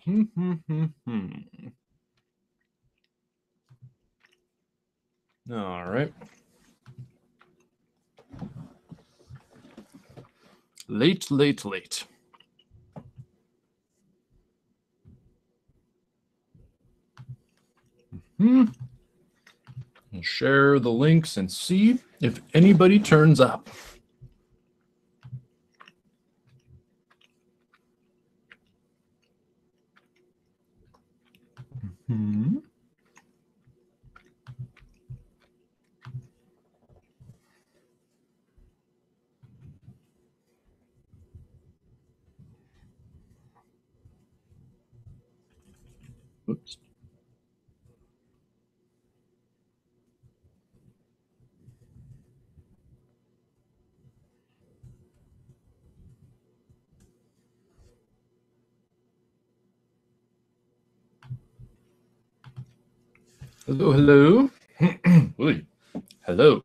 All right. Late. We'll share the links and see if anybody turns up. Oops. Hello. Hello.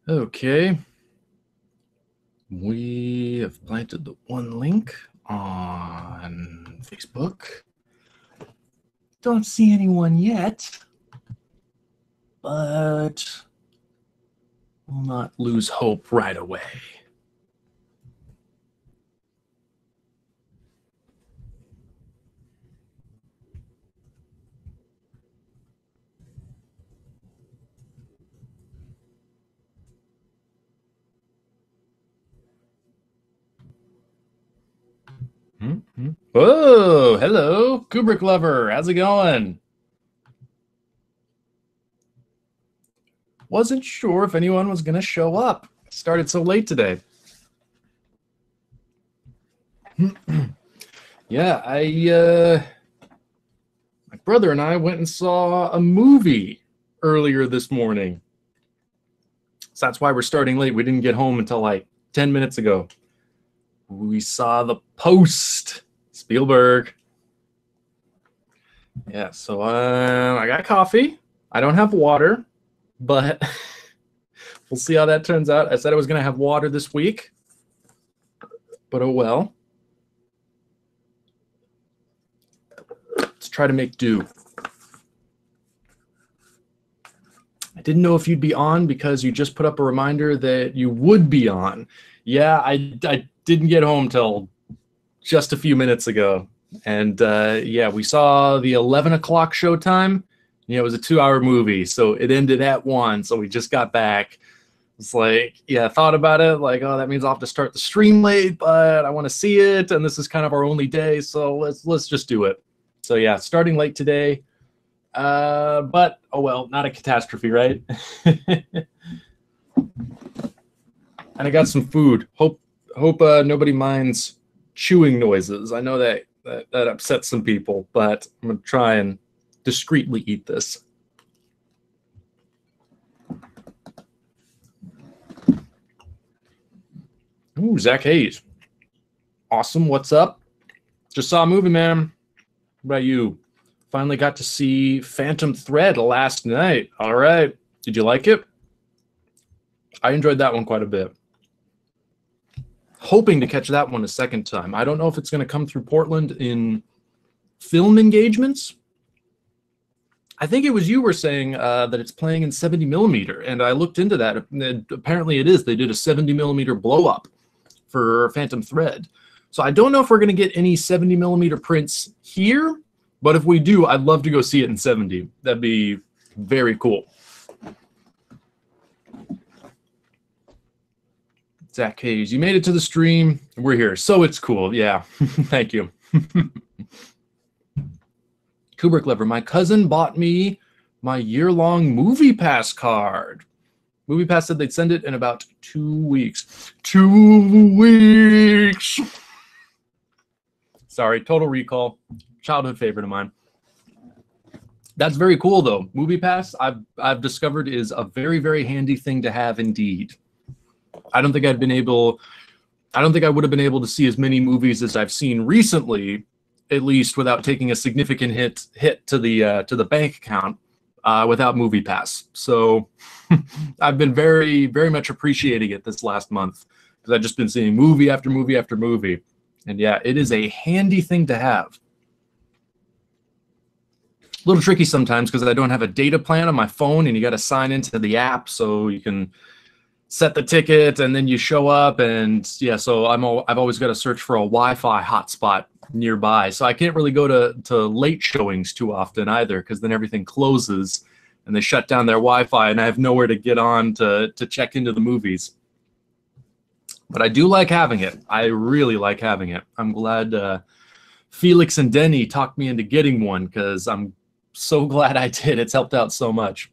Okay. We have planted the one link on Facebook. Don't see anyone yet, but we'll not lose hope right away. Whoa, hello, Kubrick lover. How's it going? Wasn't sure if anyone was going to show up. Started so late today. Yeah, my brother and I went and saw a movie earlier this morning. So that's why we're starting late. We didn't get home until like 10 minutes ago. We saw The Post, Spielberg. Yeah, so I got coffee. I don't have water, but we'll see how that turns out. I said I was going to have water this week, but oh well. Let's try to make do. I didn't know if you'd be on because you just put up a reminder that you would be on. Yeah, I didn't get home till just a few minutes ago. And yeah, we saw the 11 o'clock showtime. Yeah, it was a 2-hour movie, so it ended at 1. So we just got back. It's like, yeah, I thought about it. Like, oh, that means I'll have to start the stream late, but I want to see it, and this is kind of our only day, so let's just do it. So yeah, starting late today. But oh well, not a catastrophe, right? And I got some food. Hope nobody minds chewing noises. I know that upsets some people, but I'm gonna try and discreetly eat this. Ooh, Zach Hayes. Awesome. What's up? Just saw a movie, man. What about you? Finally got to see Phantom Thread last night. All right. Did you like it? I enjoyed that one quite a bit. Hoping to catch that one a second time. I don't know if it's going to come through Portland in film engagements. I think it was you were saying that it's playing in 70 millimeter, and I looked into that. Apparently it is. They did a 70 millimeter blow up for Phantom Thread. So I don't know if we're going to get any 70 millimeter prints here, but if we do, I'd love to go see it in 70. That'd be very cool. Zach Hayes, you made it to the stream. We're here, so it's cool. Yeah, thank you. Kubrick lover, my cousin bought me my year-long Movie Pass card. Movie Pass said they'd send it in about 2 weeks. 2 weeks. Sorry, Total Recall, childhood favorite of mine. That's very cool, though. Movie Pass, I've discovered, is a very, very handy thing to have indeed. I don't think I would have been able to see as many movies as I've seen recently, at least without taking a significant hit to the bank account without Movie Pass. So I've been very, very much appreciating it this last month because I've just been seeing movie after movie after movie. And yeah, it is a handy thing to have. A little tricky sometimes because I don't have a data plan on my phone, and you got to sign into the app so you can set the ticket and then you show up. And yeah, so I've always got to search for a Wi-Fi hotspot nearby. So I can't really go to late showings too often either, because then everything closes and they shut down their Wi-Fi and I have nowhere to get on to check into the movies. But I do like having it. I really like having it. I'm glad Felix and Denny talked me into getting one, because I'm so glad I did. It's helped out so much.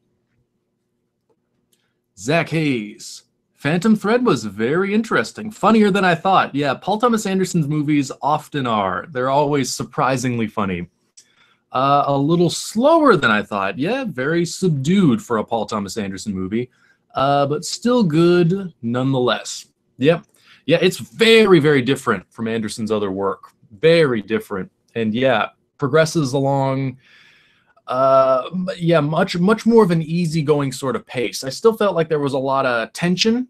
Zach Hayes. Phantom Thread was very interesting. Funnier than I thought. Yeah, Paul Thomas Anderson's movies often are. They're always surprisingly funny. A little slower than I thought. Yeah, very subdued for a Paul Thomas Anderson movie. But still good nonetheless. Yep. Yeah, it's very, very different from Anderson's other work. Very different. And yeah, progresses along yeah, much more of an easygoing sort of pace. I still felt like there was a lot of tension,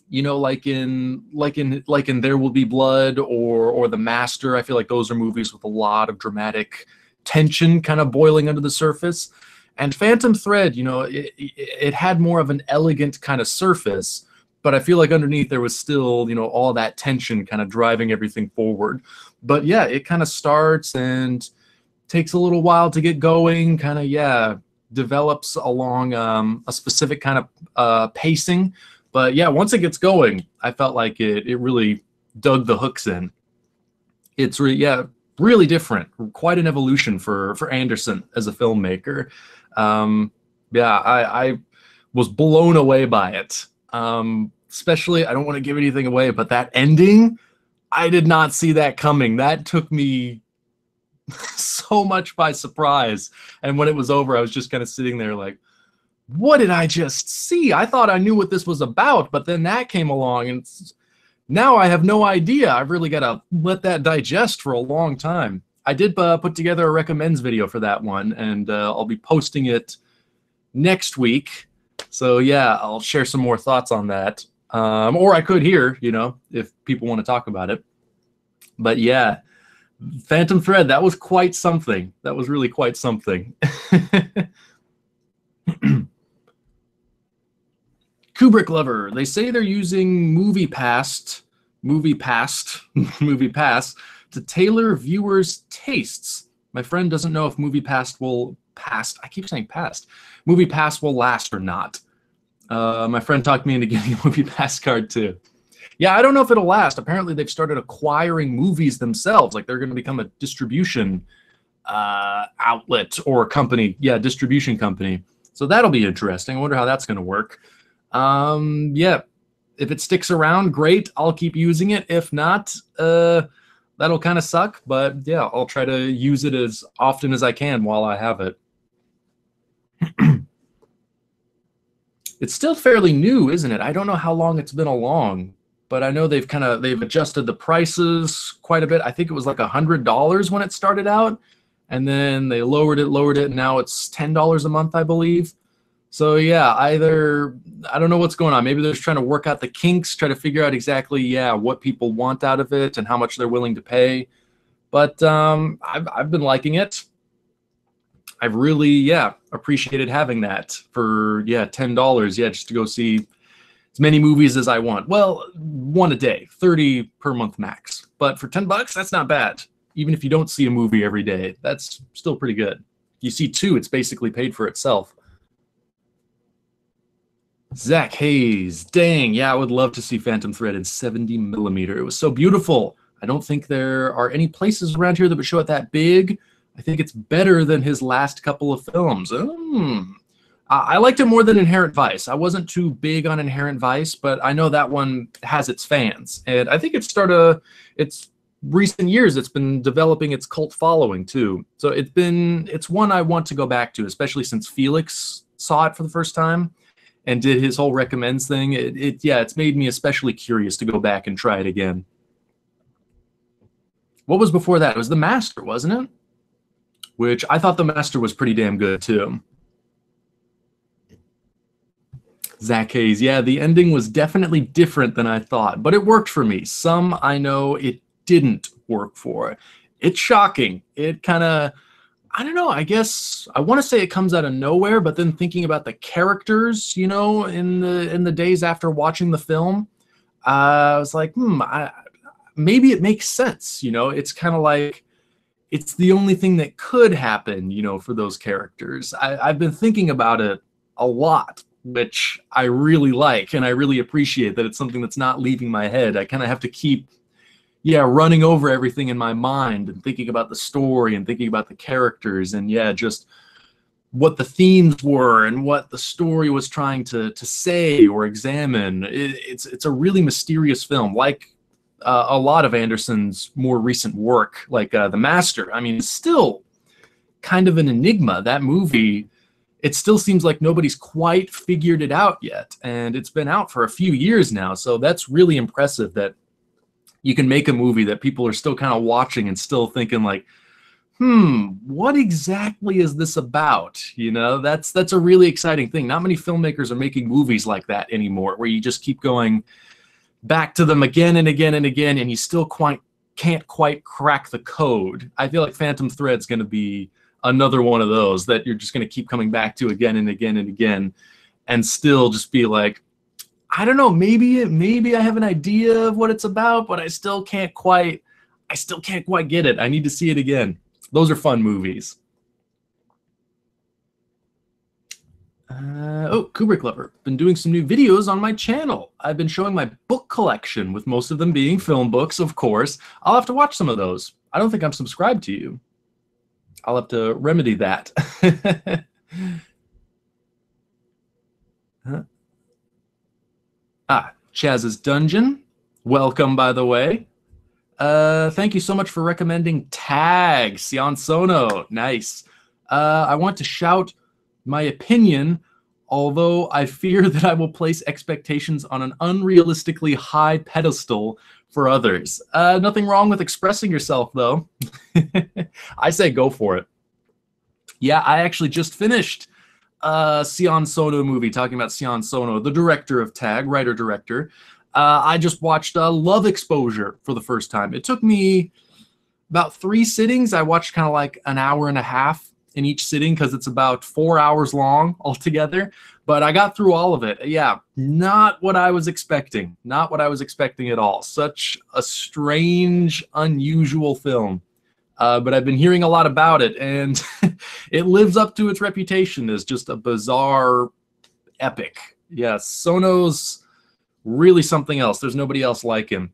you know, like in There Will Be Blood or The Master. I feel like those are movies with a lot of dramatic tension kind of boiling under the surface. And Phantom Thread, you know, it had more of an elegant kind of surface, but I feel like underneath there was still, you know, all that tension kind of driving everything forward. But yeah, it kind of starts and takes a little while to get going, kind of, yeah, develops along a specific kind of pacing. But yeah, once it gets going, I felt like it really dug the hooks in. It's really different, quite an evolution for Anderson as a filmmaker. Yeah, I was blown away by it. Especially, I don't want to give anything away, but that ending, I did not see that coming. That took me so much by surprise. And when it was over, I was just kind of sitting there like, what did I just see? I thought I knew what this was about, but then that came along, and now I have no idea. I've really got to let that digest for a long time. I did put together a recommends video for that one, and I'll be posting it next week. So yeah, I'll share some more thoughts on that. Or I could here, you know, if people want to talk about it. But yeah, Phantom Thread, that was quite something. That was really quite something. Kubrick Lover. They say they're using MoviePass to tailor viewers' tastes. My friend doesn't know if MoviePass will last or not. My friend talked me into getting a MoviePass card too. Yeah, I don't know if it'll last. Apparently, they've started acquiring movies themselves. Like, they're going to become a distribution outlet or company. Yeah, distribution company. So that'll be interesting. I wonder how that's going to work. Yeah, if it sticks around, great. I'll keep using it. If not, that'll kind of suck. But yeah, I'll try to use it as often as I can while I have it. It's still fairly new, isn't it? I don't know how long it's been along, but I know they've adjusted the prices quite a bit. I think it was like $100 when it started out, and then they lowered it, and now it's $10 a month, I believe. So yeah, I don't know what's going on. Maybe they're just trying to work out the kinks, try to figure out exactly, yeah, what people want out of it and how much they're willing to pay. But I've been liking it. I've really, yeah, appreciated having that for, yeah, $10, yeah, just to go see as many movies as I want. Well, one a day, 30 per month max. But for $10, that's not bad. Even if you don't see a movie every day, that's still pretty good. If you see two, it's basically paid for itself. Zach Hayes, dang, yeah, I would love to see Phantom Thread in 70mm. It was so beautiful. I don't think there are any places around here that would show it that big. I think it's better than his last couple of films. I liked it more than Inherent Vice. I wasn't too big on Inherent Vice, but I know that one has its fans. And I think it's recent years, it's been developing its cult following too. So it's one I want to go back to, especially since Felix saw it for the first time and did his whole recommends thing. It's made me especially curious to go back and try it again. What was before that? It was The Master, wasn't it? Which I thought The Master was pretty damn good too. Zach Hayes. Yeah, the ending was definitely different than I thought, but it worked for me. Some I know it didn't work for. It's shocking. It kind of, I don't know, I guess I want to say it comes out of nowhere, but then thinking about the characters, you know, in the days after watching the film, I was like, maybe it makes sense, you know. It's kind of like it's the only thing that could happen, you know, for those characters. I've been thinking about it a lot, which I really like, and I really appreciate that it's something that's not leaving my head. I kind of have to keep, yeah, running over everything in my mind and thinking about the story and thinking about the characters and, yeah, just what the themes were and what the story was trying to say or examine. It's a really mysterious film, like a lot of Anderson's more recent work, like The Master. I mean, it's still kind of an enigma. That movie, it still seems like nobody's quite figured it out yet, and it's been out for a few years now, so that's really impressive that you can make a movie that people are still kind of watching and still thinking like, what exactly is this about? You know, that's a really exciting thing. Not many filmmakers are making movies like that anymore, where you just keep going back to them again and again and again, and you still can't quite crack the code. I feel like Phantom Thread's going to be another one of those that you're just going to keep coming back to again and again and again, and still just be like, I don't know, maybe I have an idea of what it's about, but I still can't quite get it. I need to see it again. Those are fun movies. Oh, Kubrick Lover. Been doing some new videos on my channel. I've been showing my book collection, with most of them being film books, of course. I'll have to watch some of those. I don't think I'm subscribed to you. I'll have to remedy that. Chaz's Dungeon. Welcome, by the way. Thank you so much for recommending Tag, Sion Sono. Nice. I want to shout my opinion, although I fear that I will place expectations on an unrealistically high pedestal for others. Nothing wrong with expressing yourself, though. I say go for it. Yeah, I actually just finished Sion Sono movie, talking about Sion Sono, the director of Tag, writer-director. I just watched Love Exposure for the first time. It took me about 3 sittings. I watched kind of like an hour and a half in each sitting because it's about 4 hours long altogether. But I got through all of it. Yeah, not what I was expecting. Not what I was expecting at all. Such a strange, unusual film. But I've been hearing a lot about it, and it lives up to its reputation as just a bizarre epic. Yeah, Sono's really something else. There's nobody else like him.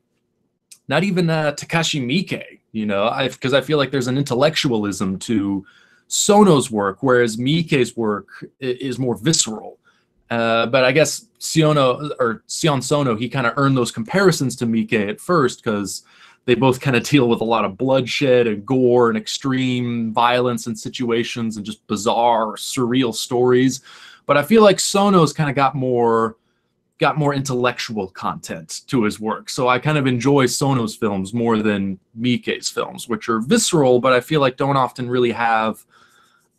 Not even Takashi Miike, you know, because I feel like there's an intellectualism to Sono's work, whereas Miike's work is more visceral. But I guess Sion Sono, he kind of earned those comparisons to Miike at first because they both kind of deal with a lot of bloodshed and gore and extreme violence and situations and just bizarre, surreal stories. But I feel like Sono's kind of got more intellectual content to his work. So I kind of enjoy Sono's films more than Miike's films, which are visceral, but I feel like don't often really have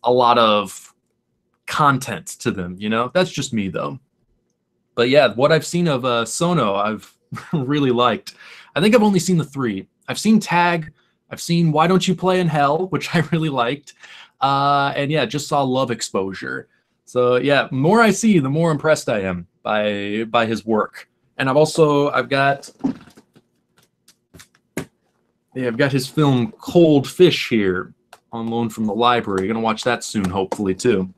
a lot of content to them, you know? That's just me, though. But yeah, what I've seen of Sono, I've really liked. I think I've only seen the 3. I've seen Tag, I've seen Why Don't You Play in Hell, which I really liked, and yeah, just saw Love Exposure. So yeah, the more I see, the more impressed I am by his work. And I've got his film Cold Fish here on loan from the library. Gonna watch that soon, hopefully, too.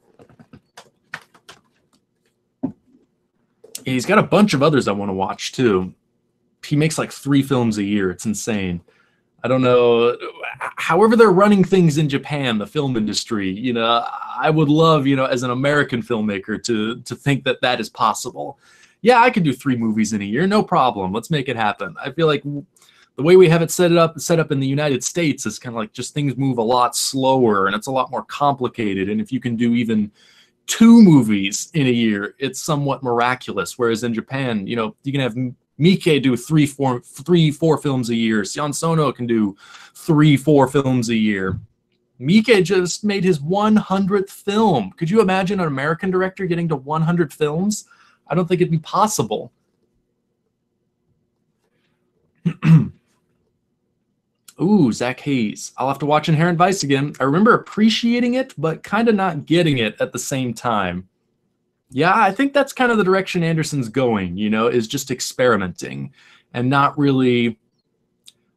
He's got a bunch of others I want to watch too. He makes like 3 films a year. It's insane. I don't know. However they're running things in Japan, the film industry, you know, I would love, you know, as an American filmmaker to think that that is possible. Yeah, I could do 3 movies in a year, no problem. Let's make it happen. I feel like the way we have it set up in the United States is kind of like just things move a lot slower and it's a lot more complicated. And if you can do even 2 movies in a year, it's somewhat miraculous. Whereas in Japan, you know, you can have Miike do 3-4 films a year. Sion Sono can do 3-4 films a year. Miike just made his 100th film. Could you imagine an American director getting to 100 films? I don't think it'd be possible. Ooh, Zach Hayes. I'll have to watch Inherent Vice again. I remember appreciating it, but kind of not getting it at the same time. Yeah, I think that's kind of the direction Anderson's going, you know, is just experimenting and not really...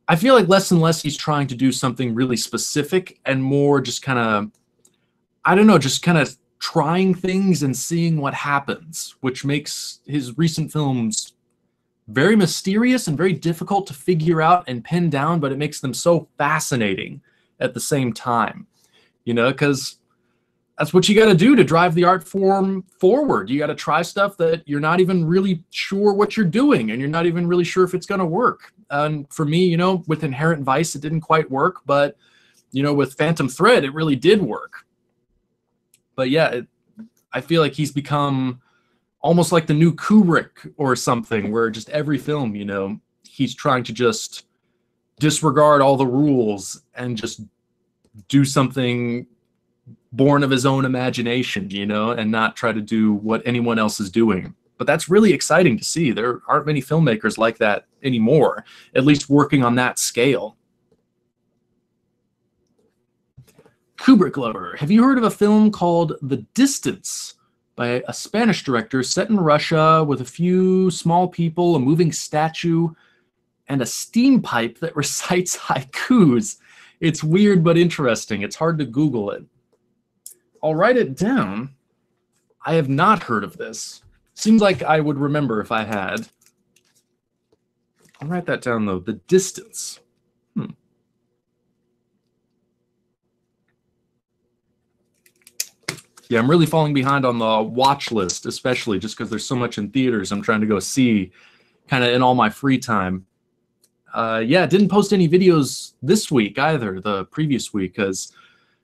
I feel like less and less he's trying to do something really specific and more just kind of, I don't know, just kind of trying things and seeing what happens, which makes his recent films very mysterious and very difficult to figure out and pin down, but it makes them so fascinating at the same time, you know, because that's what you got to do to drive the art form forward. You got to try stuff that you're not even really sure what you're doing, and you're not even really sure if it's going to work. And for me, you know, with Inherent Vice, it didn't quite work, but, you know, with Phantom Thread, it really did work. But yeah, I feel like he's become almost like the new Kubrick or something, where just every film, you know, he's trying to just disregard all the rules and just do something born of his own imagination, you know, and not try to do what anyone else is doing. But that's really exciting to see. There aren't many filmmakers like that anymore, at least working on that scale. Kubrick lover. Have you heard of a film called The Distance by a Spanish director set in Russia with a few small people, a moving statue, and a steam pipe that recites haikus? It's weird but interesting. It's hard to Google it. I'll write it down. I have not heard of this. Seems like I would remember if I had. I'll write that down, though. The Distance. Yeah, I'm really falling behind on the watch list, especially just because there's so much in theaters I'm trying to go see kind of in all my free time. Yeah, didn't post any videos this week either, the previous week, because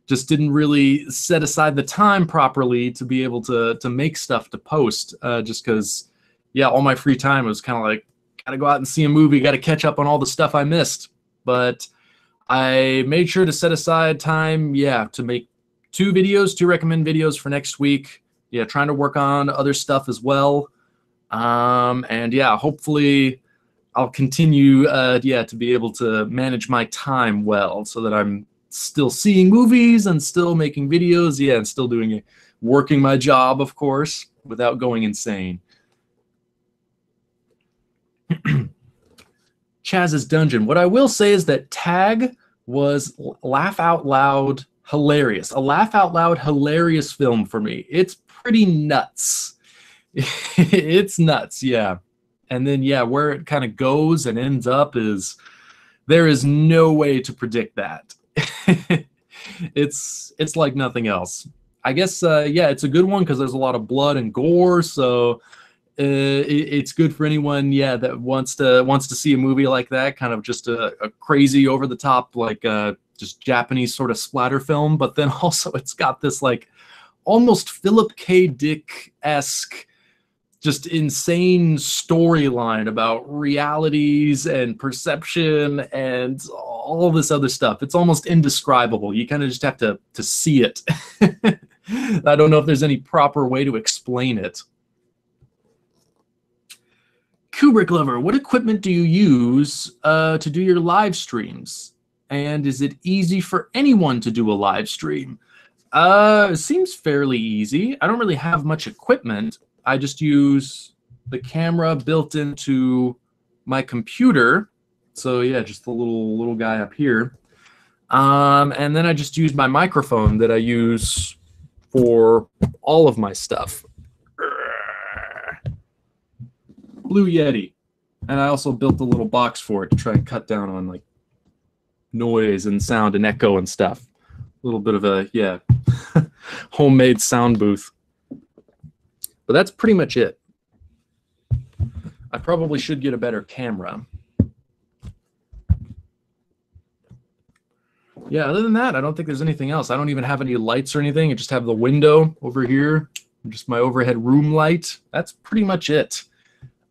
just didn't really set aside the time properly to be able to make stuff to post, just because, yeah, all my free time was kind of like, gotta go out and see a movie, gotta catch up on all the stuff I missed. But I made sure to set aside time, yeah, to make two recommend videos for next week. Yeah, trying to work on other stuff as well. And yeah, hopefully I'll continue, yeah, to be able to manage my time well so that I'm still seeing movies and still making videos, yeah, and still doing it, working my job, of course, without going insane. Chaz's Dungeon. What I will say is that Tag was laugh out loud hilarious. A laugh out loud hilarious film for me. It's pretty nuts. It's nuts, yeah. And then, yeah, where it kind of goes and ends up is, there is no way to predict that. It's like nothing else. I guess, yeah, it's a good one because there's a lot of blood and gore, so it's good for anyone, yeah, that wants to see a movie like that, kind of just a crazy, over the top, like just Japanese sort of splatter film. But then also it's got this like almost Philip K. Dick-esque, just insane storyline about realities and perception and all this other stuff. It's almost indescribable. You kind of just have to see it. I don't know if there's any proper way to explain it. Kubrick lover, what equipment do you use to do your live streams? And is it easy for anyone to do a live stream? It seems fairly easy. I don't really have much equipment. I just use the camera built into my computer. So yeah, just the little guy up here. And then I just use my microphone that I use for all of my stuff. Blue Yeti. And I also built a little box for it to try and cut down on like noise and sound and echo and stuff. A little bit of a, yeah, homemade sound booth. But that's pretty much it. I probably should get a better camera. Yeah, other than that, I don't think there's anything else. I don't even have any lights or anything. I just have the window over here, just my overhead room light. That's pretty much it.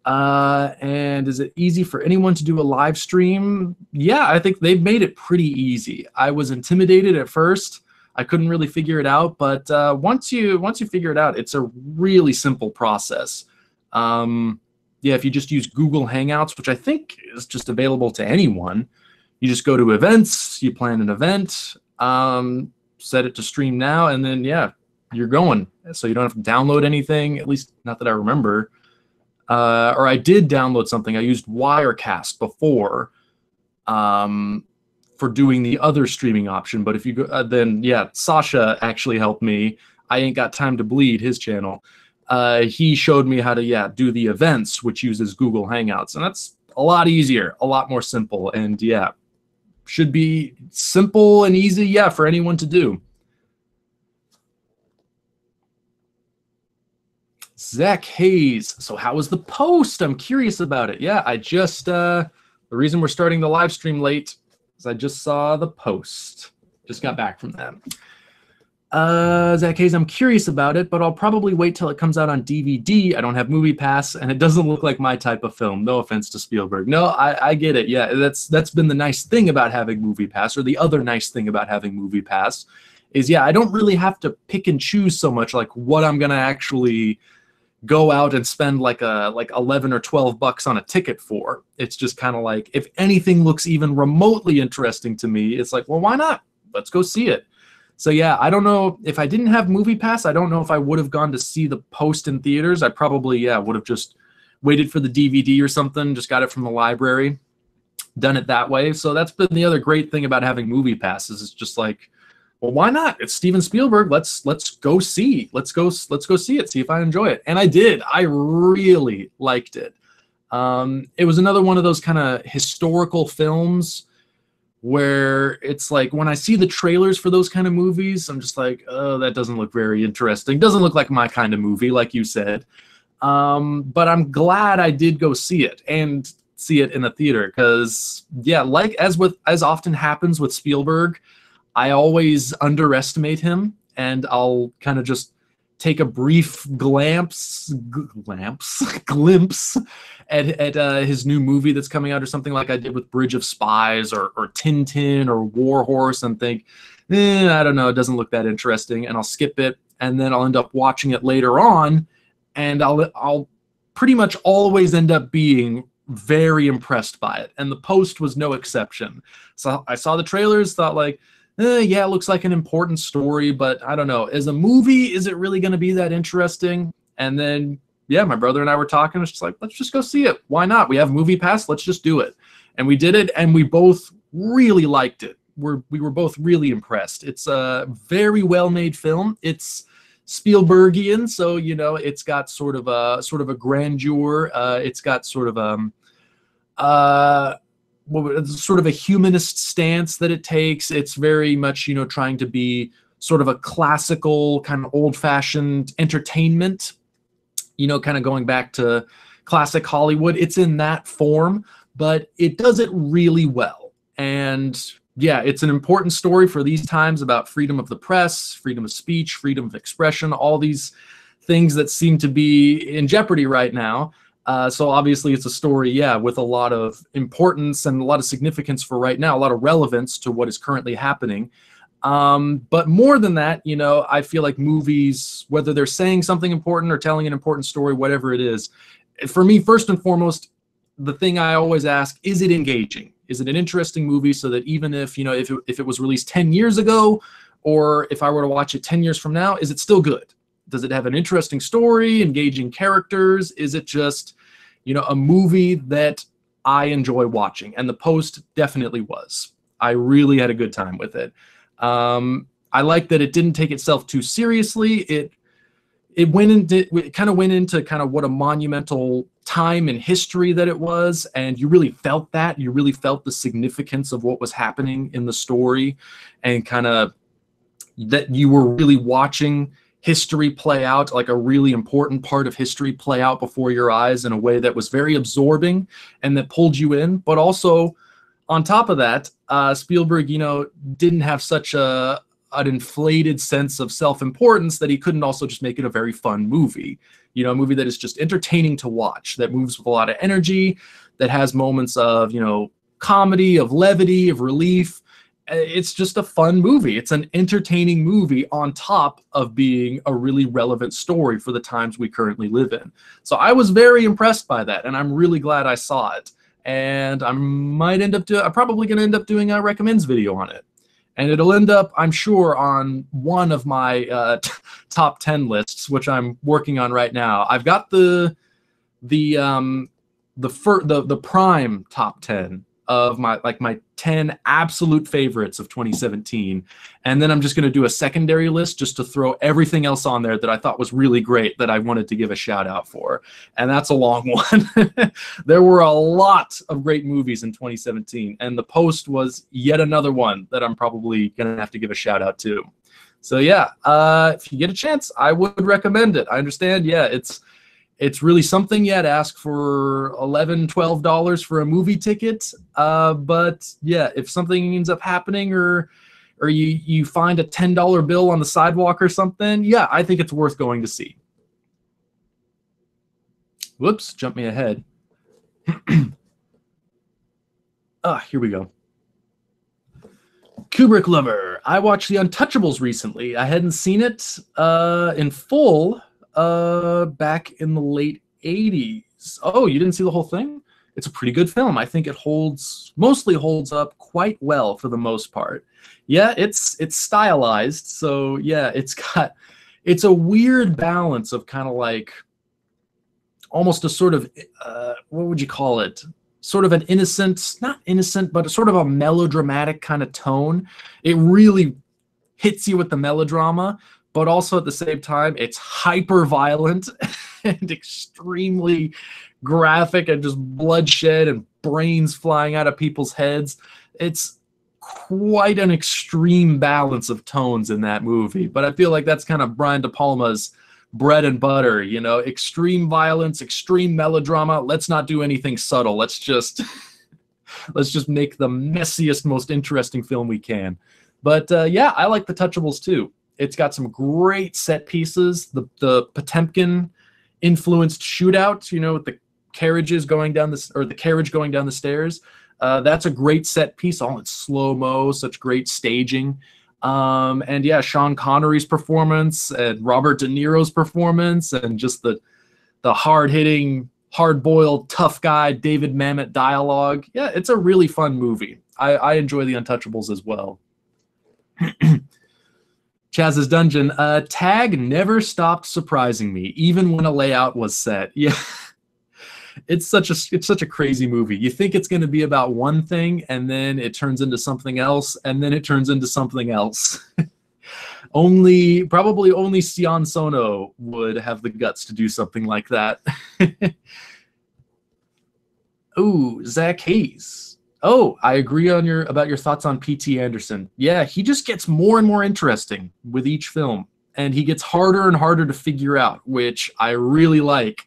And is it easy for anyone to do a live stream? Yeah, I think they've made it pretty easy. I was intimidated at first. I couldn't really figure it out, but once you figure it out, it's a really simple process. Yeah, if you just use Google Hangouts, which I think is just available to anyone, you just go to events, you plan an event, set it to stream now, and then, yeah, you're going. So you don't have to download anything, at least not that I remember. Or I did download something. I used Wirecast before for doing the other streaming option. But if you go, then, yeah, Sasha actually helped me. I Ain't Got Time to Bleed, his channel. He showed me how to, yeah, do the events, which uses Google Hangouts. And that's a lot easier, a lot more simple. And, yeah, should be simple and easy, yeah, for anyone to do. Zach Hayes. So how was the post? I'm curious about it. Yeah, I just, the reason we're starting the live stream late is I just saw the post. Just got back from that. Zach Hayes, I'm curious about it, but I'll probably wait till it comes out on DVD. I don't have Movie Pass, and it doesn't look like my type of film. No offense to Spielberg. No, I get it. Yeah, that's been the nice thing about having Movie Pass, or the other nice thing about having Movie Pass, is, yeah, I don't really have to pick and choose so much, like what I'm gonna actually go out and spend like 11 or 12 bucks on a ticket for. It's just kind of like, if anything looks even remotely interesting to me, it's like, well, why not? Let's go see it. So, yeah, I don't know. If I didn't have Movie Pass, I don't know if I would have gone to see the post in theaters. I probably, yeah, would have just waited for the DVD or something, just got it from the library, done it that way. So that's been the other great thing about having Movie Passes. It's just like, well, why not? It's Steven Spielberg. Let's go see. Let's go see it. See if I enjoy it. And I did. I really liked it. It was another one of those kind of historical films where it's like, when I see the trailers for those kind of movies, I'm just like, oh, that doesn't look very interesting. Doesn't look like my kind of movie, like you said. But I'm glad I did go see it, and see it in the theater, because, yeah, like as often happens with Spielberg, I always underestimate him, and I'll kind of just take a brief glimpse at his new movie that's coming out, or something like I did with Bridge of Spies or Tintin or War Horse, and think, I don't know, it doesn't look that interesting, and I'll skip it, and then I'll end up watching it later on, and I'll pretty much always end up being very impressed by it, and the post was no exception. So I saw the trailers, thought like, yeah, it looks like an important story, but I don't know. As a movie, is it really going to be that interesting? And then, yeah, my brother and I were talking. It's just like, let's just go see it. Why not? We have Movie Pass. Let's just do it. And we did it, and we both really liked it. We were both really impressed. It's a very well-made film. It's Spielbergian, so, you know, it's got sort of a grandeur. It's got sort of sort of a humanist stance that it takes. It's very much, you know, trying to be sort of a classical kind of old-fashioned entertainment, you know, kind of going back to classic Hollywood. It's in that form, but it does it really well. And yeah, it's an important story for these times about freedom of the press, freedom of speech, freedom of expression, all these things that seem to be in jeopardy right now. So obviously it's a story, yeah, with a lot of importance and a lot of significance for right now, a lot of relevance to what is currently happening. But more than that, you know, I feel like movies, whether they're saying something important or telling an important story, whatever it is, for me, first and foremost, the thing I always ask, is it engaging? Is it an interesting movie, so that even if, you know, if it was released 10 years ago, or if I were to watch it 10 years from now, is it still good? Does it have an interesting story, engaging characters? Is it just, you know, a movie that I enjoy watching? And the post definitely was. I really had a good time with it. I like that it didn't take itself too seriously. It kind of went into what a monumental time in history that it was, and you really felt that. You really felt the significance of what was happening in the story, and kind of that you were really watching history play out, like a really important part of history play out before your eyes in a way that was very absorbing and that pulled you in. But also, on top of that, Spielberg, you know, didn't have such an inflated sense of self-importance that he couldn't also just make it a very fun movie. You know, a movie that is just entertaining to watch, that moves with a lot of energy, that has moments of, you know, comedy, of levity, of relief, it's just a fun movie. It's an entertaining movie on top of being a really relevant story for the times we currently live in. So I was very impressed by that, and I'm really glad I saw it. And I'm probably going to end up doing a recommends video on it. And it'll end up, I'm sure, on one of my top 10 lists, which I'm working on right now. I've got the prime top 10 of my 10 absolute favorites of 2017, and then I'm just going to do a secondary list just to throw everything else on there that I thought was really great that I wanted to give a shout out for, and that's a long one. There were a lot of great movies in 2017, and The Post was yet another one that I'm probably going to have to give a shout out to. So yeah, if you get a chance, I would recommend it. I understand, yeah, it's really something to ask for $11, $12 for a movie ticket. But yeah, if something ends up happening or you find a $10 bill on the sidewalk or something, yeah, I think it's worth going to see. Whoops, jumped me ahead. Here we go. Kubrick lover. I watched The Untouchables recently. I hadn't seen it in full back in the late 80s. Oh, you didn't see the whole thing? It's a pretty good film. I think it mostly holds up quite well for the most part. Yeah, it's stylized, so yeah, it's a weird balance of kind of like almost a sort of what would you call it? Sort of an innocent, not innocent, but sort of a melodramatic kind of tone. It really hits you with the melodrama, but also at the same time, it's hyper violent and extremely graphic and just bloodshed and brains flying out of people's heads. It's quite an extreme balance of tones in that movie, but I feel like that's kind of Brian De Palma's bread and butter, you know, extreme violence, extreme melodrama. Let's not do anything subtle. Let's just make the messiest, most interesting film we can. But yeah, I like The Touchables too. It's got some great set pieces. The Potemkin influenced shootout, you know, with the carriages going down the carriage going down the stairs. That's a great set piece, all in slow-mo, such great staging. And yeah, Sean Connery's performance and Robert De Niro's performance and just the hard-hitting, hard-boiled, tough guy David Mamet dialogue. Yeah, it's a really fun movie. I enjoy The Untouchables as well. Chaz's Dungeon. Tag never stopped surprising me, even when a layout was set. Yeah, it's such a crazy movie. You think it's going to be about one thing, and then it turns into something else, and then it turns into something else. Probably only Sion Sono would have the guts to do something like that. Ooh, Zach Hayes. Oh, I agree about your thoughts on P.T. Anderson. Yeah, he just gets more and more interesting with each film, and he gets harder and harder to figure out, which I really like.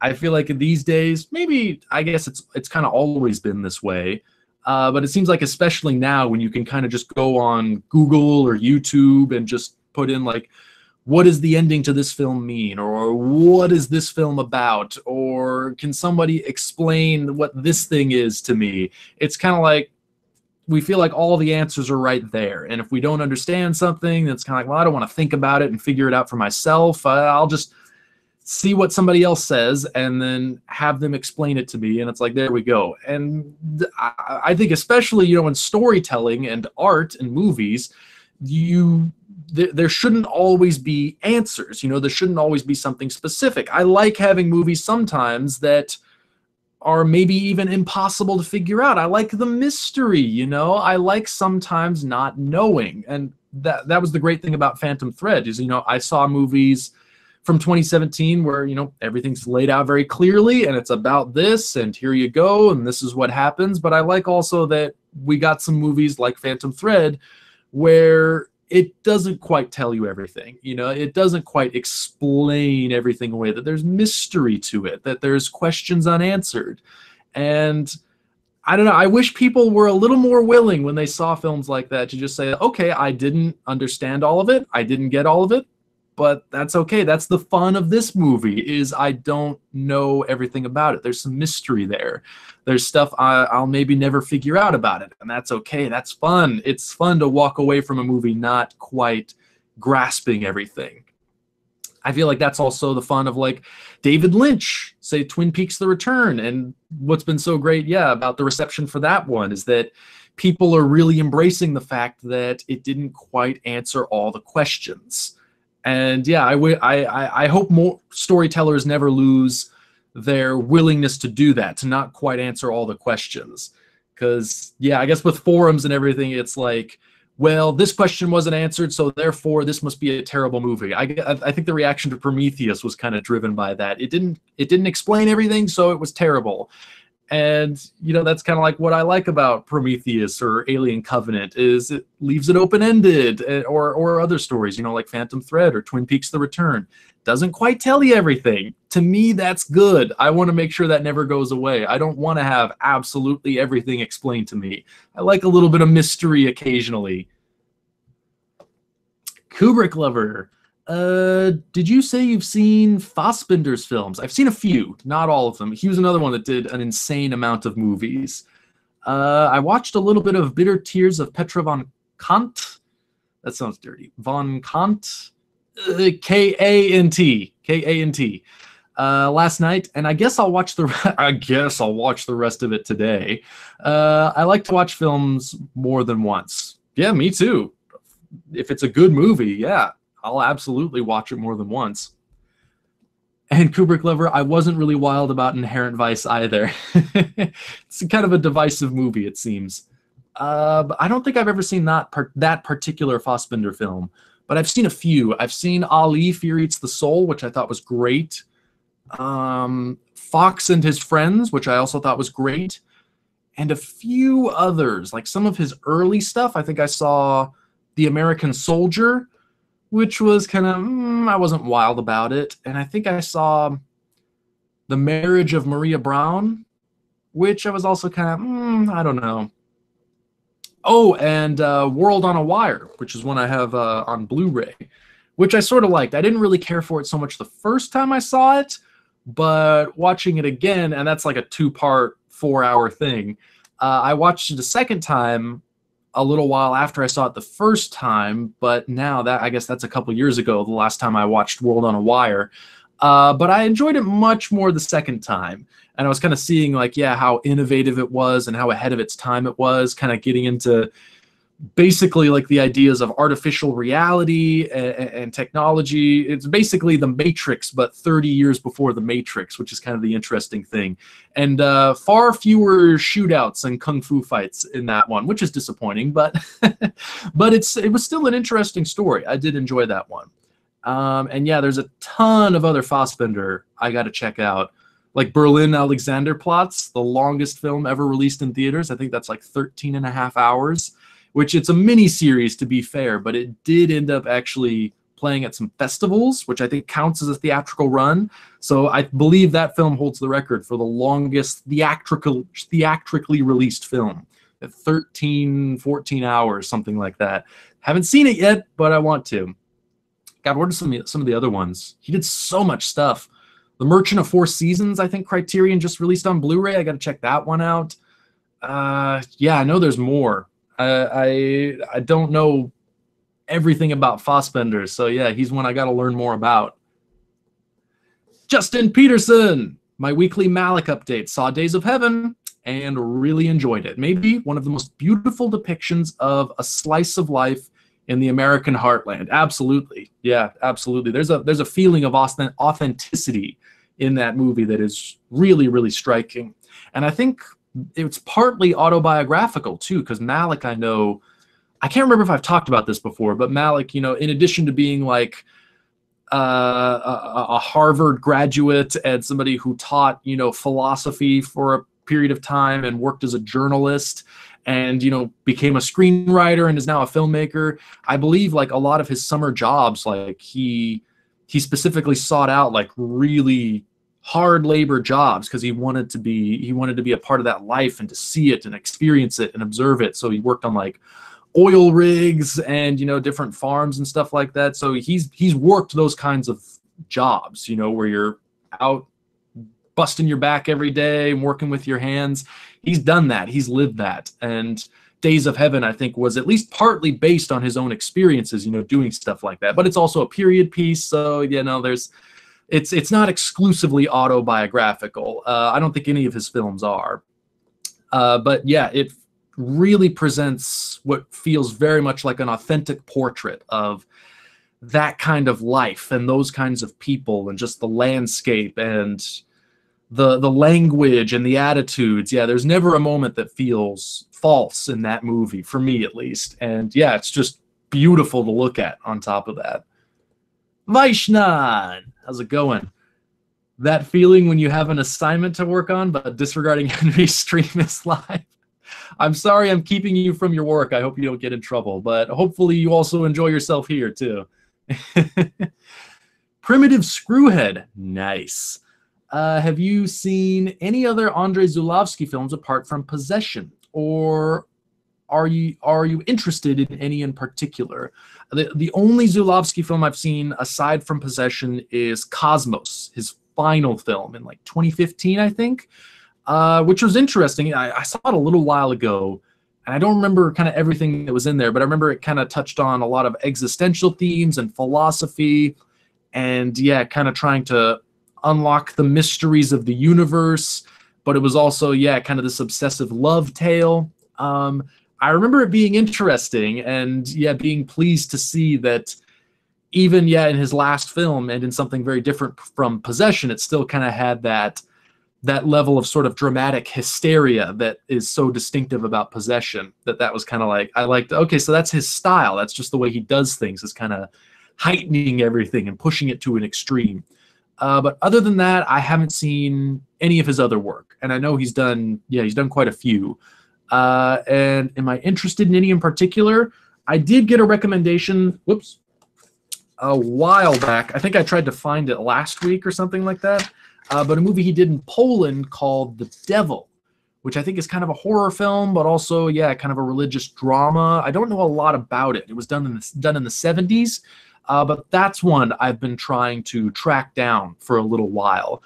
I feel like these days, maybe, I guess it's kind of always been this way, but it seems like especially now when you can kind of just go on Google or YouTube and just put in like, what does the ending to this film mean? Or what is this film about? Or can somebody explain what this thing is to me? It's kind of like we feel like all the answers are right there. And if we don't understand something, that's kind of like, well, I don't want to think about it and figure it out for myself. I'll just see what somebody else says and then have them explain it to me. And it's like, there we go. And I think especially, you know, in storytelling and art and movies, there shouldn't always be answers, you know, there shouldn't always be something specific. I like having movies sometimes that are maybe even impossible to figure out. I like the mystery, you know, I like sometimes not knowing. And that was the great thing about Phantom Thread is, you know, I saw movies from 2017 where, you know, everything's laid out very clearly and it's about this and here you go and this is what happens. But I like also that we got some movies like Phantom Thread where it doesn't quite tell you everything, you know, it doesn't quite explain everything away, that there's mystery to it, that there's questions unanswered. And I don't know, I wish people were a little more willing when they saw films like that to just say, okay, I didn't understand all of it, I didn't get all of it, but that's okay. That's the fun of this movie, is I don't know everything about it. There's some mystery there. There's stuff I'll maybe never figure out about it, and that's okay. That's fun. It's fun to walk away from a movie not quite grasping everything. I feel like that's also the fun of like David Lynch, say Twin Peaks: The Return, and what's been so great, about the reception for that one is that people are really embracing the fact that it didn't quite answer all the questions. And I hope more storytellers never lose their willingness to do that, to not quite answer all the questions. Because, I guess with forums and everything, it's like, well, this question wasn't answered, so therefore this must be a terrible movie. I think the reaction to Prometheus was kind of driven by that. It didn't explain everything, so it was terrible. And, that's kind of like what I like about Prometheus or Alien Covenant, is it leaves it open-ended, or other stories, like Phantom Thread or Twin Peaks: The Return. Doesn't quite tell you everything. To me, that's good. I want to make sure that never goes away. I don't want to have absolutely everything explained to me. I like a little bit of mystery occasionally. Kubrick lover. Did you say you've seen Fassbinder's films? I've seen a few, not all of them. He was another one that did an insane amount of movies. I watched a little bit of Bitter Tears of Petra von Kant. That sounds dirty. Von Kant? K-A-N-T. K-A-N-T. Last night, and I guess I'll watch the rest of it today. I like to watch films more than once. Yeah, me too. If it's a good movie, I'll absolutely watch it more than once. And Kubrick lover, I wasn't really wild about Inherent Vice either. It's kind of a divisive movie, it seems. But I don't think I've ever seen that particular Fassbinder film. But I've seen a few. I've seen Ali, Fear Eats the Soul, which I thought was great. Fox and His Friends, which I also thought was great. And a few others, like some of his early stuff. I think I saw The American Soldier, which was kind of, I wasn't wild about it. And I think I saw The Marriage of Maria Brown, which I was also kind of, I don't know. Oh, and World on a Wire, which is one I have on Blu-ray, which I sort of liked. I didn't really care for it so much the first time I saw it, but watching it again, and that's like a 2-part, 4-hour thing, I watched it a second time a little while after I saw it the first time, but now I guess that's a couple years ago, the last time I watched World on a Wire. But I enjoyed it much more the second time. And I was kind of seeing how innovative it was and how ahead of its time it was, kind of getting into basically like the ideas of artificial reality and technology. It's basically the Matrix, but 30 years before the Matrix, which is kind of the interesting thing. And far fewer shootouts and kung fu fights in that one, which is disappointing, but but it was still an interesting story. I did enjoy that one. And there's a ton of other Fassbinder I got to check out. Like Berlin Alexanderplatz, the longest film ever released in theaters. I think that's like 13 and a half hours, which it's a mini series to be fair, but it did end up actually playing at some festivals, which I think counts as a theatrical run. So I believe that film holds the record for the longest theatrically released film at 13, 14 hours, something like that. Haven't seen it yet, but I want to. God, what are some of the other ones? He did so much stuff. The Merchant of Four Seasons, I think Criterion just released on Blu-ray. I got to check that one out. I know there's more. I don't know everything about Fassbinder, so he's one I got to learn more about. Justin Peterson, my weekly Malick update. Saw Days of Heaven and really enjoyed it. Maybe one of the most beautiful depictions of a slice of life in the American heartland. Absolutely. Yeah, absolutely. There's a feeling of authenticity in that movie that is really, really striking. And I think it's partly autobiographical too, because Malick, I can't remember if I've talked about this before, but Malick, in addition to being like a Harvard graduate and somebody who taught, philosophy for a period of time and worked as a journalist and, became a screenwriter and is now a filmmaker. I believe like a lot of his summer jobs, like he specifically sought out like really hard labor jobs because he wanted to be a part of that life and to see it and experience it and observe it. So he worked on like oil rigs and, you know, different farms and stuff like that. So he's worked those kinds of jobs, you know, where you're out busting your back every day and working with your hands. He's done that. He's lived that. And Days of Heaven, I think, was at least partly based on his own experiences, you know, doing stuff like that. But it's also a period piece, so, you know, it's not exclusively autobiographical. I don't think any of his films are. But yeah, it really presents what feels very much like an authentic portrait of that kind of life and those kinds of people and just the landscape and the language and the attitudes. Yeah, there's never a moment that feels false in that movie, for me at least. And yeah, it's just beautiful to look at on top of that. Vaishnan, how's it going? That feeling when you have an assignment to work on, but disregarding Henry's stream is live. I'm sorry I'm keeping you from your work. I hope you don't get in trouble, but hopefully you also enjoy yourself here too. Primitive Screwhead, nice. Have you seen any other Andrei Zulawski films apart from Possession, or are you interested in any in particular? The only Zulawski film I've seen aside from Possession is Cosmos, his final film in like 2015, I think, which was interesting. I saw it a little while ago, and I don't remember kind of everything that was in there, but I remember it kind of touched on a lot of existential themes and philosophy, and yeah, kind of trying to unlock the mysteries of the universe. But it was also, yeah, kind of this obsessive love tale. I remember it being interesting and, yeah, being pleased to see that even, yeah, in his last film and in something very different from Possession, it still kind of had that level of sort of dramatic hysteria that is so distinctive about Possession. That was kind of like, I liked, okay, so that's his style. That's just the way he does things, is kind of heightening everything and pushing it to an extreme. But other than that, I haven't seen any of his other work. And I know he's done quite a few. And am I interested in any in particular? I did get a recommendation, a while back. I think I tried to find it last week or something like that. But a movie he did in Poland called The Devil, which I think is kind of a horror film, but also, yeah, kind of a religious drama. I don't know a lot about it. It was done in the 70s. But that's one I've been trying to track down for a little while.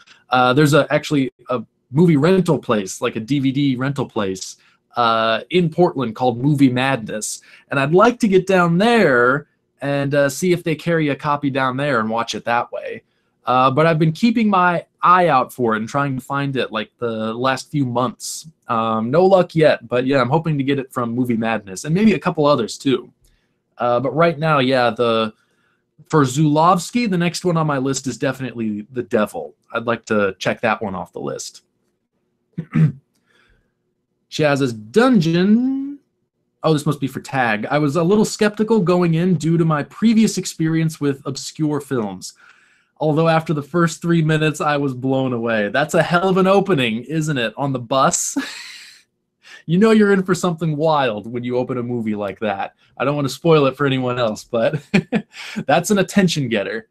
There's actually a movie rental place, like a DVD rental place in Portland called Movie Madness. And I'd like to get down there and see if they carry a copy down there and watch it that way. But I've been keeping my eye out for it and trying to find it like the last few months. No luck yet, but yeah, I'm hoping to get it from Movie Madness and maybe a couple others too. But right now, yeah, for Zulawski, the next one on my list is definitely The Devil. I'd like to check that one off the list. Chaz's Dungeon. Oh, this must be for Tag. I was a little skeptical going in due to my previous experience with obscure films. Although after the first 3 minutes, I was blown away. That's a hell of an opening, isn't it? On the bus. You know you're in for something wild when you open a movie like that. I don't want to spoil it for anyone else, but that's an attention getter.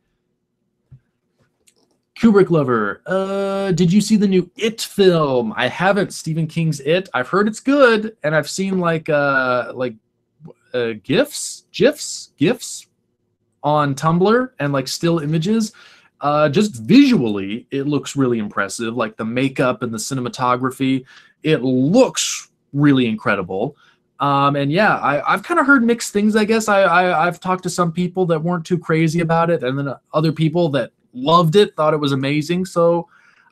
Kubrick Lover. Did you see the new It film? I haven't. Stephen King's It. I've heard it's good, and I've seen GIFs on Tumblr and like still images. Just visually, it looks really impressive. Like the makeup and the cinematography, it looks really incredible. And yeah, I've kind of heard mixed things, I guess. I've talked to some people that weren't too crazy about it, and then other people that loved it, thought it was amazing. So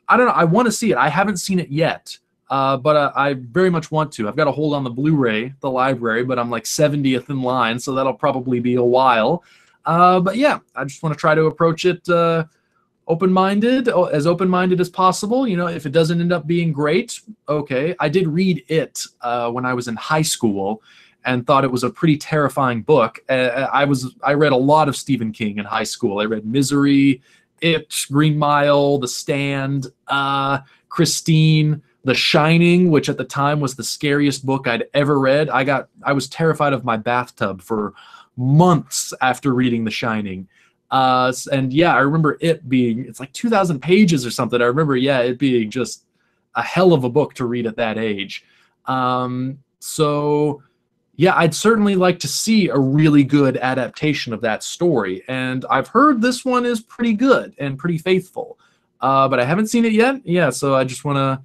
I don't know. I want to see it. I haven't seen it yet, but I very much want to. I've got a hold on the Blu-ray, the library, but I'm like 70th in line, so that'll probably be a while. But yeah, I just want to try to approach it open-minded, as open-minded as possible. You know, if it doesn't end up being great, okay. I did read it when I was in high school and thought it was a pretty terrifying book. I read a lot of Stephen King in high school. I read Misery, It, Green Mile, The Stand, Christine, The Shining, which at the time was the scariest book I'd ever read. I was terrified of my bathtub for months after reading The Shining. And yeah, I remember it being, it's like 2,000 pages or something. I remember, yeah, it being just a hell of a book to read at that age. So Yeah, I'd certainly like to see a really good adaptation of that story. And I've heard this one is pretty good and pretty faithful. But I haven't seen it yet. Yeah, so I just want to,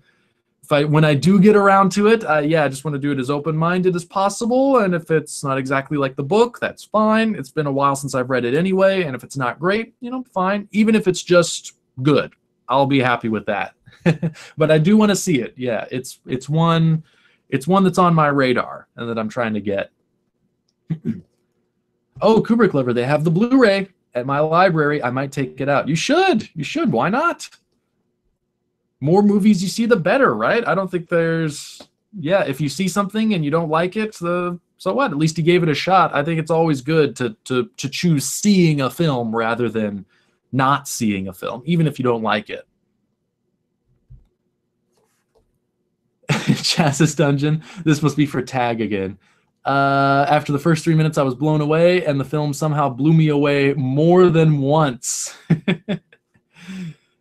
when I do get around to it, yeah, I just want to do it as open-minded as possible. And if it's not exactly like the book, that's fine. It's been a while since I've read it anyway. And if it's not great, fine. Even if it's just good, I'll be happy with that. But I do want to see it. Yeah, it's one that's on my radar and that I'm trying to get. Oh, Kubrick Lover, they have the Blu-ray at my library. I might take it out. You should. You should. Why not? More movies you see, the better, right? I don't think there's... Yeah, if you see something and you don't like it, so what? At least you gave it a shot. I think it's always good to choose seeing a film rather than not seeing a film, even if you don't like it. Chassis Dungeon. This must be for Tag again. After the first 3 minutes, I was blown away, and the film somehow blew me away more than once.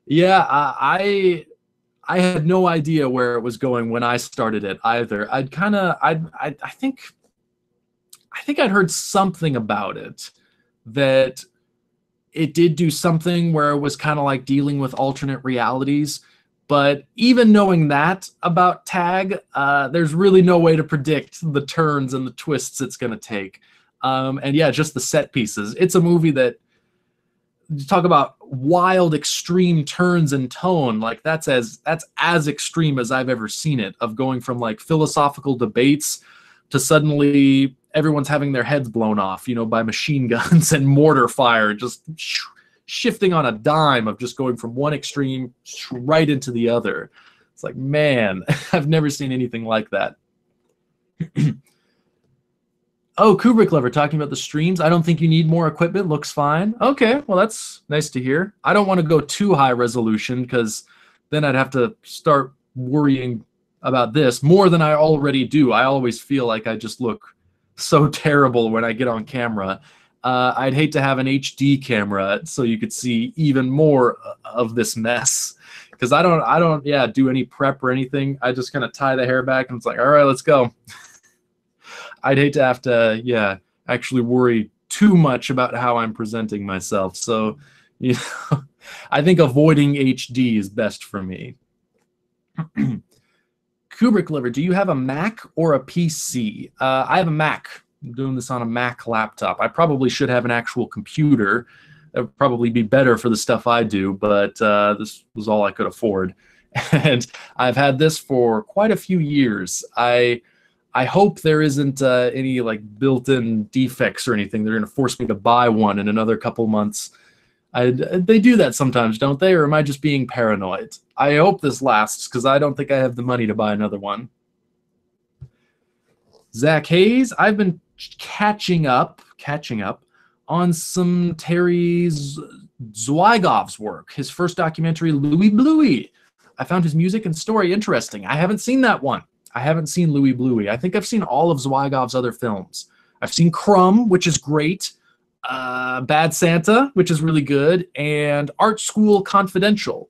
Yeah, I had no idea where it was going when I started it either. I think I'd heard something about it, that it did do something where it was kind of like dealing with alternate realities. But even knowing that about Tag, there's really no way to predict the turns and the twists it's going to take. And yeah, just the set pieces. It's a movie that, you talk about wild, extreme turns in tone. Like that's as extreme as I've ever seen it, of going from like philosophical debates to suddenly everyone's having their heads blown off, by machine guns and mortar fire, just shifting on a dime, of just going from one extreme right into the other. It's like, man, I've never seen anything like that. Oh, Kubrick Lover talking about the streams. I don't think you need more equipment. Looks fine. Okay, well, that's nice to hear. I don't want to go too high resolution, because then I'd have to start worrying about this more than I already do. I always feel like I just look so terrible when I get on camera. I'd hate to have an HD camera so you could see even more of this mess, because I don't do any prep or anything. I just kind of tie the hair back and it's like, all right, let's go. I'd hate to have to actually worry too much about how I'm presenting myself. So I think avoiding HD is best for me. Kubrick Lover, do you have a Mac or a PC? I have a Mac. I'm doing this on a Mac laptop. I probably should have an actual computer. That would probably be better for the stuff I do, but this was all I could afford. And I've had this for quite a few years. I hope there isn't any like built-in defects or anything. They're going to force me to buy one in another couple months. They do that sometimes, don't they? Or am I just being paranoid? I hope this lasts, because I don't think I have the money to buy another one. Zach Hayes, I've been catching up on some Terry Zwigoff's work. His first documentary, Louis Bluey. I found his music and story interesting. I haven't seen that one. I haven't seen Louis Bluey. I think I've seen all of Zwigoff's other films. I've seen Crumb, which is great, Bad Santa, which is really good, and Art School Confidential,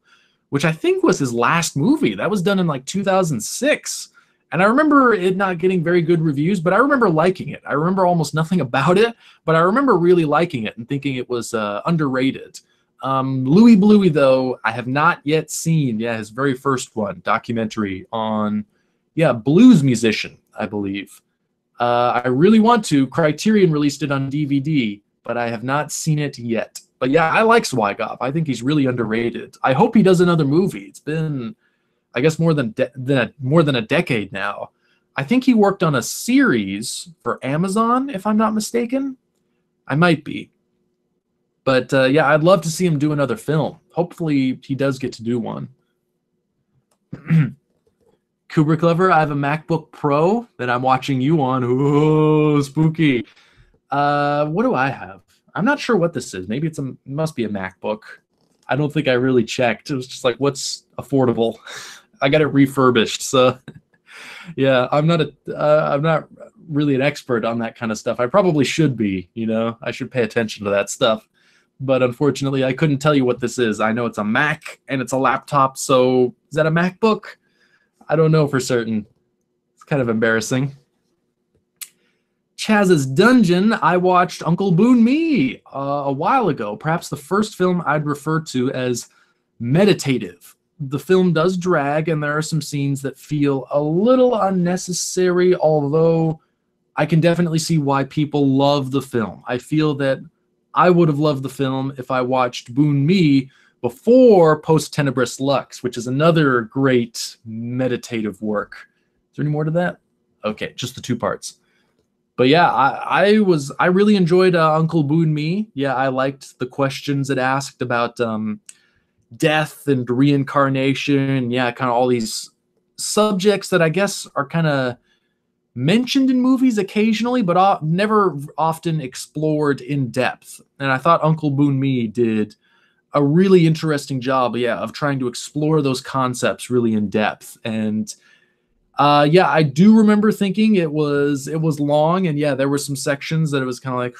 which I think was his last movie. That was done in like 2006. And I remember it not getting very good reviews, but I remember liking it. I remember almost nothing about it, but I remember really liking it and thinking it was underrated. Louis Bluey, though, I have not yet seen. Yeah, his very first one, documentary on, blues musician, I believe. I really want to. Criterion released it on DVD, but I have not seen it yet. But yeah, I like Zwigoff. I think he's really underrated. I hope he does another movie. It's been, I guess, more than a decade now. I think he worked on a series for Amazon, if I'm not mistaken. I might be. But yeah, I'd love to see him do another film. Hopefully he does get to do one. Kubrick Lover, I have a MacBook Pro that I'm watching you on. Ooh, spooky. What do I have? I'm not sure what this is. Maybe it must be a MacBook. I don't think I really checked. It was just like, what's affordable? I got it refurbished, so yeah, I'm not really an expert on that kind of stuff. I probably should be, I should pay attention to that stuff. But unfortunately, I couldn't tell you what this is. I know it's a Mac and it's a laptop, so is that a MacBook? I don't know for certain. It's kind of embarrassing. Chaz's Dungeon, I watched Uncle Boon Me a while ago, perhaps the first film I'd refer to as meditative. The film does drag, and there are some scenes that feel a little unnecessary, although I can definitely see why people love the film. I feel that I would have loved the film if I watched Boon Me before Post Tenebris Lux, which is another great meditative work. Is there any more to that? Okay, just the two parts. But yeah, I really enjoyed Uncle Boon Me. Yeah, I liked the questions it asked about death and reincarnation. Yeah, kind of all these subjects that I guess are kind of mentioned in movies occasionally, but never often explored in depth. And I thought Uncle Boon Me did a really interesting job, yeah, of trying to explore those concepts really in depth. And yeah, I do remember thinking it was long, and yeah, there were some sections that it was kind of like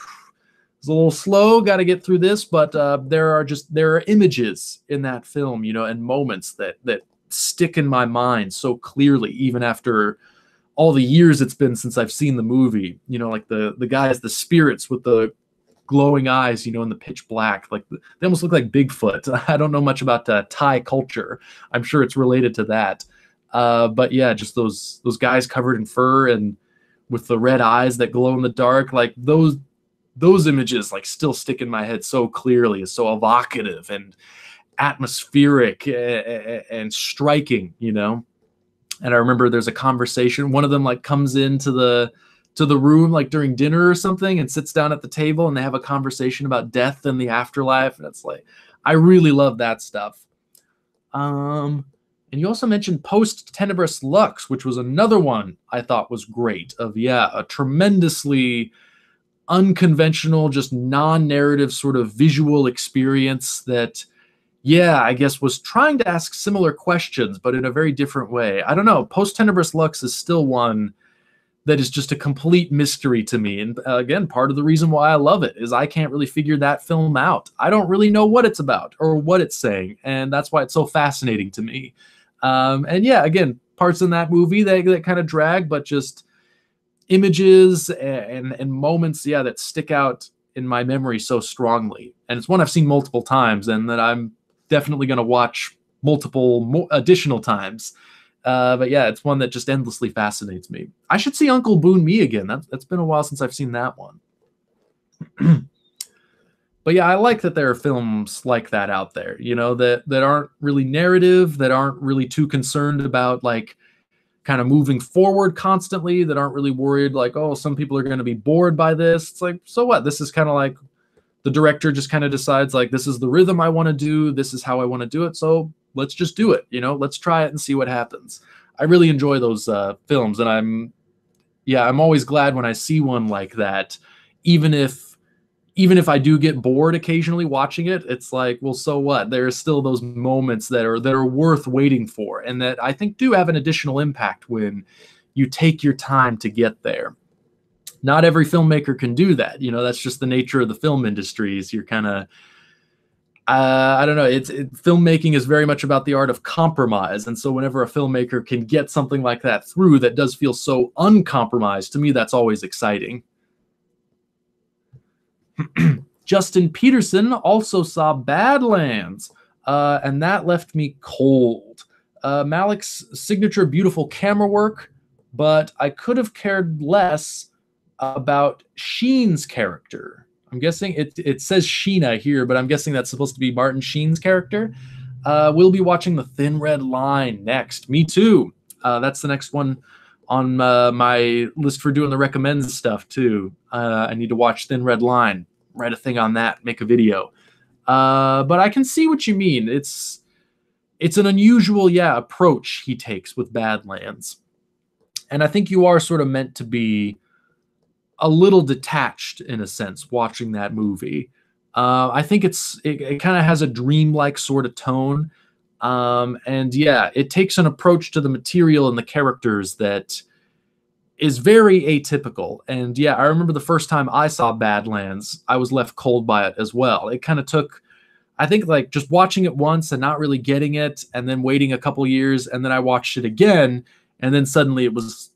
it's a little slow, got to get through this, but there are images in that film, you know, and moments that stick in my mind so clearly, even after all the years it's been since I've seen the movie. You know, like the guys, the spirits with the glowing eyes, you know, in the pitch black, like they almost look like Bigfoot. I don't know much about Thai culture. I'm sure it's related to that. But yeah, just those guys covered in fur and with the red eyes that glow in the dark, like those images like still stick in my head so clearly. It's so evocative and atmospheric and striking, you know. And I remember there's a conversation. One of them like comes into the room like during dinner or something and sits down at the table, and they have a conversation about death and the afterlife. And it's like, I really love that stuff. And you also mentioned Post Tenebris Lux, which was another one I thought was great. A tremendously unconventional, just non-narrative sort of visual experience that, yeah, I guess was trying to ask similar questions, but in a very different way. I don't know. Post Tenebris Lux is still one that is just a complete mystery to me. And again, part of the reason why I love it is I can't really figure that film out. I don't really know what it's about or what it's saying. And that's why it's so fascinating to me. And yeah, again, parts in that movie that kind of drag, but just images and moments, yeah, that stick out in my memory so strongly. And it's one I've seen multiple times and that I'm definitely going to watch multiple additional times. But yeah, it's one that just endlessly fascinates me. I should see Uncle Boon Me again. That's been a while since I've seen that one. But yeah, I like that there are films like that out there, you know, that aren't really narrative, that aren't really too concerned about like kind of moving forward constantly, that aren't really worried like, oh, some people are going to be bored by this. It's like, so what? This is kind of like the director just kind of decides like, this is the rhythm I want to do. This is how I want to do it. So let's just do it. You know, let's try it and see what happens. I really enjoy those films. And I'm always glad when I see one like that, even if I do get bored occasionally watching it, it's like, well, so what? There are still those moments that are worth waiting for, and that I think do have an additional impact when you take your time to get there. Not every filmmaker can do that. You know, that's just the nature of the film industry. Is you're kind of, I don't know. Filmmaking is very much about the art of compromise, and so whenever a filmmaker can get something like that through that does feel so uncompromised, to me, that's always exciting. Justin Peterson also saw Badlands, and that left me cold. Malick's signature beautiful camera work, but I could have cared less about Sheen's character. I'm guessing it says Sheena here, but I'm guessing that's supposed to be Martin Sheen's character. We'll be watching The Thin Red Line next. Me too. That's the next one on my list for doing the recommends stuff too. I need to watch Thin Red Line, write a thing on that, make a video. But I can see what you mean. It's an unusual, approach he takes with Badlands. And I think you are sort of meant to be a little detached in a sense watching that movie. I think it kind of has a dreamlike sort of tone. And yeah, it takes an approach to the material and the characters that is very atypical. And yeah, I remember the first time I saw Badlands, I was left cold by it as well. It kind of took, I think, like just watching it once and not really getting it, and then waiting a couple years, and then I watched it again, and then suddenly it was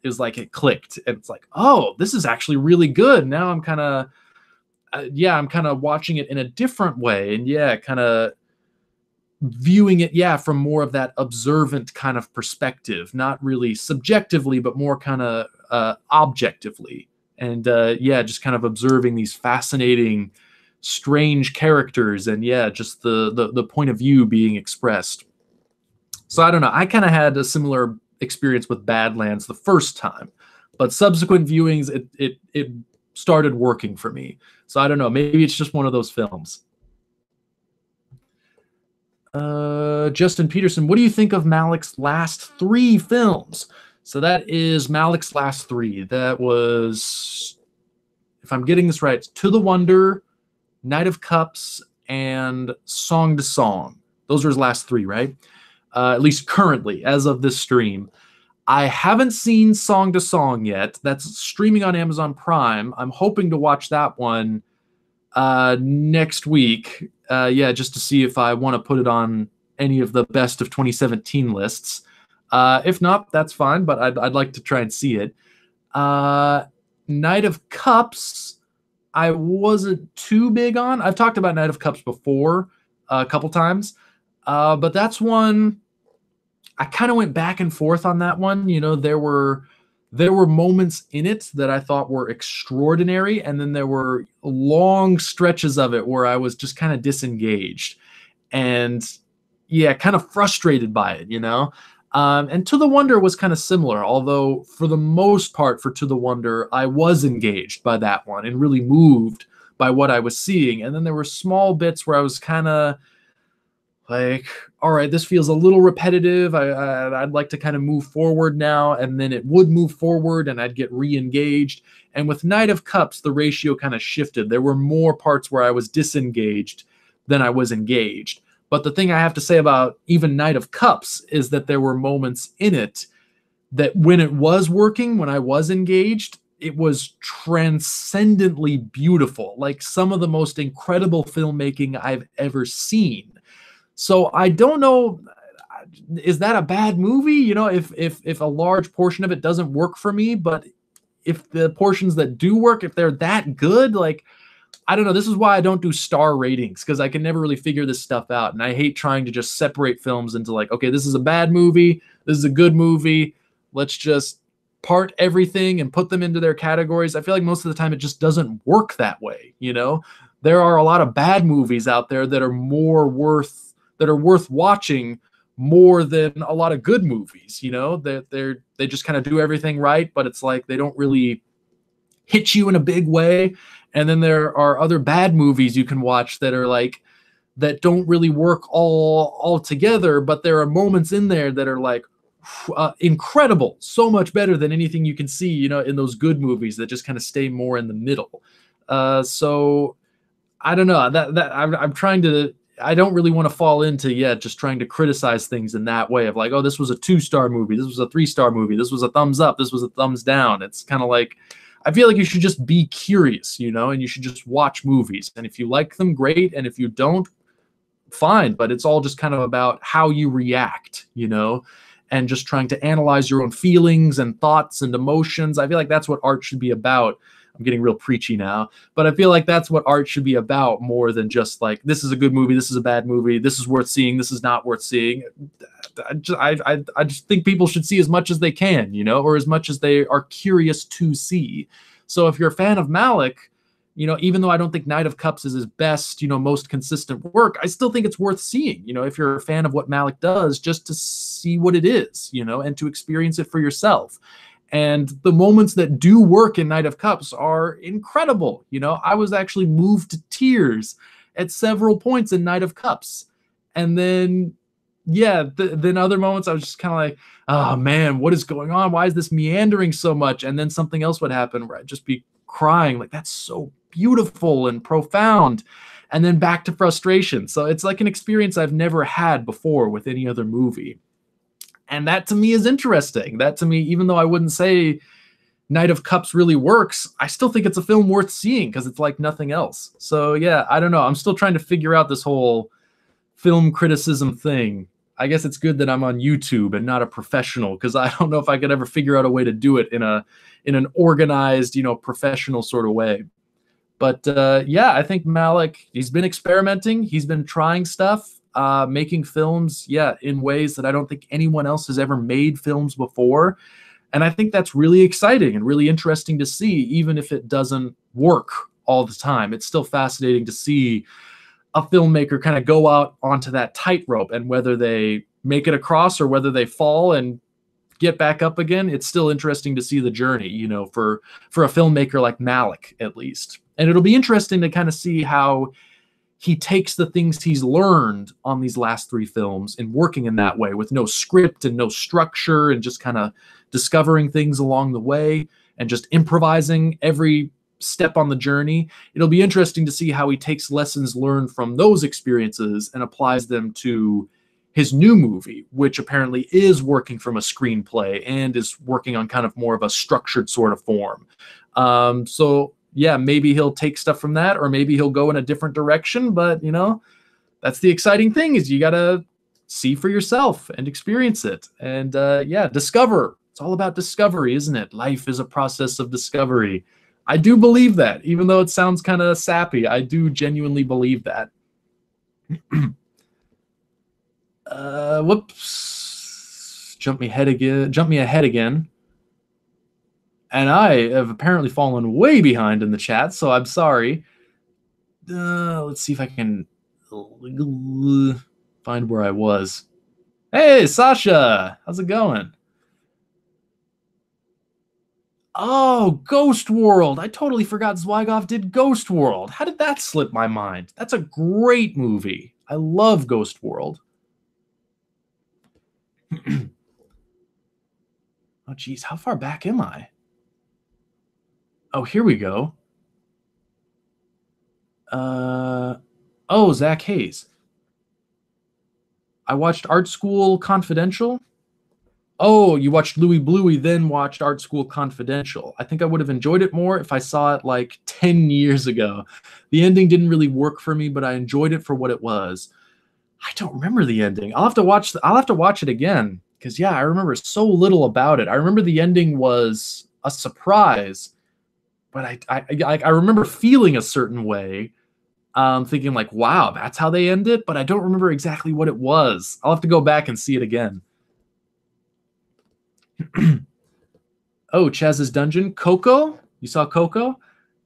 is like it clicked, and it's like, oh, this is actually really good. Now I'm kind of I'm kind of watching it in a different way, and kind of viewing it from more of that observant kind of perspective, not really subjectively, but more kind of objectively, and just kind of observing these fascinating, strange characters, and just the point of view being expressed. So I don't know, I kind of had a similar experience with Badlands the first time, but subsequent viewings it started working for me. So I don't know, maybe it's just one of those films. Justin Peterson, what do you think of Malick's last 3 films? So that is Malick's last 3. That was, if I'm getting this right, To the Wonder, Knight of Cups, and Song to Song. Those are his last 3, right? At least currently, as of this stream. I haven't seen Song to Song yet. That's streaming on Amazon Prime. I'm hoping to watch that one next week. Just to see if I want to put it on any of the best of 2017 lists. If not, that's fine, but I'd like to try and see it. Knight of Cups, I wasn't too big on. I've talked about Knight of Cups before a couple times, but that's one I kind of went back and forth on that one. You know, there were moments in it that I thought were extraordinary, and then there were long stretches of it where I was just kind of disengaged and kind of frustrated by it, you know. And To the Wonder was kind of similar, although for the most part for To the Wonder, I was engaged by that one and really moved by what I was seeing. And then there were small bits where I was kind of like, all right, this feels a little repetitive. I'd like to kind of move forward now. And then it would move forward and I'd get re-engaged. And with Knight of Cups, the ratio kind of shifted. There were more parts where I was disengaged than I was engaged. But the thing I have to say about even Knight of Cups is that there were moments in it that when it was working, when I was engaged, it was transcendently beautiful. Like some of the most incredible filmmaking I've ever seen. So I don't know, is that a bad movie? You know, if a large portion of it doesn't work for me, but if the portions that do work, if they're that good, like, I don't know. This is why I don't do star ratings, because I can never really figure this stuff out. And I hate trying to just separate films into like, okay, this is a bad movie, this is a good movie. Let's just part everything and put them into their categories. I feel like most of the time it just doesn't work that way. You know, there are a lot of bad movies out there that are worth watching more than a lot of good movies. You know, they just kind of do everything right, but it's like they don't really hit you in a big way. And then there are other bad movies you can watch that are like, that don't really work all together, but there are moments in there that are like incredible, so much better than anything you can see, you know, in those good movies that just kind of stay more in the middle. So I don't know, that I'm trying to, I don't really want to fall into just trying to criticize things in that way of like, oh, this was a 2-star movie, this was a 3-star movie, this was a thumbs up, this was a thumbs down. It's kind of like, I feel like you should just be curious, you know, and you should just watch movies. And if you like them, great. And if you don't, fine. But it's all just kind of about how you react, you know, and just trying to analyze your own feelings and thoughts and emotions. I feel like that's what art should be about. I'm getting real preachy now, but I feel like that's what art should be about more than just like, this is a good movie, this is a bad movie, this is worth seeing, this is not worth seeing. I just think people should see as much as they can, you know, or as much as they are curious to see. So if you're a fan of Malick, you know, even though I don't think Knight of Cups is his best, you know, most consistent work, I still think it's worth seeing, you know, if you're a fan of what Malick does, just to see what it is, you know, and to experience it for yourself. And the moments that do work in Knight of Cups are incredible. You know, I was actually moved to tears at several points in Knight of Cups. And then, then other moments I was just kind of like, oh man, what is going on? Why is this meandering so much? And then something else would happen where I'd just be crying, like, that's so beautiful and profound. And then back to frustration. So it's like an experience I've never had before with any other movie. And that to me is interesting. That to me, even though I wouldn't say Knight of Cups really works, I still think it's a film worth seeing because it's like nothing else. So yeah, I don't know. I'm still trying to figure out this whole film criticism thing. I guess it's good that I'm on YouTube and not a professional, because I don't know if I could ever figure out a way to do it in an organized, professional sort of way. But yeah, I think Malick, he's been experimenting. He's been trying stuff, making films, yeah, in ways that I don't think anyone else has ever made films before. And I think that's really exciting and really interesting to see, even if it doesn't work all the time. It's still fascinating to see a filmmaker kind of go out onto that tightrope, and whether they make it across or whether they fall and get back up again, it's still interesting to see the journey, for a filmmaker like Malick, at least. And it'll be interesting to kind of see how he takes the things he's learned on these last 3 films and working in that way, with no script and no structure, and just kind of discovering things along the way and just improvising every step on the journey. It'll be interesting to see how he takes lessons learned from those experiences and applies them to his new movie, which apparently is working from a screenplay and is working on kind of more of a structured sort of form. So yeah, maybe he'll take stuff from that, or maybe he'll go in a different direction. But that's the exciting thing, is you gotta see for yourself and experience it, and yeah, discover. It's all about discovery, isn't it? Life is a process of discovery. I do believe that, even though it sounds kind of sappy. I do genuinely believe that. Whoops. Jump me ahead again. And I have apparently fallen way behind in the chat, so I'm sorry. Let's see if I can find where I was. Hey, Sasha! How's it going? Oh, Ghost World. I totally forgot Zweigoff did Ghost World. How did that slip my mind? That's a great movie. I love Ghost World. Oh, geez. How far back am I? Oh, here we go. Oh, Zach Hayes. I watched Art School Confidential. Oh, you watched Louis Bluey, then watched Art School Confidential. I think I would have enjoyed it more if I saw it like 10 years ago. The ending didn't really work for me, but I enjoyed it for what it was. I don't remember the ending. I'll have to watch it again, because yeah, I remember so little about it. I remember the ending was a surprise, but I remember feeling a certain way, thinking like, wow, that's how they end it, but I don't remember exactly what it was. I'll have to go back and see it again. Oh, Chaz's Dungeon. Coco? You saw Coco?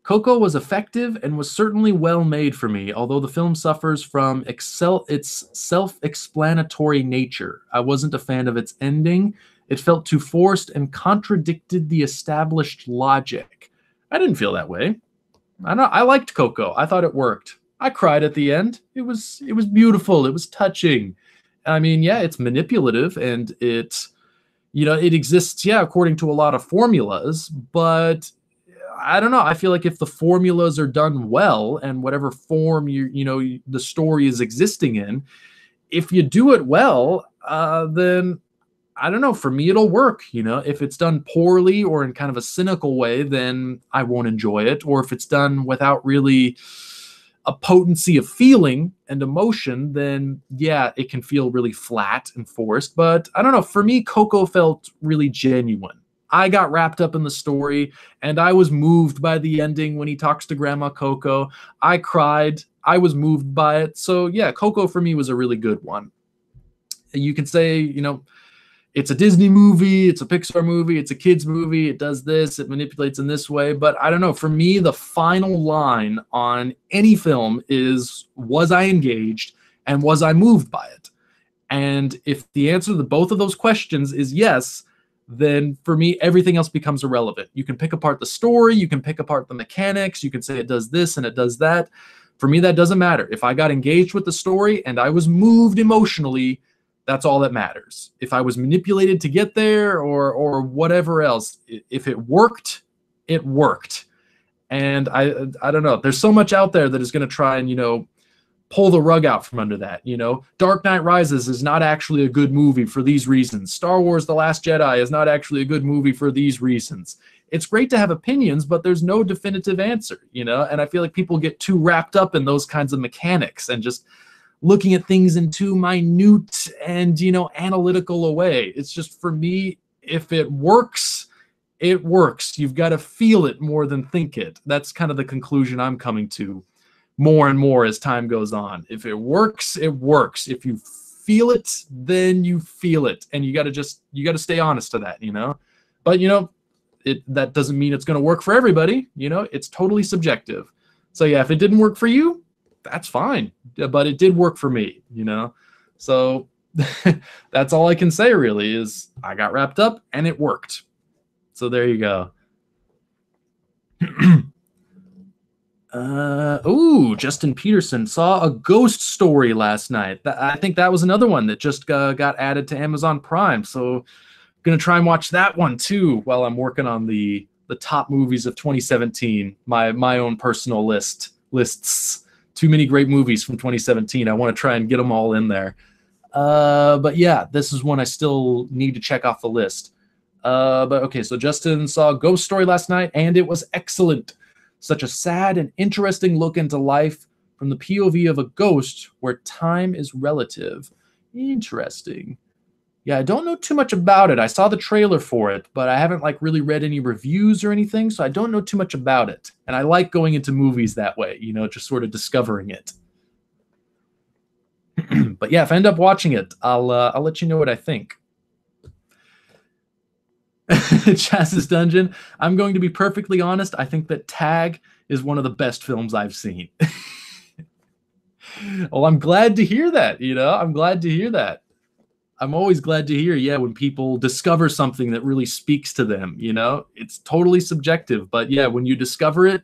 Coco was effective and was certainly well made for me, although the film suffers from its self-explanatory nature. I wasn't a fan of its ending. It felt too forced and contradicted the established logic. I didn't feel that way. I liked Coco. I thought it worked. I cried at the end. It was beautiful. It was touching. I mean, yeah, it's manipulative, and it exists, yeah, according to a lot of formulas, but I don't know. I feel like if the formulas are done well, and whatever form the story is existing in, if you do it well, then I don't know. For me, it'll work. If it's done poorly or in kind of a cynical way, then I won't enjoy it. Or if it's done without really a potency of feeling and emotion, then yeah, it can feel really flat and forced. But I don't know. For me, Coco felt really genuine. I got wrapped up in the story, and I was moved by the ending when he talks to Grandma Coco. I cried. I was moved by it. So yeah, Coco for me was a really good one. You can say, it's a Disney movie, it's a Pixar movie, it's a kid's movie, it does this, it manipulates in this way. But I don't know, for me, the final line on any film is, was I engaged and was I moved by it? And if the answer to both of those questions is yes, then for me, everything else becomes irrelevant. You can pick apart the story, you can pick apart the mechanics, you can say it does this and it does that. For me, that doesn't matter. If I got engaged with the story and I was moved emotionally, that's all that matters. If I was manipulated to get there or whatever else, if it worked, it worked. And I don't know. There's so much out there that is going to try and, pull the rug out from under that. Dark Knight Rises is not actually a good movie for these reasons. Star Wars The Last Jedi is not actually a good movie for these reasons. It's great to have opinions, but there's no definitive answer, And I feel like people get too wrapped up in those kinds of mechanics and just looking at things in too minute and, analytical a way. It's just, for me, if it works, it works. You've got to feel it more than think it. That's kind of the conclusion I'm coming to more and more as time goes on. If it works, it works. If you feel it, then you feel it. And you got to stay honest to that, But, that doesn't mean it's going to work for everybody. It's totally subjective. So yeah, if it didn't work for you, that's fine. But it did work for me, So that's all I can say really is I got wrapped up and it worked. So there you go. Justin Peterson saw A Ghost Story last night. I think that was another one that just got added to Amazon Prime. So I'm going to try and watch that one too while I'm working on the top movies of 2017, my own personal lists. Too many great movies from 2017. I want to try and get them all in there. But yeah, this is one I still need to check off the list. But okay, so Justin saw Ghost Story last night, and it was excellent. Such a sad and interesting look into life from the POV of a ghost where time is relative. Interesting. Yeah, I don't know too much about it. I saw the trailer for it, but I haven't really read any reviews or anything, so I don't know too much about it. And I like going into movies that way, just sort of discovering it. But yeah, if I end up watching it, I'll let you know what I think. Chaz's Dungeon. I'm going to be perfectly honest. I think that Tag is one of the best films I've seen. Well, I'm glad to hear that. I'm glad to hear that. I'm always glad to hear, when people discover something that really speaks to them, It's totally subjective, but yeah, when you discover it,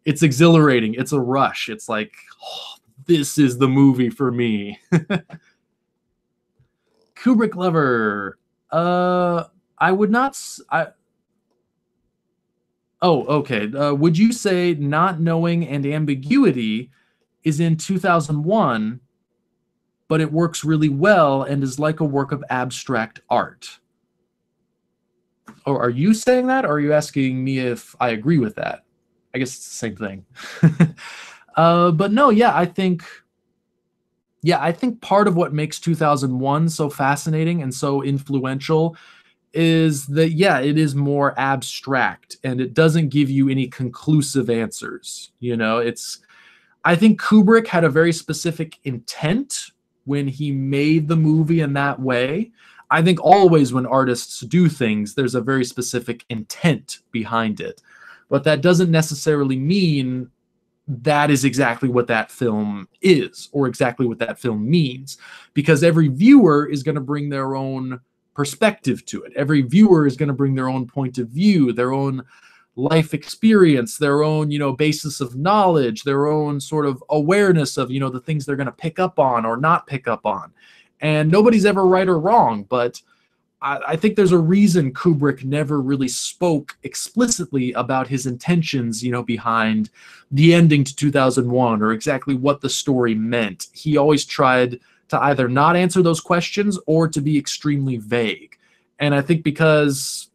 it's exhilarating. It's a rush. It's like, oh, this is the movie for me. Kubrick lover. I would not... okay. Would you say Not Knowing and Ambiguity is in 2001... but it works really well and is like a work of abstract art? Or are you saying that, or are you asking me if I agree with that? I guess it's the same thing. But no, I think part of what makes 2001 so fascinating and so influential is that, it is more abstract and it doesn't give you any conclusive answers. I think Kubrick had a very specific intent when he made the movie in that way. I think always when artists do things, there's a very specific intent behind it. But that doesn't necessarily mean that is exactly what that film is or exactly what that film means, because every viewer is going to bring their own perspective to it. Every viewer is going to bring their own point of view, their own life experience, their own, basis of knowledge, their own sort of awareness of, the things they're going to pick up on or not pick up on. And nobody's ever right or wrong, but I think there's a reason Kubrick never really spoke explicitly about his intentions, behind the ending to 2001 or exactly what the story meant. He always tried to either not answer those questions or to be extremely vague. And I think because,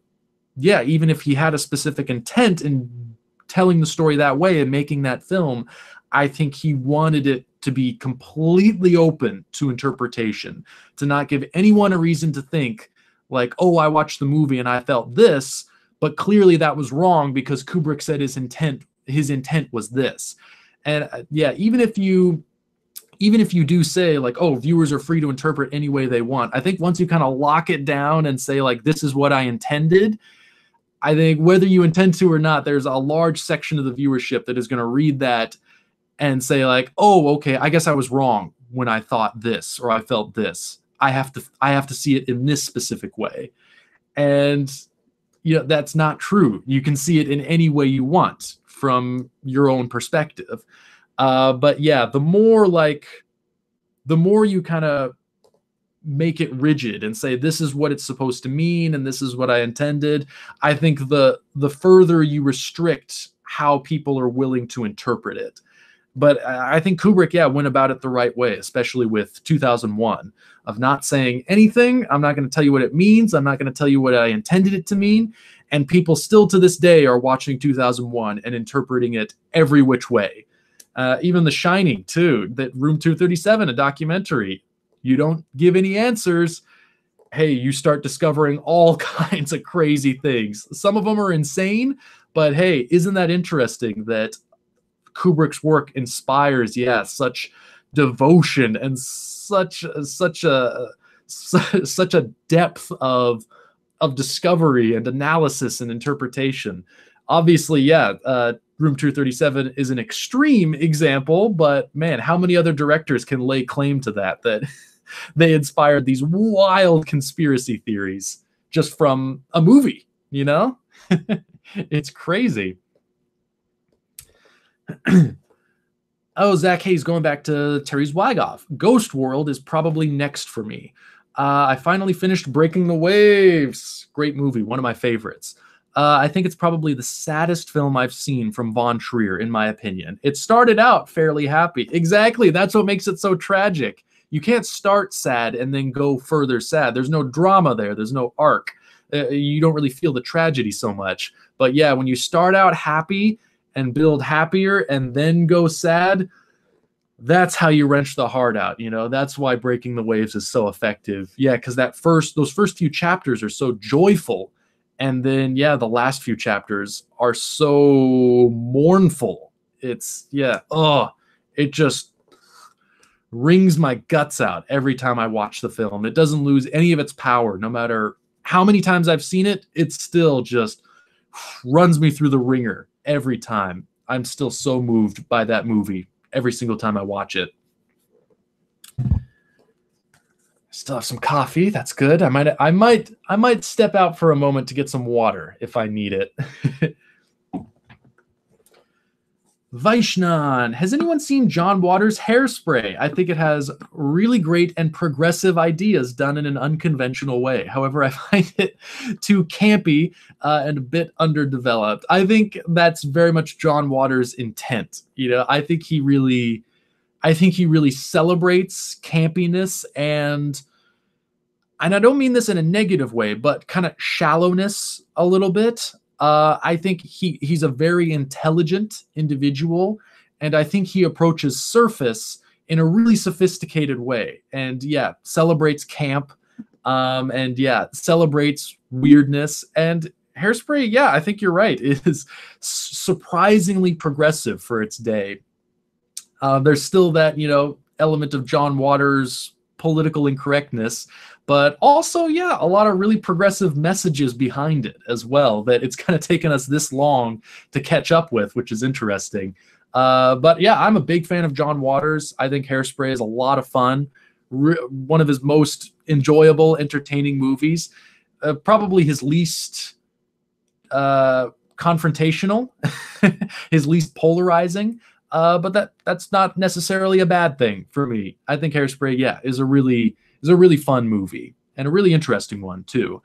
even if he had a specific intent in telling the story that way and making that film, I think he wanted it to be completely open to interpretation, to not give anyone a reason to think like, oh, I watched the movie and I felt this, but clearly that was wrong because Kubrick said his intent was this. And even if you do say like, oh, viewers are free to interpret any way they want, I think once you kind of lock it down and say like, this is what I intended, I think whether you intend to or not, there's a large section of the viewership that is going to read that and say like, oh, okay, I guess I was wrong when I thought this or I felt this. I have to see it in this specific way. And that's not true. You can see it in any way you want from your own perspective. But yeah, the more you kind of make it rigid and say this is what it's supposed to mean and this is what I intended, I think the further you restrict how people are willing to interpret it. But I think Kubrick, went about it the right way, especially with 2001, of not saying anything. I'm not going to tell you what it means. I'm not going to tell you what I intended it to mean. And people still to this day are watching 2001 and interpreting it every which way. Even The Shining, too, that Room 237, a documentary. You don't give any answers. Hey, you start discovering all kinds of crazy things. Some of them are insane, but hey, isn't that interesting that Kubrick's work inspires, such devotion and such a depth of discovery and analysis and interpretation. Obviously, Room 237 is an extreme example, but man, how many other directors can lay claim to that they inspired these wild conspiracy theories just from a movie, you know? It's crazy. Oh, Zach Hayes going back to Terry Zwigoff. Ghost World is probably next for me. I finally finished Breaking the Waves. Great movie, one of my favorites. I think it's probably the saddest film I've seen from Von Trier, in my opinion. It started out fairly happy. Exactly, that's what makes it so tragic. You can't start sad and then go further sad. There's no drama there. There's no arc. You don't really feel the tragedy so much. But yeah, when you start out happy and build happier and then go sad, that's how you wrench the heart out. You know, that's why Breaking the Waves is so effective. Yeah, because those first few chapters are so joyful. And then, the last few chapters are so mournful. It just wrings my guts out every time I watch the film. It doesn't lose any of its power. No matter how many times I've seen it, it still just runs me through the ringer every time. I'm still so moved by that movie every single time I watch it. Still have some coffee. That's good. I might step out for a moment to get some water if I need it. Vaishnan, has anyone seen John Waters' Hairspray? I think it has really great and progressive ideas done in an unconventional way. However, I find it too campy and a bit underdeveloped. I think that's very much John Waters' intent. You know, I think he really celebrates campiness and I don't mean this in a negative way, but kind of shallowness a little bit. I think he's a very intelligent individual, and I think he approaches surface in a really sophisticated way. And celebrates camp, and celebrates weirdness. And Hairspray, I think you're right, is surprisingly progressive for its day. There's still that, element of John Waters' political incorrectness, but also, a lot of really progressive messages behind it as well that it's kind of taken us this long to catch up with, which is interesting. But I'm a big fan of John Waters. I think Hairspray is a lot of fun. One of his most enjoyable, entertaining movies. Probably his least confrontational, his least polarizing. But that's not necessarily a bad thing for me. I think Hairspray, is a really fun movie and a really interesting one too.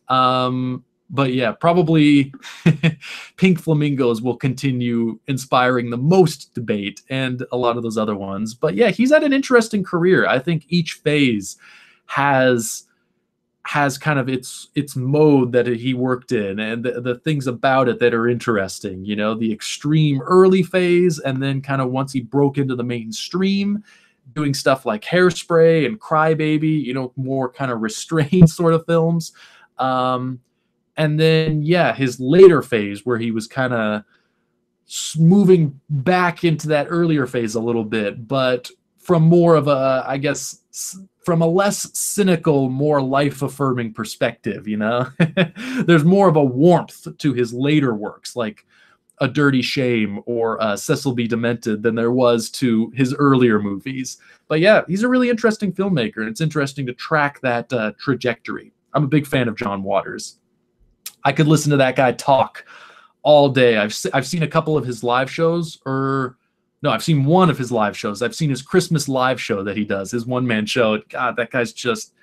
But probably Pink Flamingos will continue inspiring the most debate and a lot of those other ones. But he's had an interesting career. I think each phase has kind of its mode that he worked in and the things about it that are interesting, the extreme early phase. And then kind of once he broke into the mainstream, doing stuff like Hairspray and Crybaby, more kind of restrained sort of films. And then, his later phase where he was kind of moving back into that earlier phase a little bit, but from more of a, I guess, from a less cynical, more life-affirming perspective, There's more of a warmth to his later works, like A Dirty Shame or Cecil B. Demented than there was to his earlier movies. But he's a really interesting filmmaker, and it's interesting to track that trajectory. I'm a big fan of John Waters. I could listen to that guy talk all day. I've seen a couple of his live shows, I've seen one of his live shows. I've seen his Christmas live show that he does, his one-man show. God, that guy's just,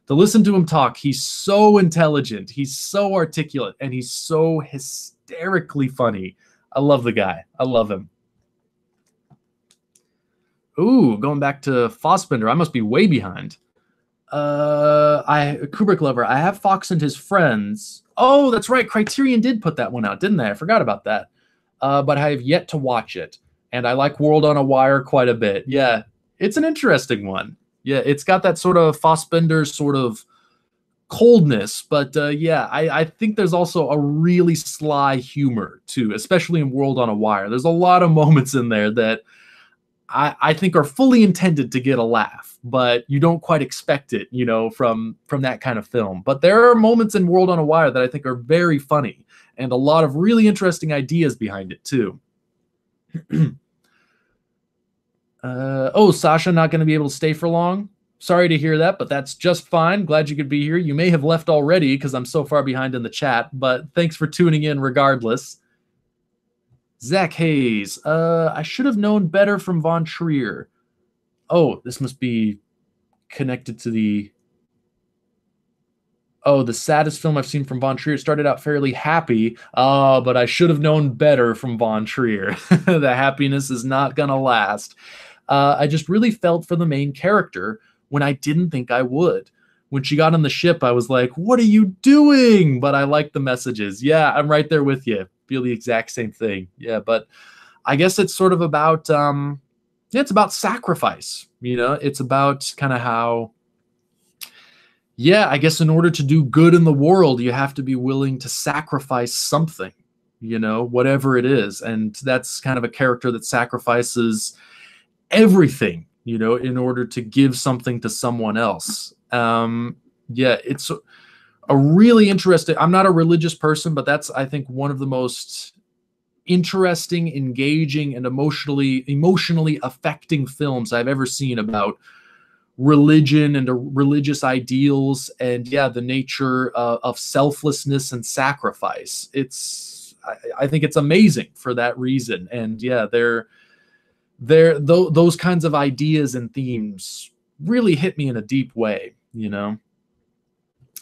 to listen to him talk, he's so intelligent, he's so articulate, and he's so hysterically funny. I love the guy. I love him. Ooh, going back to Fassbender, I must be way behind. Kubrick lover, I have Fox and His Friends. Oh, that's right. Criterion did put that one out, didn't they? I forgot about that. But I have yet to watch it. and I like World on a Wire quite a bit. Yeah, it's an interesting one. Yeah, it's got that sort of Fassbender sort of coldness, but yeah, I think there's also a really sly humor too, especially in World on a Wire. There's a lot of moments in there that I think are fully intended to get a laugh, but you don't quite expect it, you know, from that kind of film. But there are moments in World on a Wire that I think are very funny and a lot of really interesting ideas behind it too. Oh, Sasha not going to be able to stay for long. Sorry to hear that, but that's just fine. Glad you could be here. You may have left already because I'm so far behind in the chat, but thanks for tuning in regardless. Zach Hayes. I should have known better from Von Trier. Oh, this must be connected to the... Oh, the saddest film I've seen from Von Trier. Started out fairly happy, but I should have known better from Von Trier. The happiness is not going to last. I just really felt for the main character when I didn't think I would. When she got on the ship, I was like, what are you doing? But I like the messages. Yeah, I'm right there with you. Feel the exact same thing. Yeah, but I guess it's sort of about, yeah, it's about sacrifice. You know, it's about kind of how, yeah, I guess in order to do good in the world, you have to be willing to sacrifice something, you know, whatever it is. And that's kind of a character that sacrifices everything, you know, in order to give something to someone else. Yeah, it's a really interesting... I'm not a religious person, but that's, I think, one of the most interesting, engaging, and emotionally affecting films I've ever seen about religion and religious ideals, and yeah, the nature of selflessness and sacrifice. I think it's amazing for that reason. And yeah, those kinds of ideas and themes really hit me in a deep way, you know.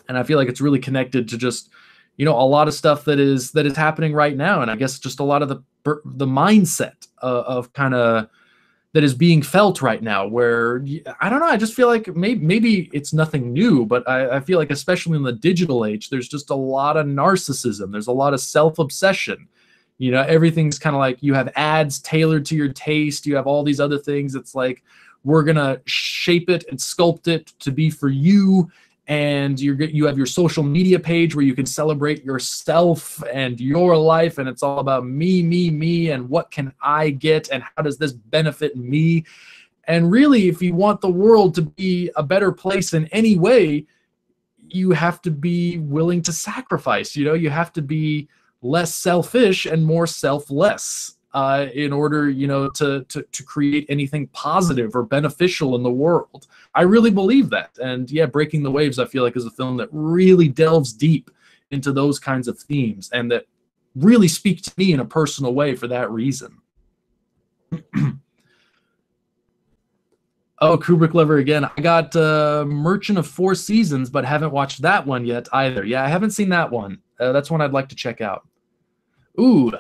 And I feel like it's really connected to just, you know, a lot of stuff that is happening right now, and I guess just a lot of the mindset of kind of that is being felt right now, where I don't know, I just feel like maybe it's nothing new, but I feel like especially in the digital age, there's just a lot of narcissism. There's a lot of self-obsession. You know, everything's kind of like you have ads tailored to your taste. You have all these other things. It's like, we're going to shape it and sculpt it to be for you. And you have your social media page where you can celebrate yourself and your life, and it's all about me, and what can I get, and how does this benefit me? And really, if you want the world to be a better place in any way, you have to be willing to sacrifice. You know, you have to be less selfish and more selfless in order, you know, to create anything positive or beneficial in the world. I really believe that. And yeah, Breaking the Waves, I feel like, is a film that really delves deep into those kinds of themes, and that really speak to me in a personal way for that reason. Oh, Kubrick lover again. I got Merchant of Four Seasons, but haven't watched that one yet either. Yeah, I haven't seen that one. That's one I'd like to check out. Ooh,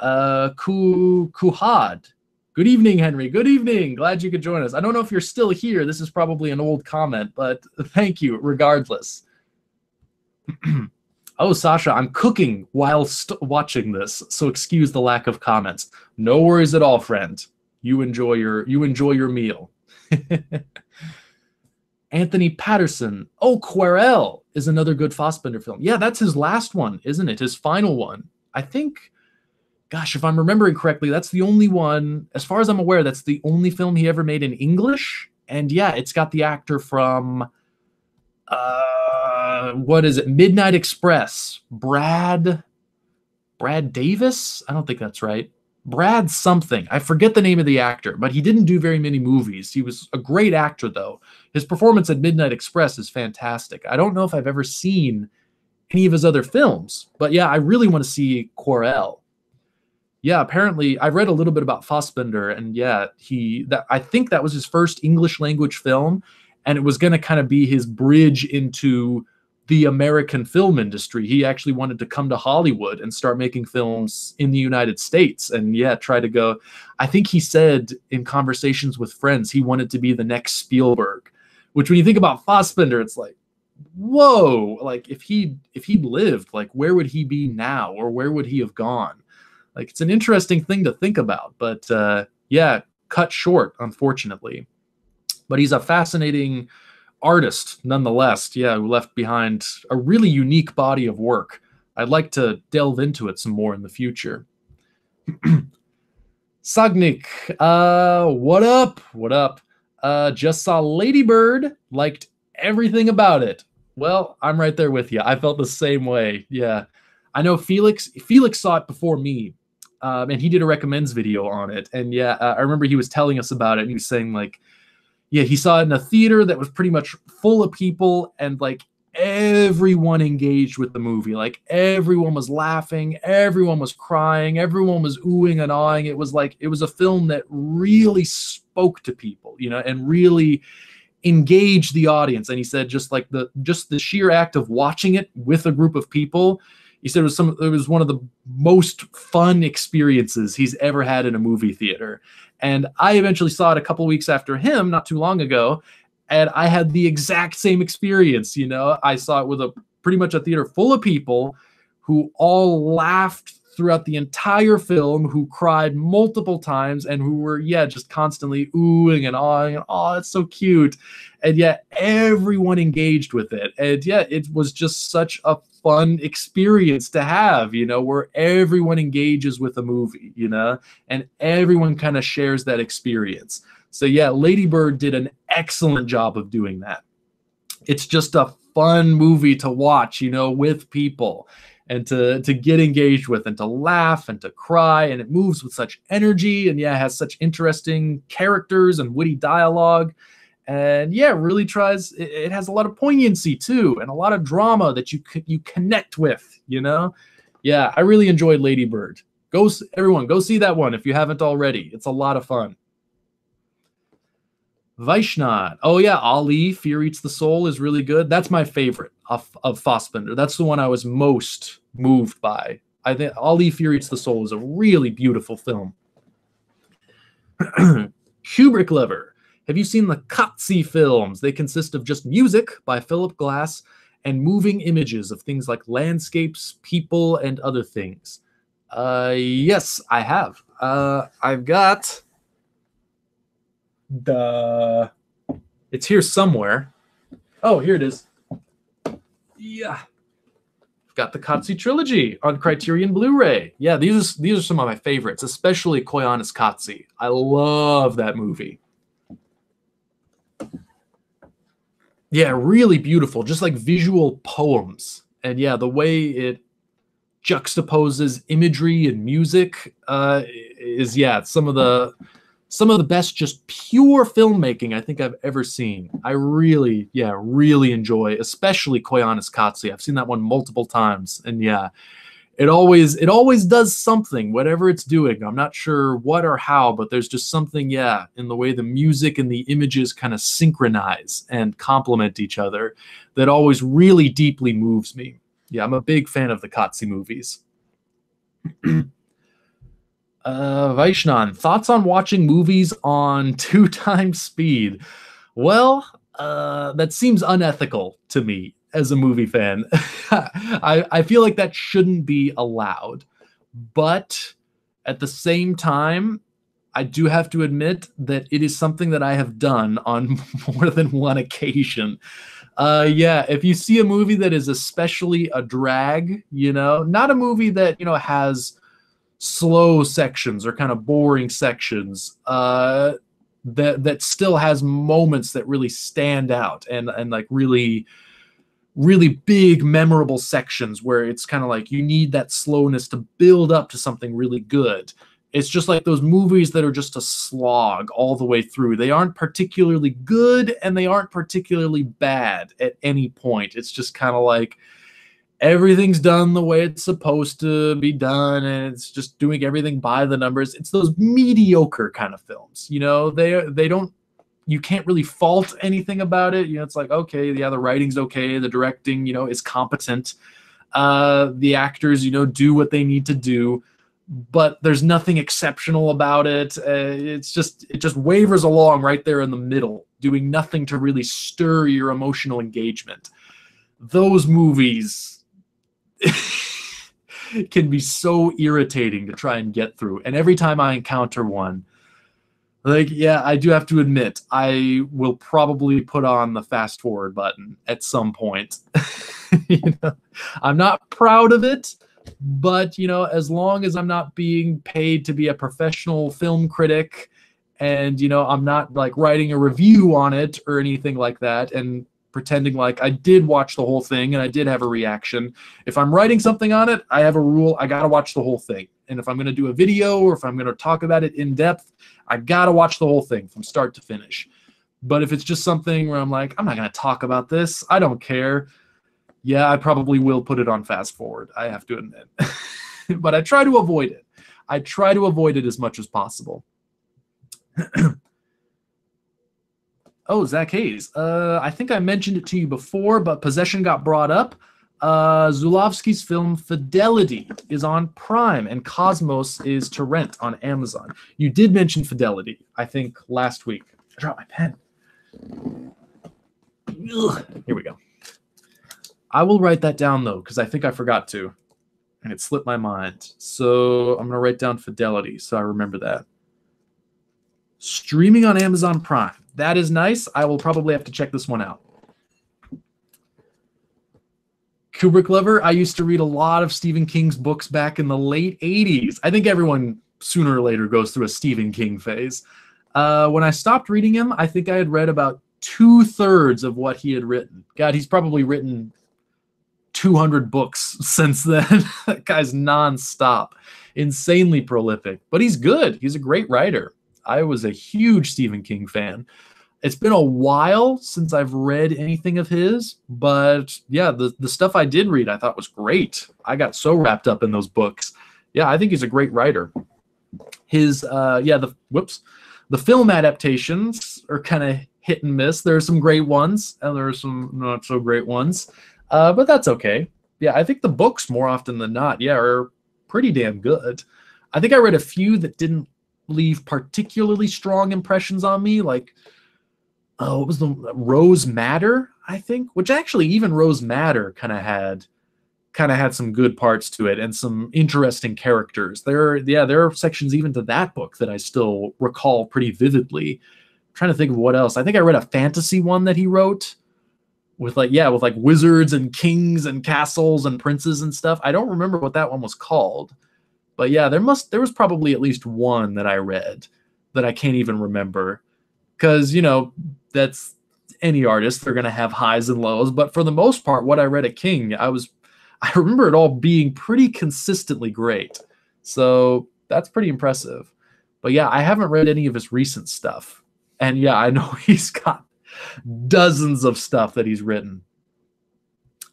Kuhad. Good evening, Henry. Good evening. Glad you could join us. I don't know if you're still here. This is probably an old comment, but thank you regardless. Oh, Sasha, I'm cooking whilst watching this, so excuse the lack of comments. No worries at all, friend. You enjoy your meal. Anthony Patterson. Oh, Querelle is another good Fassbender film. Yeah, that's his last one, isn't it? His final one. I think, gosh, if I'm remembering correctly, that's the only one, as far as I'm aware, that's the only film he ever made in English. And yeah, it's got the actor from, what is it? Midnight Express. Brad Davis? I don't think that's right. Brad something. I forget the name of the actor, but he didn't do very many movies. He was a great actor, though. His performance at Midnight Express is fantastic. I don't know if I've ever seen any of his other films, but yeah, I really want to see Querelle. Yeah, apparently, I read a little bit about Fassbender, and yeah, I think that was his first English language film, and it was going to kind of be his bridge into the American film industry. He actually wanted to come to Hollywood and start making films in the United States, and yeah, try to go. I think he said in conversations with friends he wanted to be the next Spielberg, which when you think about Fassbender, it's like, whoa, like if he'd lived, like where would he be now, or where would he have gone? Like, it's an interesting thing to think about, but yeah, cut short, unfortunately. But he's a fascinating artist nonetheless. Yeah, who left behind a really unique body of work. I'd like to delve into it some more in the future. Sagnik, what up? What up? Just saw Lady Bird, liked everything about it. Well, I'm right there with you. I felt the same way. Yeah. I know Felix saw it before me, and he did a recommends video on it. And yeah, I remember he was telling us about it, and he was saying, like, yeah, he saw it in a theater that was pretty much full of people, and like everyone engaged with the movie. Like everyone was laughing, everyone was crying, everyone was oohing and awing. It was like it was a film that really spoke to people, you know, and really engaged the audience. And he said just the sheer act of watching it with a group of people, he said it was one of the most fun experiences he's ever had in a movie theater. And I eventually saw it a couple weeks after him, not too long ago, and I had the exact same experience. You know, I saw it with pretty much a theater full of people who all laughed throughout the entire film, who cried multiple times, and who were, yeah, just constantly oohing and awing, and oh, it's so cute. And yet everyone engaged with it. And yeah, it was just such a fun experience to have, you know, where everyone engages with a movie, you know, and everyone kind of shares that experience. So yeah, Lady Bird did an excellent job of doing that. It's just a fun movie to watch, you know, with people, and to get engaged with, and to laugh and to cry, and it moves with such energy, and yeah, it has such interesting characters and witty dialogue. And yeah, really tries. It has a lot of poignancy too, and a lot of drama that you connect with. You know, yeah, I really enjoyed Lady Bird. Everyone, go see that one if you haven't already. It's a lot of fun. Vaishnav. Oh yeah, Ali, Fear Eats the Soul is really good. That's my favorite of Fassbinder. That's the one I was most moved by. I think Ali, Fear Eats the Soul is a really beautiful film. Kubrick Lover. Have you seen the Katsi films? They consist of just music by Philip Glass and moving images of things like landscapes, people, and other things. Yes, I have. I've got it's here somewhere. Oh, here it is. Yeah. I've got the Katsi trilogy on Criterion Blu-ray. Yeah, these are some of my favorites, especially Koyanis Katsi. I love that movie. Yeah, really beautiful, just like visual poems. And yeah, the way it juxtaposes imagery and music is, yeah, some of the best just pure filmmaking I think I've ever seen. I really enjoy, especially Koyanis Katsi. I've seen that one multiple times, and yeah, it always does something, whatever it's doing. I'm not sure what or how, but there's just something, yeah, in the way the music and the images kind of synchronize and complement each other that always really deeply moves me. Yeah, I'm a big fan of the Katsi movies. Vaishnan, thoughts on watching movies on 2x speed? Well, that seems unethical to me as a movie fan. I feel like that shouldn't be allowed. But at the same time, I do have to admit that it is something that I have done on more than one occasion. Yeah, if you see a movie that is especially a drag, you know, not a movie that, you know, has slow sections or kind of boring sections, that still has moments that really stand out, and like really big memorable sections where it's kind of like you need that slowness to build up to something really good. It's just like those movies that are just a slog all the way through. They aren't particularly good and they aren't particularly bad at any point. It's just kind of like everything's done the way it's supposed to be done, and it's just doing everything by the numbers. It's those mediocre kind of films, you know. They don't, you can't really fault anything about it. You know, it's like, okay, yeah, the writing's okay, the directing, you know, is competent, the actors, you know, do what they need to do, but there's nothing exceptional about it. It just wavers along right there in the middle, doing nothing to really stir your emotional engagement. Those movies can be so irritating to try and get through. And every time I encounter one, Like, yeah, I do have to admit, I will probably put on the fast forward button at some point. You know, I'm not proud of it, but you know, as long as I'm not being paid to be a professional film critic, and you know, I'm not like writing a review on it or anything like that, and pretending like I did watch the whole thing and I did have a reaction. If I'm writing something on it, I have a rule: I gotta watch the whole thing. And if I'm gonna do a video or if I'm gonna talk about it in depth, I gotta watch the whole thing from start to finish. But if it's just something where I'm like, I'm not gonna talk about this, I don't care, yeah, I probably will put it on fast forward, I have to admit. But I try to avoid it. I try to avoid it as much as possible. Oh, Zach Hayes. I think I mentioned it to you before, but Possession got brought up. Zulawski's film Fidelity is on Prime, and Cosmos is to rent on Amazon. You did mention Fidelity, I think, last week. I dropped my pen. Ugh. Here we go. I will write that down, though, because I think I forgot to, and it slipped my mind. So I'm going to write down Fidelity so I remember that. Streaming on Amazon Prime. That is nice. I will probably have to check this one out. Kubrick lover. I used to read a lot of Stephen King's books back in the late 80s. I think everyone sooner or later goes through a Stephen King phase. When I stopped reading him, I think I had read about 2/3 of what he had written. God, he's probably written 200 books since then. That guy's nonstop. Insanely prolific. But he's good. He's a great writer. I was a huge Stephen King fan. It's been a while since I've read anything of his, but yeah, the stuff I did read I thought was great. I got so wrapped up in those books. Yeah, I think he's a great writer. His the film adaptations are kind of hit and miss. There are some great ones and there are some not so great ones, but that's okay. Yeah, I think the books more often than not, yeah, are pretty damn good. I think I read a few that didn't leave particularly strong impressions on me, like what was the Rose Madder, I think, which actually even Rose Madder kind of had some good parts to it and some interesting characters. There are sections even to that book that I still recall pretty vividly. I'm trying to think of what else. I think I read a fantasy one that he wrote with like wizards and kings and castles and princes and stuff. I don't remember what that one was called. But yeah, there was probably at least one that I read that I can't even remember. Because, you know, that's any artist, they're going to have highs and lows. But for the most part, what I read at King, I remember it all being pretty consistently great. So that's pretty impressive. But yeah, I haven't read any of his recent stuff. And yeah, I know he's got dozens of stuff that he's written.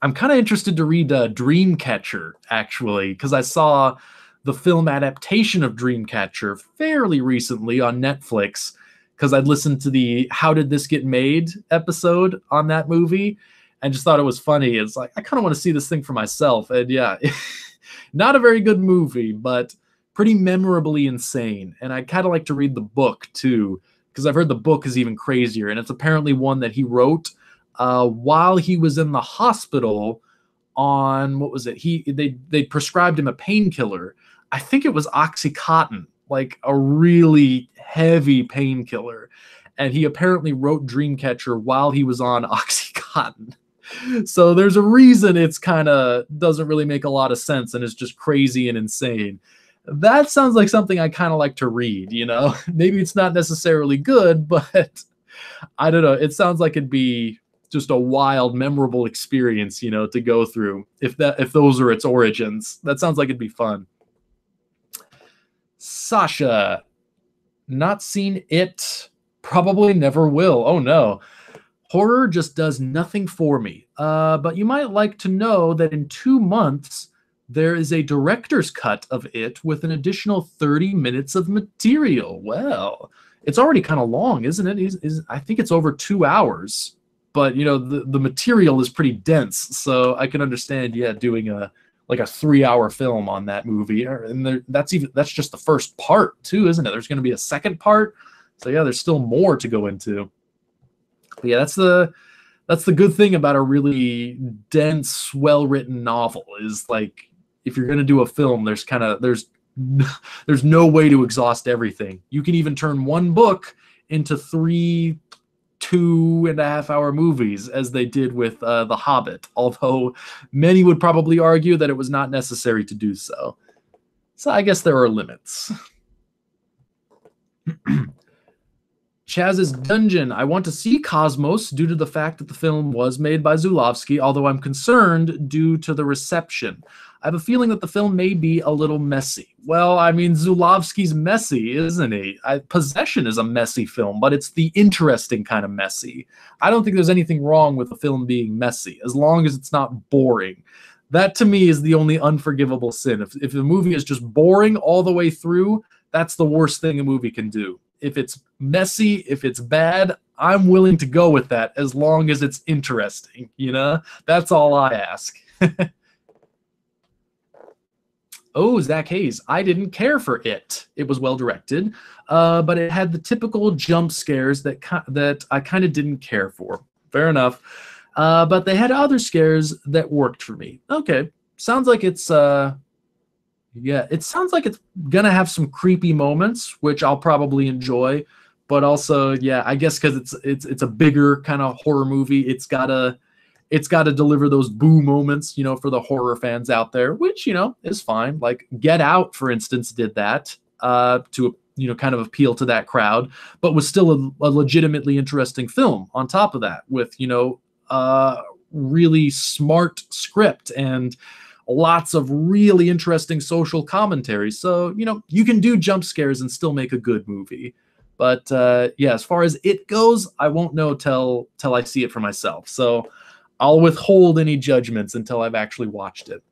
I'm kind of interested to read Dreamcatcher, actually, because I saw the film adaptation of Dreamcatcher fairly recently on Netflix, because I'd listened to the How Did This Get Made episode on that movie and just thought it was funny. It's like, I kind of want to see this thing for myself. And yeah, not a very good movie, but pretty memorably insane. And I kind of like to read the book too, because I've heard the book is even crazier. And it's apparently one that he wrote while he was in the hospital on, what was it? They prescribed him a painkiller. I think it was Oxycontin, like a really heavy painkiller. And he apparently wrote Dreamcatcher while he was on Oxycontin. So there's a reason it's kind of doesn't really make a lot of sense and is just crazy and insane. That sounds like something I kind of like to read, you know? Maybe it's not necessarily good, but I don't know. It sounds like it'd be just a wild, memorable experience, you know, to go through. If those are its origins, that sounds like it'd be fun. Sasha, not seen it, probably never will. Oh no. Horror just does nothing for me. But you might like to know that in 2 months, there is a director's cut of it with an additional 30 minutes of material. Well, it's already kind of long, isn't it? I think it's over 2 hours. But, you know, the material is pretty dense. So I can understand, yeah, doing a 3-hour film on that movie. And that's just the first part, too, isn't it? There's going to be a second part. So, yeah, there's still more to go into. But yeah, that's the good thing about a really dense, well-written novel is, like, if you're going to do a film, there's there's no way to exhaust everything. You can even turn one book into 3 2.5 hour movies, as they did with The Hobbit, although many would probably argue that it was not necessary to do so. So I guess there are limits. Chaz's Dungeon. I want to see Cosmos due to the fact that the film was made by Zulawski, although I'm concerned due to the reception. I have a feeling that the film may be a little messy. Well, I mean, Zulawski's messy, isn't he? Possession is a messy film, but it's the interesting kind of messy. I don't think there's anything wrong with the film being messy, as long as it's not boring. That, to me, is the only unforgivable sin. If the movie is just boring all the way through, that's the worst thing a movie can do. If it's messy, if it's bad, I'm willing to go with that as long as it's interesting, you know? That's all I ask. Oh, Zach Hayes. I didn't care for it. It was well directed, but it had the typical jump scares that I kind of didn't care for. Fair enough. But they had other scares that worked for me. Okay. Sounds like it's yeah, it sounds like it's gonna have some creepy moments, which I'll probably enjoy. But also, yeah, I guess because it's a bigger kind of horror movie, it's gotta deliver those boo moments, you know, for the horror fans out there, which, you know, is fine. Like Get Out, for instance, did that to, you know, kind of appeal to that crowd, but was still a legitimately interesting film on top of that, with, you know, really smart script and lots of really interesting social commentary. So, you know, you can do jump scares and still make a good movie. But yeah, as far as it goes, I won't know till I see it for myself. So I'll withhold any judgments until I've actually watched it.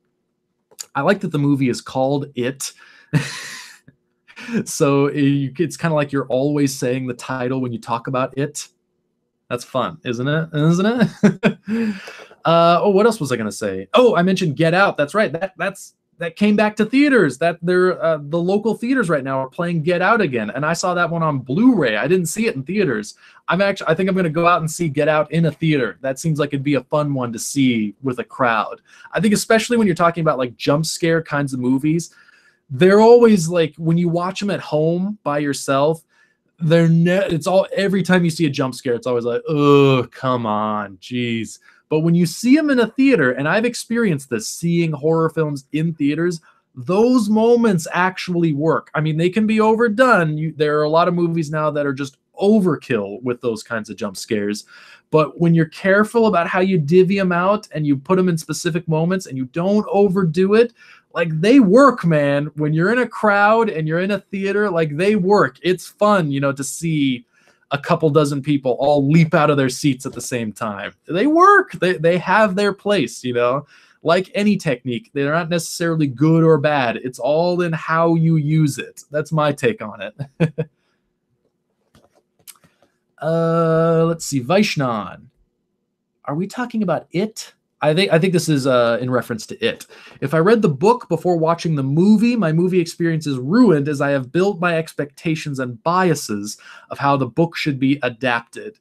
I like that the movie is called It. So it's kind of like you're always saying the title when you talk about it. That's fun, isn't it? Isn't it? Oh, what else was I going to say? Oh, I mentioned Get Out. That's right. That came back to theaters. That they're the local theaters right now are playing Get Out again, and I saw that one on Blu-ray. I didn't see it in theaters. I think I'm going to go out and see Get Out in a theater. That seems like it'd be a fun one to see with a crowd. I think especially when you're talking about like jump scare kinds of movies, they're always like, when you watch them at home by yourself, it's all, every time you see a jump scare, it's always like, oh, come on, geez. But when you see them in a theater, and I've experienced this, seeing horror films in theaters, those moments actually work. I mean, they can be overdone. There are a lot of movies now that are just overkill with those kinds of jump scares. But when you're careful about how you divvy them out and you put them in specific moments and you don't overdo it, like, they work, man. When you're in a crowd and you're in a theater, like, they work. It's fun, you know, to see a couple dozen people all leap out of their seats at the same time. They work. They have their place, you know. Like any technique, they're not necessarily good or bad. It's all in how you use it. That's my take on it. Let's see. Vaishnan. Are we talking about It? I think this is in reference to It. If I read the book before watching the movie, my movie experience is ruined, as I have built my expectations and biases of how the book should be adapted.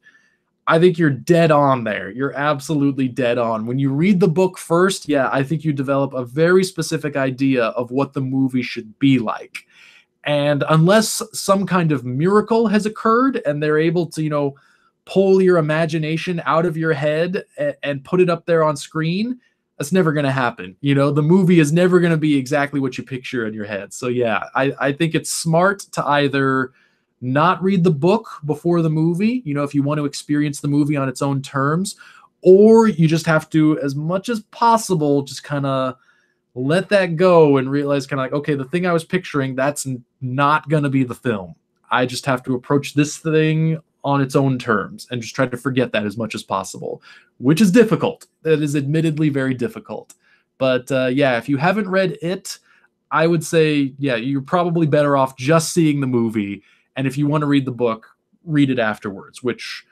I think you're dead on there. You're absolutely dead on. When you read the book first, yeah, I think you develop a very specific idea of what the movie should be like. And unless some kind of miracle has occurred and they're able to, you know, pull your imagination out of your head and put it up there on screen, that's never going to happen. You know, the movie is never going to be exactly what you picture in your head. So yeah, I think it's smart to either not read the book before the movie, you know, if you want to experience the movie on its own terms, or you just have to, as much as possible, just kind of let that go and realize kind of like, okay, the thing I was picturing, that's not going to be the film. I just have to approach this thing on its own terms and just try to forget that as much as possible, which is difficult. That is admittedly very difficult. But yeah, if you haven't read It, I would say, yeah, you're probably better off just seeing the movie. And if you want to read the book, read it afterwards, which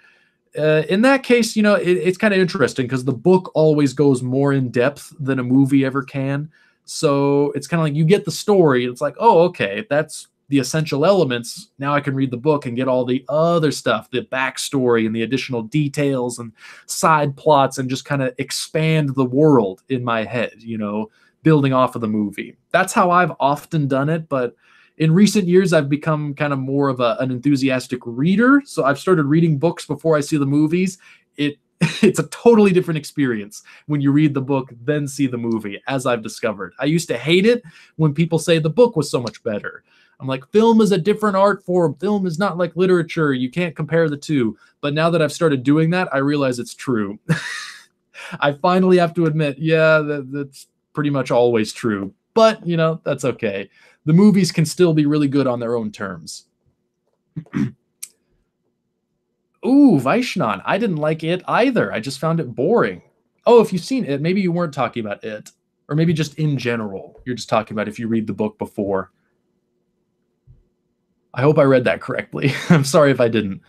in that case, you know, it's kind of interesting because the book always goes more in depth than a movie ever can. So it's kind of like you get the story. It's like, oh, okay, that's the essential elements. Now I can read the book and get all the other stuff, the backstory and the additional details and side plots, and just kind of expand the world in my head, you know, building off of the movie. that's how I've often done it. But in recent years, I've become kind of more of an enthusiastic reader. So I've started reading books before I see the movies. It's a totally different experience when you read the book, then see the movie, as I've discovered. I used to hate it when people say the book was so much better. I'm like, film is a different art form. Film is not like literature. You can't compare the two. But now that I've started doing that, I realize it's true. I finally have to admit, yeah, that's pretty much always true. But, that's okay. The movies can still be really good on their own terms. Ooh, Vaishnan. I didn't like it either. I just found it boring. Oh, if you've seen it, maybe you weren't talking about it. Or maybe just in general. You're just talking about if you read the book before. I hope I read that correctly. I'm sorry if I didn't.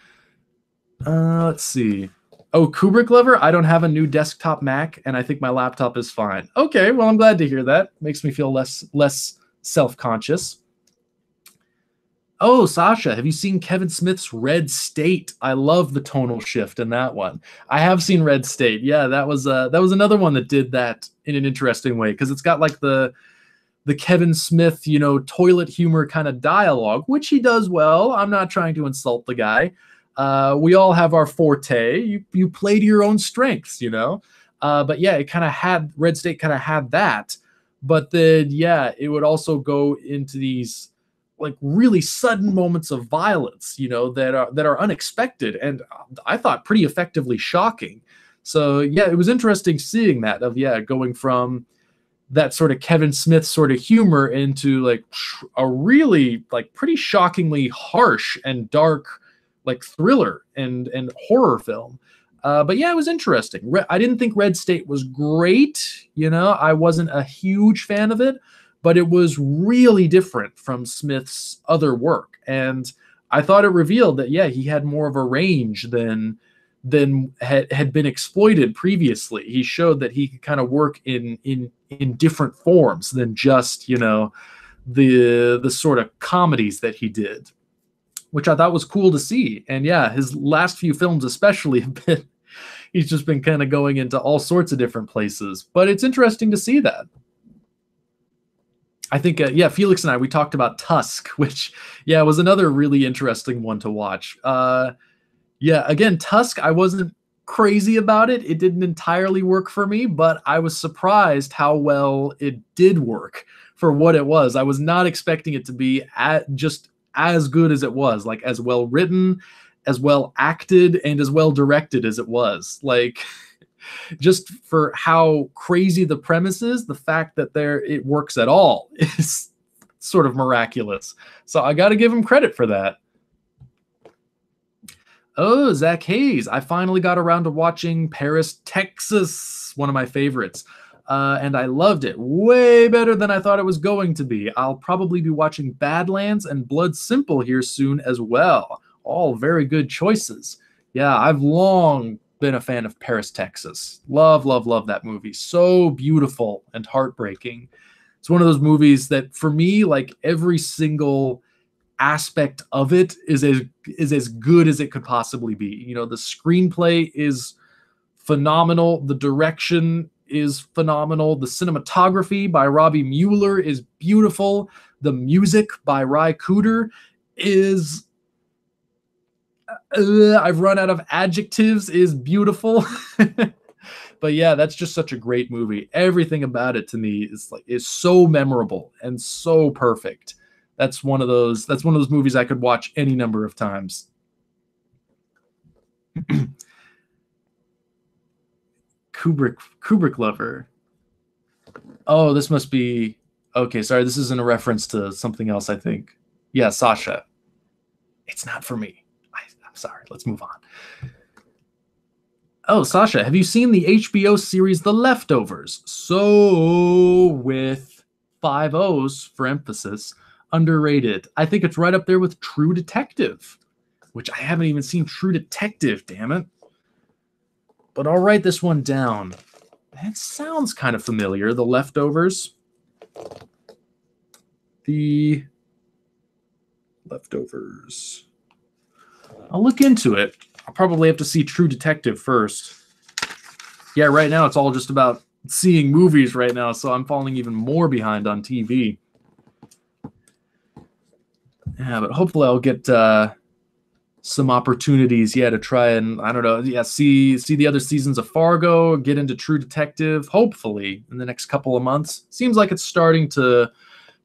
Let's see. Oh, Kubrick lover? I don't have a new desktop Mac, and I think my laptop is fine. Okay, well, I'm glad to hear that. Makes me feel less self-conscious. Oh, Sasha, have you seen Kevin Smith's Red State? I love the tonal shift in that one. I have seen Red State. Yeah, that was another one that did that in an interesting way, because it's got like the Kevin Smith, toilet humor kind of dialogue, which he does well. I'm not trying to insult the guy. We all have our forte. You play to your own strengths, But yeah, Red State kind of had that. But then, yeah, it would also go into these like really sudden moments of violence, that are unexpected and I thought pretty effectively shocking. So yeah, it was interesting seeing that going from that sort of Kevin Smith sort of humor into like a really like pretty shockingly harsh and dark like thriller and horror film. But yeah, it was interesting. I didn't think Red State was great. I wasn't a huge fan of it, but it was really different from Smith's other work. And I thought it revealed that, yeah, he had more of a range than had been exploited previously. He showed that he could kind of work in different forms than just, the sort of comedies that he did, which I thought was cool to see. And yeah, his last few films especially have been, he's just been kind of going into all sorts of different places. But it's interesting to see that. I think, Felix and we talked about Tusk, which, was another really interesting one to watch. Again, Tusk, I wasn't crazy about it. It didn't entirely work for me, but I was surprised how well it did work for what it was. I was not expecting it to be just as good as it was, like as well written, as well acted, and as well directed as it was. Like, just for how crazy the premise is, the fact that it works at all is sort of miraculous. So I got to give him credit for that. Oh, Zach Hayes. I finally got around to watching Paris, Texas, one of my favorites. And I loved it. Way better than I thought it was going to be. I'll probably be watching Badlands and Blood Simple here soon as well. All very good choices. Yeah, I've long been a fan of Paris, Texas. Love, love, love that movie. So beautiful and heartbreaking. It's one of those movies that, for me, like every single aspect of it is as good as it could possibly be. The screenplay is phenomenal. The direction is phenomenal. The cinematography by Robbie Mueller is beautiful. The music by Ry Cooder is I've run out of adjectives, is beautiful. But yeah, that's just such a great movie. Everything about it to me is so memorable and so perfect. That's one of those movies I could watch any number of times. Kubrick lover. Oh, this must be okay. Sorry, this isn't a reference to something else, I think. Yeah, Sasha. It's not for me. I'm sorry. Let's move on. Oh, Sasha, have you seen the HBO series The Leftovers? So, with 5 O's for emphasis, underrated. I think it's right up there with True Detective, which I haven't even seen True Detective, damn it. But I'll write this one down. That sounds kind of familiar, The Leftovers. The Leftovers. I'll look into it. I'll probably have to see True Detective first. Yeah, right now it's all just about seeing movies right now, so I'm falling even more behind on TV. Yeah, but hopefully I'll get some opportunities, to try and, I don't know, see the other seasons of Fargo, get into True Detective, hopefully in the next couple of months. Seems like it's starting to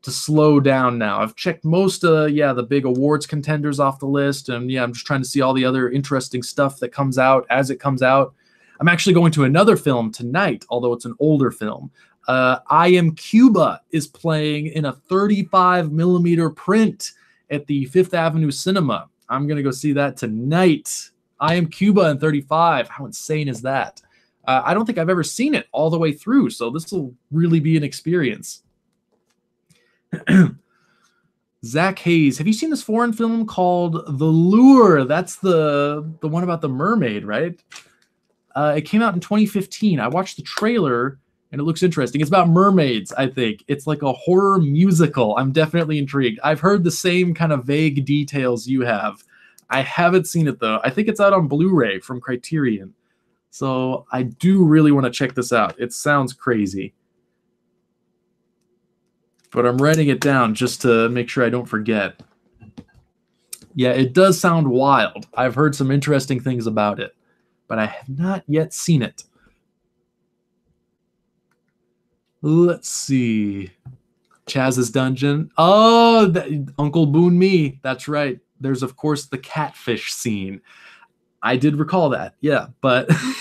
slow down now. I've checked most the big awards contenders off the list, and I'm just trying to see all the other interesting stuff that comes out as it comes out. I'm actually going to another film tonight, although it's an older film. I Am Cuba is playing in a 35 millimeter print at the Fifth Avenue Cinema. I'm going to go see that tonight. I Am Cuba in 35. How insane is that? I don't think I've ever seen it all the way through, so this will really be an experience. Zach Hayes, have you seen this foreign film called The Lure? That's the one about the mermaid, right? It came out in 2015. I watched the trailer, and it looks interesting. It's about mermaids, I think. It's like a horror musical. I'm definitely intrigued. I've heard the same kind of vague details you have. I haven't seen it, though. I think it's out on Blu-ray from Criterion. So I do really want to check this out. It sounds crazy. But I'm writing it down just to make sure I don't forget. Yeah, it does sound wild. I've heard some interesting things about it, but I have not yet seen it. Let's see. Chaz's Dungeon. Oh, Uncle Boon Me. That's right. There's, of course, the catfish scene. I did recall that, yeah, but a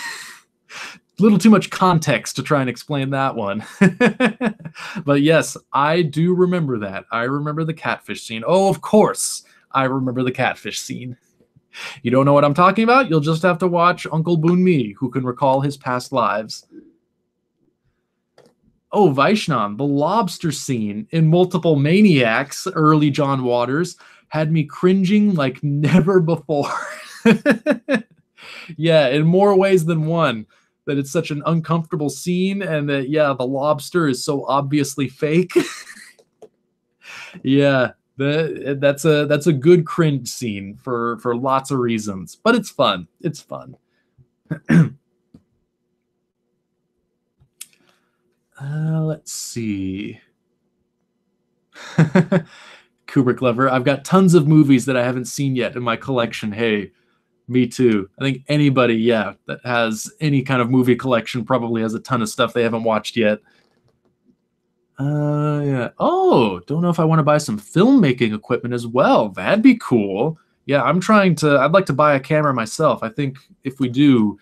little too much context to try and explain that one. But yes, I do remember that. I remember the catfish scene. Oh, of course, I remember the catfish scene. You don't know what I'm talking about? You'll just have to watch Uncle Boon Me, who can recall his past lives. Oh, Vaishnav, the lobster scene in Multiple Maniacs, early John Waters, had me cringing like never before. Yeah, in more ways than one. That it's such an uncomfortable scene, and that, the lobster is so obviously fake. Yeah, that's a good cringe scene for lots of reasons, but it's fun. It's fun. Let's see. Kubrick lover. I've got tons of movies that I haven't seen yet in my collection. Hey, me too. I think anybody, that has any kind of movie collection probably has a ton of stuff they haven't watched yet. Yeah. Oh, don't know if I want to buy some filmmaking equipment as well. That'd be cool. Yeah, I'd like to buy a camera myself. I think if we do,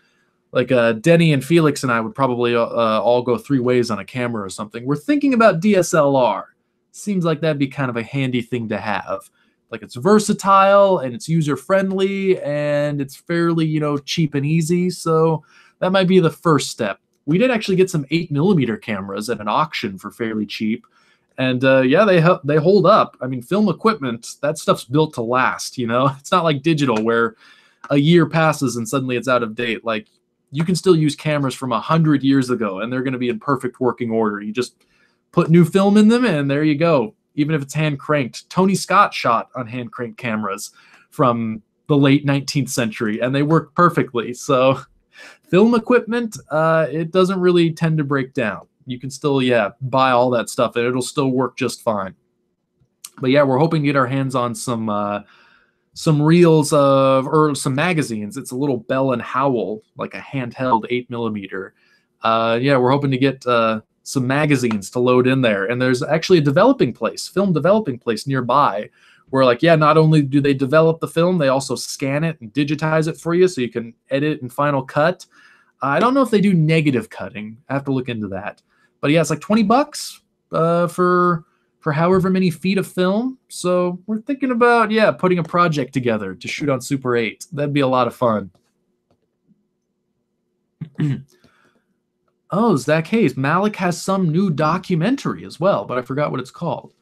like Denny and Felix and I would probably all go 3 ways on a camera or something. We're thinking about DSLR. Seems like that'd be kind of a handy thing to have. Like, it's versatile and it's user-friendly and it's fairly, cheap and easy. So that might be the first step. We did actually get some 8mm cameras at an auction for fairly cheap. And they hold up. I mean, film equipment, that stuff's built to last, It's not like digital where a year passes and suddenly it's out of date. Like, you can still use cameras from 100 years ago and they're going to be in perfect working order. You just put new film in them and there you go. Even if it's hand cranked. Tony Scott shot on hand cranked cameras from the late 19th century and they work perfectly. So film equipment, it doesn't really tend to break down. You can still, buy all that stuff and it'll still work just fine. But we're hoping to get our hands on some reels or some magazines. It's a little Bell and Howell, like a handheld 8mm. We're hoping to get some magazines to load in there. And there's actually a film developing place nearby where, not only do they develop the film, they also scan it and digitize it for you so you can edit in Final Cut. I don't know if they do negative cutting. I have to look into that. But it's like $20 for however many feet of film. So we're thinking about, putting a project together to shoot on Super 8. That'd be a lot of fun. Oh, Zach Hayes. Malik has some new documentary as well, but I forgot what it's called.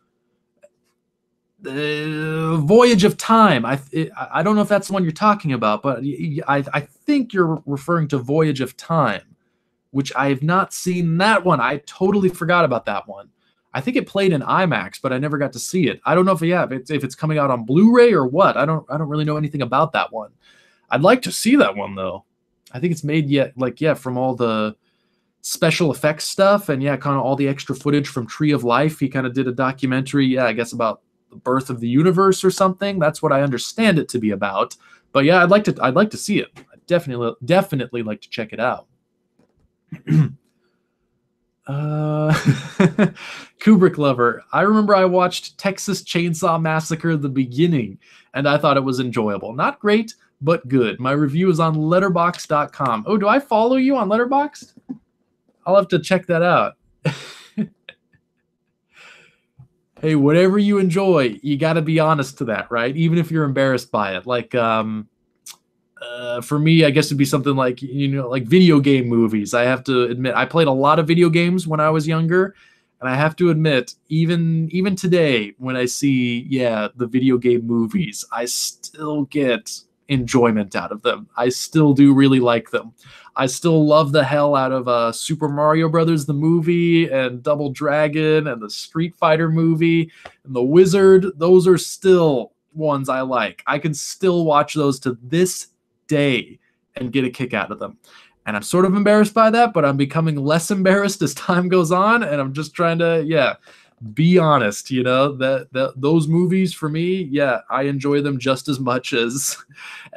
Voyage of Time. I don't know if that's the one you're talking about, but I think you're referring to Voyage of Time, which I have not seen that one. I totally forgot about that one. I think it played in IMAX, but I never got to see it. I don't know if it's coming out on Blu-ray or what. I don't really know anything about that one. I'd like to see that one though. I think it's made from all the special effects stuff, and yeah, kind of all the extra footage from Tree of Life. He kind of did a documentary, yeah, I guess about the birth of the universe or something. That's what I understand it to be about. But yeah, I'd like to see it. I'd definitely like to check it out. Kubrick lover. I remember I watched Texas Chainsaw Massacre the beginning, and I thought it was enjoyable. Not great, but good. My review is on letterboxd.com. Oh, do I follow you on Letterboxd? I'll have to check that out. Hey, whatever you enjoy, you got to be honest to that, right? Even if you're embarrassed by it. Like, for me, I guess it'd be something like, like video game movies. I have to admit, I played a lot of video games when I was younger, and I have to admit, even today, when I see, yeah, the video game movies, I still get enjoyment out of them. I still do really like them. I still love the hell out of Super Mario Brothers, the movie, and Double Dragon, and the Street Fighter movie, and The Wizard. Those are still ones I like. I can still watch those to this day and get a kick out of them. And I'm sort of embarrassed by that, but I'm becoming less embarrassed as time goes on, and I'm just trying to, yeah, be honest, that those movies for me, yeah, I enjoy them just as much as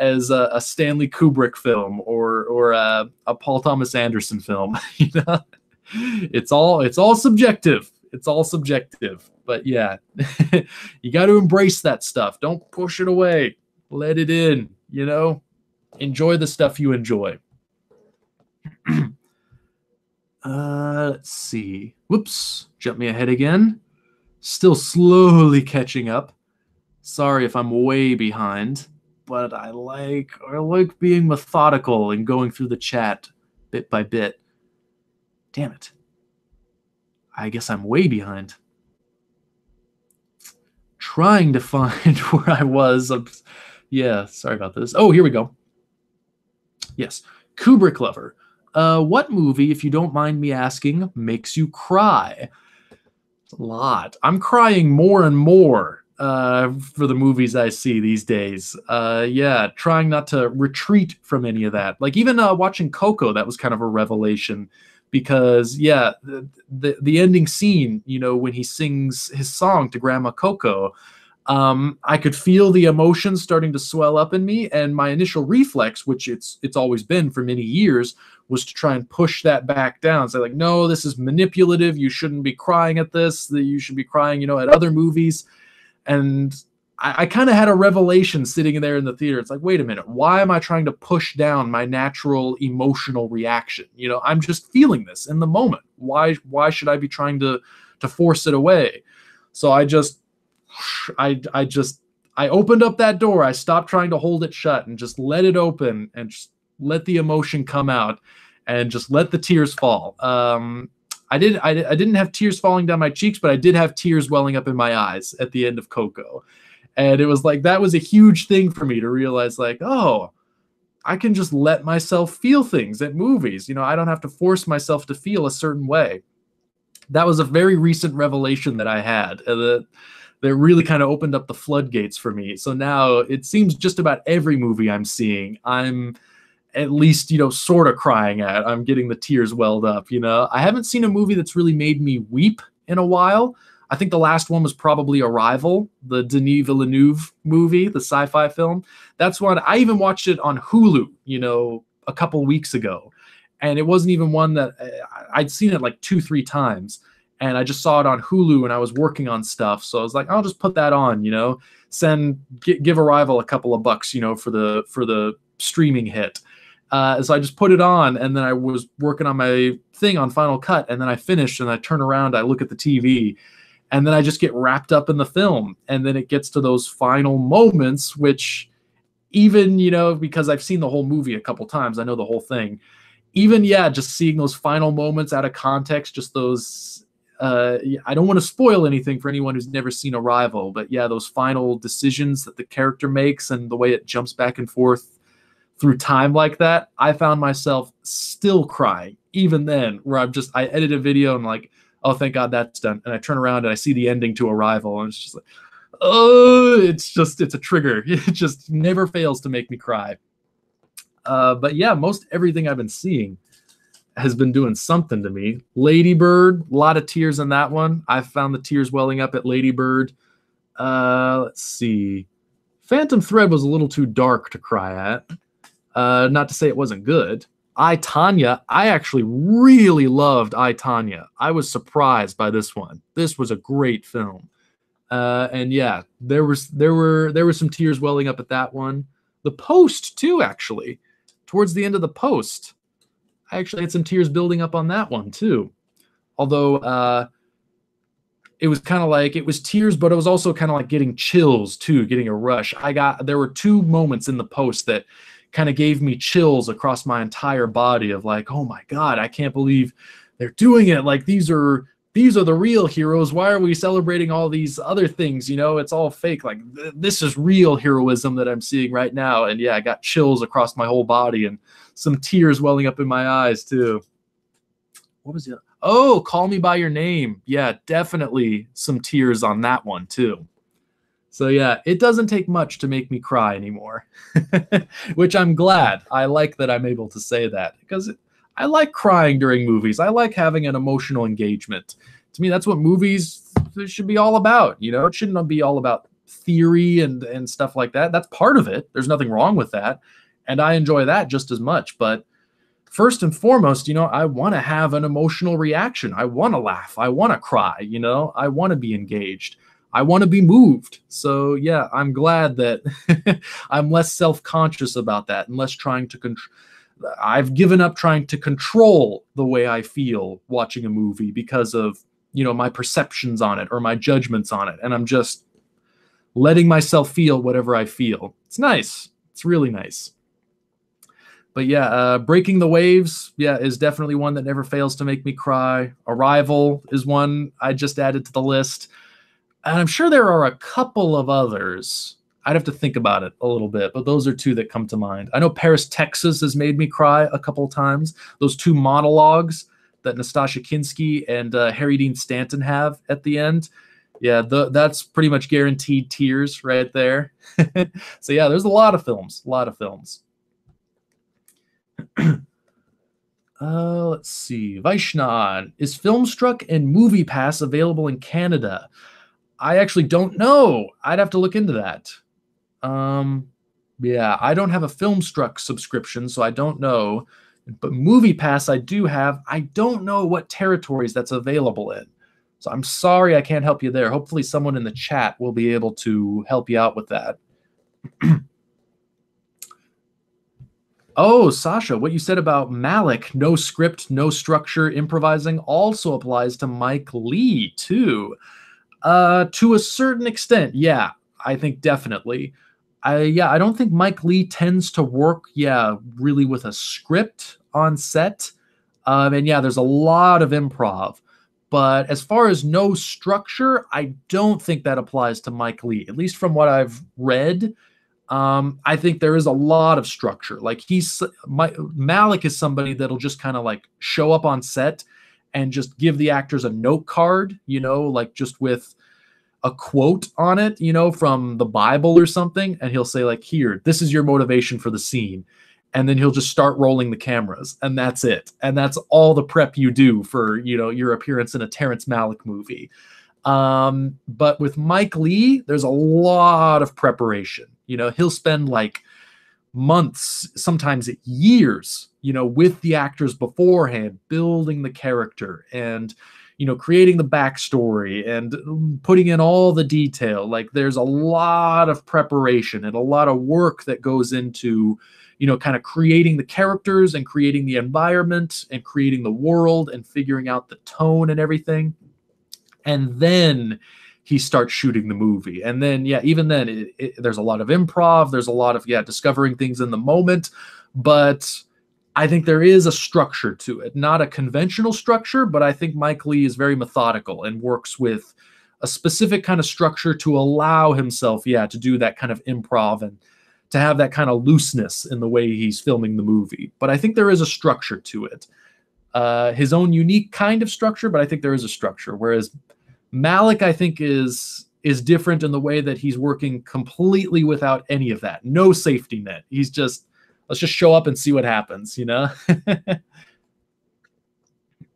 a Stanley Kubrick film or a Paul Thomas Anderson film. It's all subjective. It's all subjective. But yeah, you got to embrace that stuff. Don't push it away. Let it in. Enjoy the stuff you enjoy. Let's see. Whoops. Jump me ahead again. Still slowly catching up. Sorry if I'm way behind, but I like being methodical and going through the chat bit by bit. Damn it. I guess I'm way behind. Trying to find where I was. Yeah, sorry about this. Oh, here we go. Yes. Kubrick lover. What movie, if you don't mind me asking, makes you cry? It's a lot. I'm crying more and more for the movies I see these days. Yeah, trying not to retreat from any of that. Like even watching Coco, that was kind of a revelation because, yeah, the ending scene, when he sings his song to Grandma Coco, I could feel the emotions starting to swell up in me, and my initial reflex, which it's always been for many years, was to try and push that back down. Say like, no, this is manipulative. You shouldn't be crying at this. That you should be crying, at other movies. And I kind of had a revelation sitting there in the theater. It's like, wait a minute, why am I trying to push down my natural emotional reaction? I'm just feeling this in the moment. Why should I be trying to force it away? So I opened up that door. I stopped trying to hold it shut and just let it open and just let the emotion come out and just let the tears fall. I didn't have tears falling down my cheeks, but I did have tears welling up in my eyes at the end of Coco. And it was like, that was a huge thing for me to realize, like, oh, I can just let myself feel things at movies. I don't have to force myself to feel a certain way. That was a very recent revelation that I had. That really kind of opened up the floodgates for me. So now it seems just about every movie I'm seeing, I'm at least, sort of crying at. I'm getting the tears welled up, I haven't seen a movie that's really made me weep in a while. I think the last one was probably Arrival, the Denis Villeneuve movie, the sci-fi film. That's one. I even watched it on Hulu, a couple weeks ago. And it wasn't even one that I'd seen it like 2-3 times. And I just saw it on Hulu and I was working on stuff. So I was like, I'll just put that on, give Arrival a couple of bucks, for the streaming hit. So I just put it on, and then I was working on my thing on Final Cut, and then I finished, and I turn around, I look at the TV, and then I just get wrapped up in the film. And then it gets to those final moments, which even, because I've seen the whole movie a couple times, I know the whole thing. Even, yeah, just seeing those final moments out of context, just those, I don't want to spoil anything for anyone who's never seen Arrival, but yeah, those final decisions that the character makes and the way it jumps back and forth through time like that, I found myself still crying, even then, where I edit a video and like, oh, thank God that's done. And I turn around and I see the ending to Arrival, and it's just like, oh, it's a trigger. It just never fails to make me cry. But yeah, most everything I've been seeing has been doing something to me. Lady Bird, a lot of tears in that one. I found the tears welling up at Lady Bird. Let's see. Phantom Thread was a little too dark to cry at. Not to say it wasn't good. I, Tonya, I actually really loved I, Tonya. I was surprised by this one. This was a great film. And yeah, there were some tears welling up at that one. The Post too, actually. Towards the end of The Post, I actually had some tears building up on that one too. Although it was kind of like, it was tears, but it was also kind of like getting chills too, getting a rush. There were two moments in The Post that kind of gave me chills across my entire body of like, oh my God, I can't believe they're doing it. Like these are the real heroes. Why are we celebrating all these other things? You know, it's all fake. Like this is real heroism that I'm seeing right now. And yeah, I got chills across my whole body and some tears welling up in my eyes too. What was it? Oh, Call Me by Your Name. Yeah, definitely some tears on that one too. So yeah, it doesn't take much to make me cry anymore, which I'm glad. I like that I'm able to say that because I like crying during movies. I like having an emotional engagement. To me, that's what movies should be all about. You know, it shouldn't be all about theory and stuff like that. That's part of it. There's nothing wrong with that. And I enjoy that just as much. But first and foremost, you know, I want to have an emotional reaction. I want to laugh. I want to cry. You know, I want to be engaged. I want to be moved. So yeah, I'm glad that I'm less self-conscious about that and less trying to control. I've given up trying to control the way I feel watching a movie because of, you know, my perceptions on it or my judgments on it. And I'm just letting myself feel whatever I feel. It's nice. It's really nice. But yeah, Breaking the Waves, yeah, is definitely one that never fails to make me cry. Arrival is one I just added to the list. And I'm sure there are a couple of others. I'd have to think about it a little bit, but those are two that come to mind. I know Paris, Texas has made me cry a couple of times. Those two monologues that Nastassja Kinski and Harry Dean Stanton have at the end. Yeah, that's pretty much guaranteed tears right there. So yeah, there's a lot of films, Let's see. Vaishnav, is Filmstruck and MoviePass available in Canada? I actually don't know. I'd have to look into that. Yeah, I don't have a Filmstruck subscription, so I don't know. But MoviePass I do have. I don't know what territories that's available in. So I'm sorry I can't help you there. Hopefully someone in the chat will be able to help you out with that. Oh, Sasha, what you said about Malick, no script, no structure, improvising, also applies to Mike Lee, too. To a certain extent, yeah, I think definitely. I don't think Mike Lee tends to work, really with a script on set. And yeah, there's a lot of improv. But as far as no structure, I don't think that applies to Mike Lee, at least from what I've read. I think there is a lot of structure. Like Malick is somebody that'll just kind of like show up on set and just give the actors a note card, you know, like just with a quote on it, you know, from the Bible or something. And he'll say like, here, this is your motivation for the scene. And then he'll just start rolling the cameras and that's it. And that's all the prep you do for, you know, your appearance in a Terrence Malick movie. But with Mike Lee, there's a lot of preparation. You know, he'll spend like months, sometimes years, you know, with the actors beforehand, building the character and, you know, creating the backstory and putting in all the detail. Like there's a lot of preparation and a lot of work that goes into, you know, kind of creating the characters and creating the environment and creating the world and figuring out the tone and everything. And then he starts shooting the movie. And then, yeah, even then, there's a lot of improv. There's a lot of, discovering things in the moment. But I think there is a structure to it. Not a conventional structure, but I think Mike Lee is very methodical and works with a specific kind of structure to allow himself, to do that kind of improv and to have that kind of looseness in the way he's filming the movie. But I think there is a structure to it. His own unique kind of structure, but I think there is a structure. Whereas Malick, I think, is different in the way that he's working completely without any of that. No safety net. He's just, let's just show up and see what happens, you know?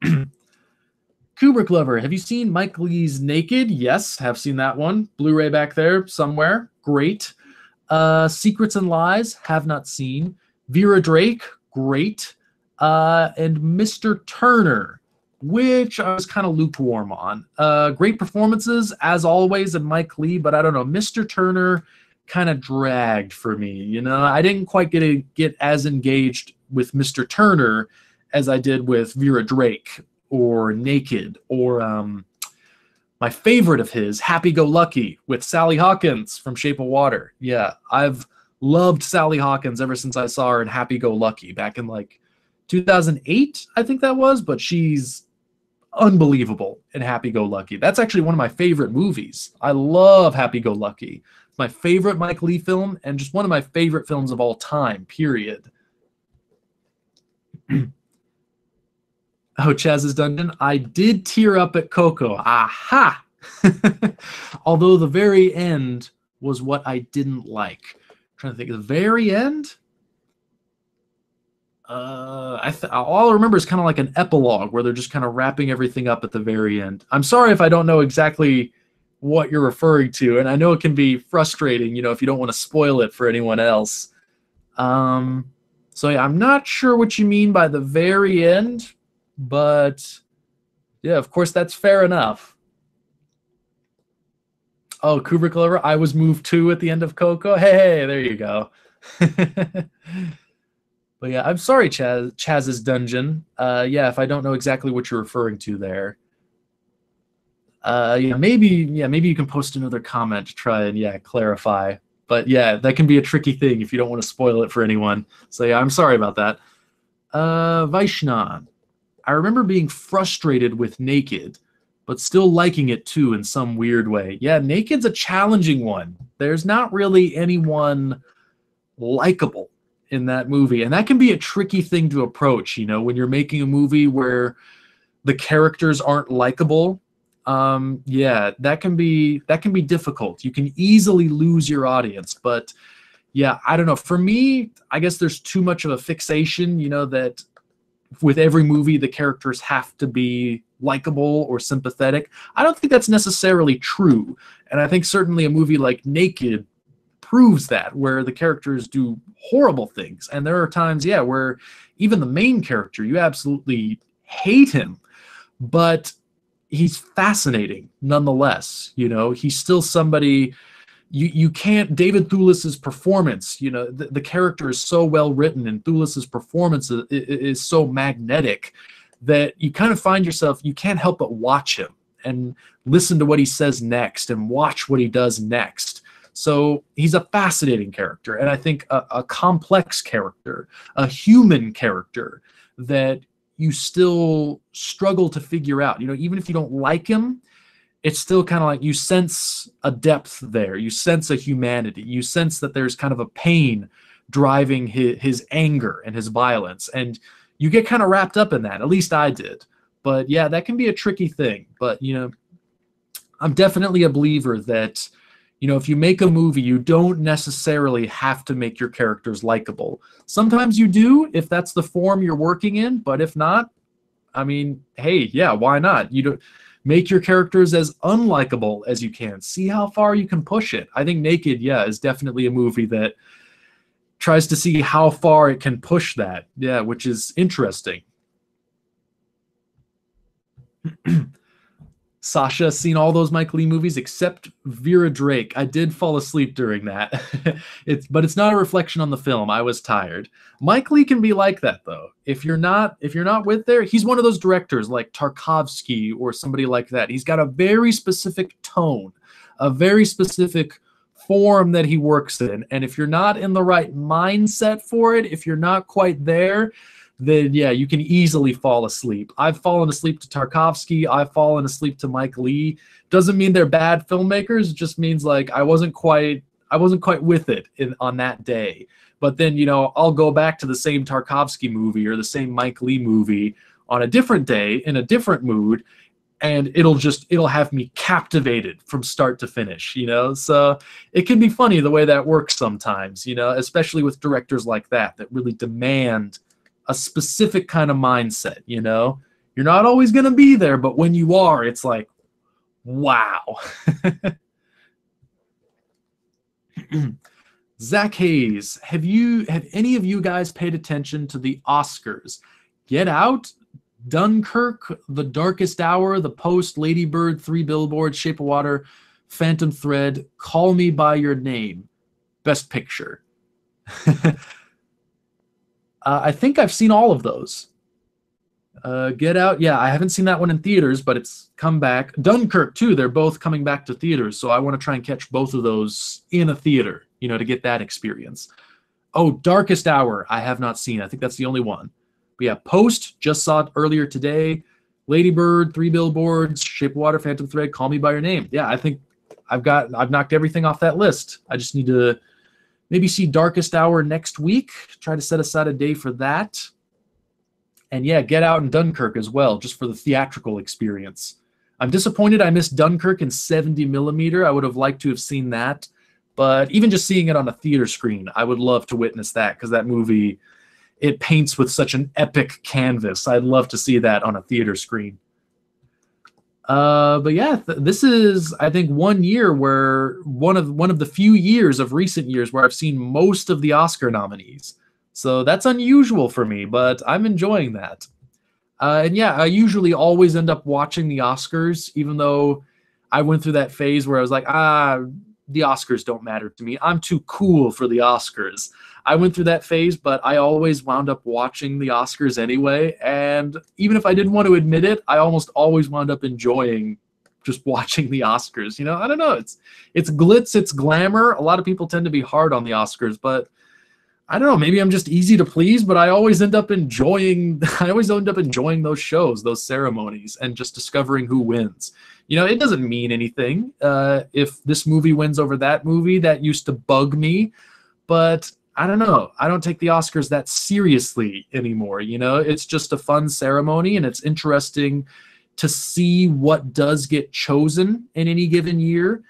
Kubrick lover, have you seen Mike Leigh's Naked? Yes, have seen that one. Blu-ray back there somewhere. Great. Secrets and Lies, have not seen. Vera Drake, great. And Mr. Turner, which I was kind of lukewarm on. Great performances, as always, in Mike Leigh, but I don't know. Mr. Turner kind of dragged for me. You know, I didn't quite get as engaged with Mr. Turner as I did with Vera Drake or Naked or my favorite of his, Happy Go Lucky, with Sally Hawkins from Shape of Water. Yeah, I've loved Sally Hawkins ever since I saw her in Happy Go Lucky back in like 2008, I think that was, but she's unbelievable in Happy Go Lucky. That's actually one of my favorite movies. I love Happy Go Lucky. It's my favorite Mike Leigh film and just one of my favorite films of all time, period. Oh, Chaz's Dungeon. I did tear up at Coco. Aha! Although the very end was what I didn't like. I'm trying to think of the very end. All I remember is kind of like an epilogue where they're just kind of wrapping everything up at the very end. I'm sorry if I don't know exactly what you're referring to, and I know it can be frustrating, you know, if you don't want to spoil it for anyone else. So yeah, I'm not sure what you mean by the very end, but yeah, of course, that's fair enough. Oh, Kubrick lover, I was moved too at the end of Coco. Hey, there you go. But yeah, I'm sorry, Chaz's Dungeon. Yeah, if I don't know exactly what you're referring to there. Maybe you can post another comment to try and clarify. But yeah, that can be a tricky thing if you don't want to spoil it for anyone. So yeah, I'm sorry about that. Vaishnav, I remember being frustrated with Naked, but still liking it too in some weird way. Yeah, Naked's a challenging one. There's not really anyone likable in that movie, and that can be a tricky thing to approach, you know, when you're making a movie where the characters aren't likable. Yeah, that can be difficult. You can easily lose your audience, but yeah, I don't know. For me, I guess there's too much of a fixation, you know, that with every movie the characters have to be likable or sympathetic. I don't think that's necessarily true, and I think certainly a movie like Naked proves that, where the characters do horrible things, and there are times, yeah, where even the main character, you absolutely hate him, but he's fascinating nonetheless. You know, he's still somebody you can't. David Thewlis's performance, you know, the character is so well written, and Thewlis's performance is so magnetic that you kind of find yourself, you can't help but watch him and listen to what he says next and watch what he does next. So he's a fascinating character, and I think a complex character, a human character that you still struggle to figure out. You know, even if you don't like him, it's still kind of like you sense a depth there. You sense a humanity. You sense that there's kind of a pain driving his anger and his violence, and you get kind of wrapped up in that. At least I did. But yeah, that can be a tricky thing. But, you know, I'm definitely a believer that, you know, if you make a movie, you don't necessarily have to make your characters likable. Sometimes you do, if that's the form you're working in, but if not, I mean, hey, yeah, why not? You don't make your characters as unlikable as you can. See how far you can push it. I think Naked, yeah, is definitely a movie that tries to see how far it can push that. Yeah, which is interesting. Sasha, seen all those Mike Leigh movies except Vera Drake. I did fall asleep during that. But it's not a reflection on the film. I was tired. Mike Leigh can be like that though. If you're not with there, he's one of those directors like Tarkovsky or somebody like that. He's got a very specific tone, a very specific form that he works in. And if you're not in the right mindset for it, if you're not quite there, then yeah, you can easily fall asleep. I've fallen asleep to Tarkovsky. I've fallen asleep to Mike Leigh. Doesn't mean they're bad filmmakers. It just means like I wasn't quite with it on that day. But then, you know, I'll go back to the same Tarkovsky movie or the same Mike Leigh movie on a different day in a different mood, and it'll have me captivated from start to finish, you know? So it can be funny the way that works sometimes, you know, especially with directors like that really demand a specific kind of mindset, you know? You're not always going to be there, but when you are, it's like, wow. Zach Hayes, have any of you guys paid attention to the Oscars? Get Out, Dunkirk, The Darkest Hour, The Post, Lady Bird, Three Billboards, Shape of Water, Phantom Thread, Call Me by Your Name, Best Picture. I think I've seen all of those. Get Out, yeah, I haven't seen that one in theaters, but it's come back. Dunkirk, too, they're both coming back to theaters, so I want to try and catch both of those in a theater, to get that experience. Oh, Darkest Hour, I have not seen. I think that's the only one. But yeah, Post, just saw it earlier today. Lady Bird, Three Billboards, Shape of Water, Phantom Thread, Call Me by Your Name. Yeah, I think I've knocked everything off that list. I just need to maybe see Darkest Hour next week. Try to set aside a day for that. And yeah, Get Out and Dunkirk as well, just for the theatrical experience. I'm disappointed I missed Dunkirk in 70mm. I would have liked to have seen that. But even just seeing it on a theater screen, I would love to witness that, because that movie, it paints with such an epic canvas. I'd love to see that on a theater screen. But yeah, this is, I think, 1 year where one of the few years of recent years where I've seen most of the Oscar nominees. So that's unusual for me, but I'm enjoying that. And yeah, I usually always end up watching the Oscars, even though I went through that phase where I was like, the Oscars don't matter to me. I'm too cool for the Oscars. I went through that phase, but I always wound up watching the Oscars anyway. And even if I didn't want to admit it, I almost always wound up enjoying just watching the Oscars. I don't know. It's glitz, it's glamour. A lot of people tend to be hard on the Oscars, but I don't know, maybe I'm just easy to please, but I always end up enjoying those shows, those ceremonies, and just discovering who wins. It doesn't mean anything if this movie wins over that movie. That used to bug me, but I don't know. I don't take the Oscars that seriously anymore. It's just a fun ceremony, and it's interesting to see what does get chosen in any given year.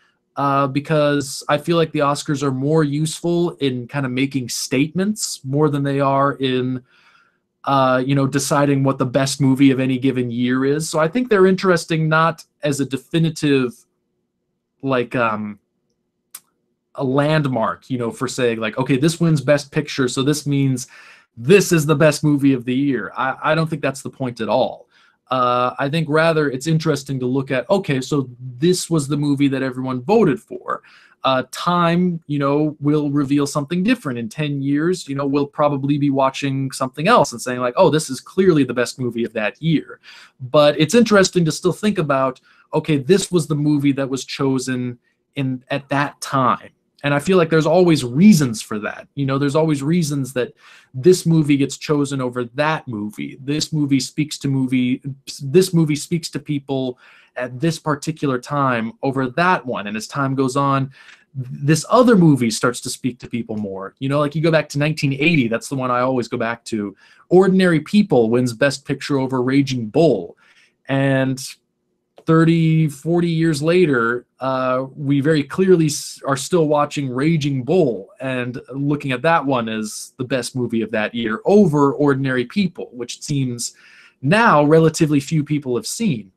Because I feel like the Oscars are more useful in kind of making statements more than they are in, deciding what the best movie of any given year is. So I think they're interesting not as a definitive, like, a landmark, for saying, like, okay, this wins Best Picture, so this means this is the best movie of the year. I don't think that's the point at all. I think rather it's interesting to look at, okay, so this was the movie that everyone voted for. Time, will reveal something different. In 10 years, we'll probably be watching something else and saying like, oh, this is clearly the best movie of that year. But it's interesting to still think about, okay, this was the movie that was chosen at that time. And I feel like there's always reasons for that. There's always reasons that this movie gets chosen over that movie. This movie speaks to people at this particular time over that one. And as time goes on, this other movie starts to speak to people more. Like you go back to 1980, that's the one I always go back to. Ordinary People wins Best Picture over Raging Bull. And 30, 40 years later, we very clearly are still watching Raging Bull and looking at that one as the best movie of that year over Ordinary People, which it seems now relatively few people have seen.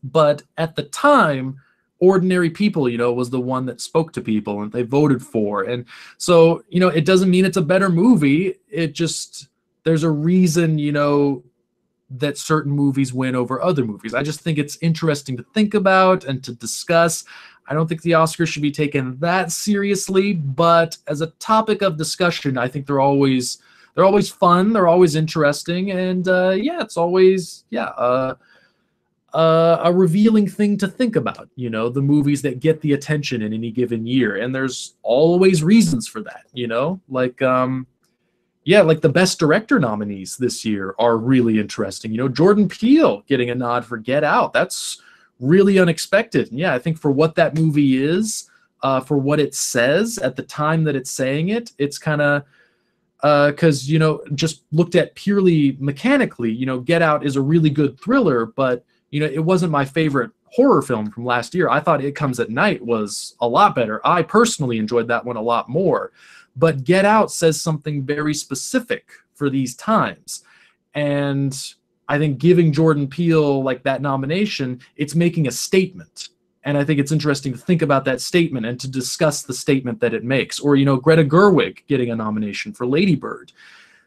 But at the time, Ordinary People, was the one that spoke to people and they voted for. And so, it doesn't mean it's a better movie. It just, there's a reason, that certain movies win over other movies. I just think it's interesting to think about and to discuss. I don't think the Oscars should be taken that seriously, but as a topic of discussion, I think they're always fun, they're always interesting, and it's always a revealing thing to think about. The movies that get the attention in any given year, and there's always reasons for that. Like the Best Director nominees this year are really interesting. Jordan Peele getting a nod for Get Out. That's really unexpected. And yeah, I think for what that movie is, for what it says at the time that it's saying it, it's kind of, because, just looked at purely mechanically, Get Out is a really good thriller, but, it wasn't my favorite horror film from last year. I thought It Comes at Night was a lot better. I personally enjoyed that one a lot more. But Get Out says something very specific for these times. And I think giving Jordan Peele like that nomination, it's making a statement. And I think it's interesting to think about that statement and to discuss the statement that it makes. Or, you know, Greta Gerwig getting a nomination for Lady Bird.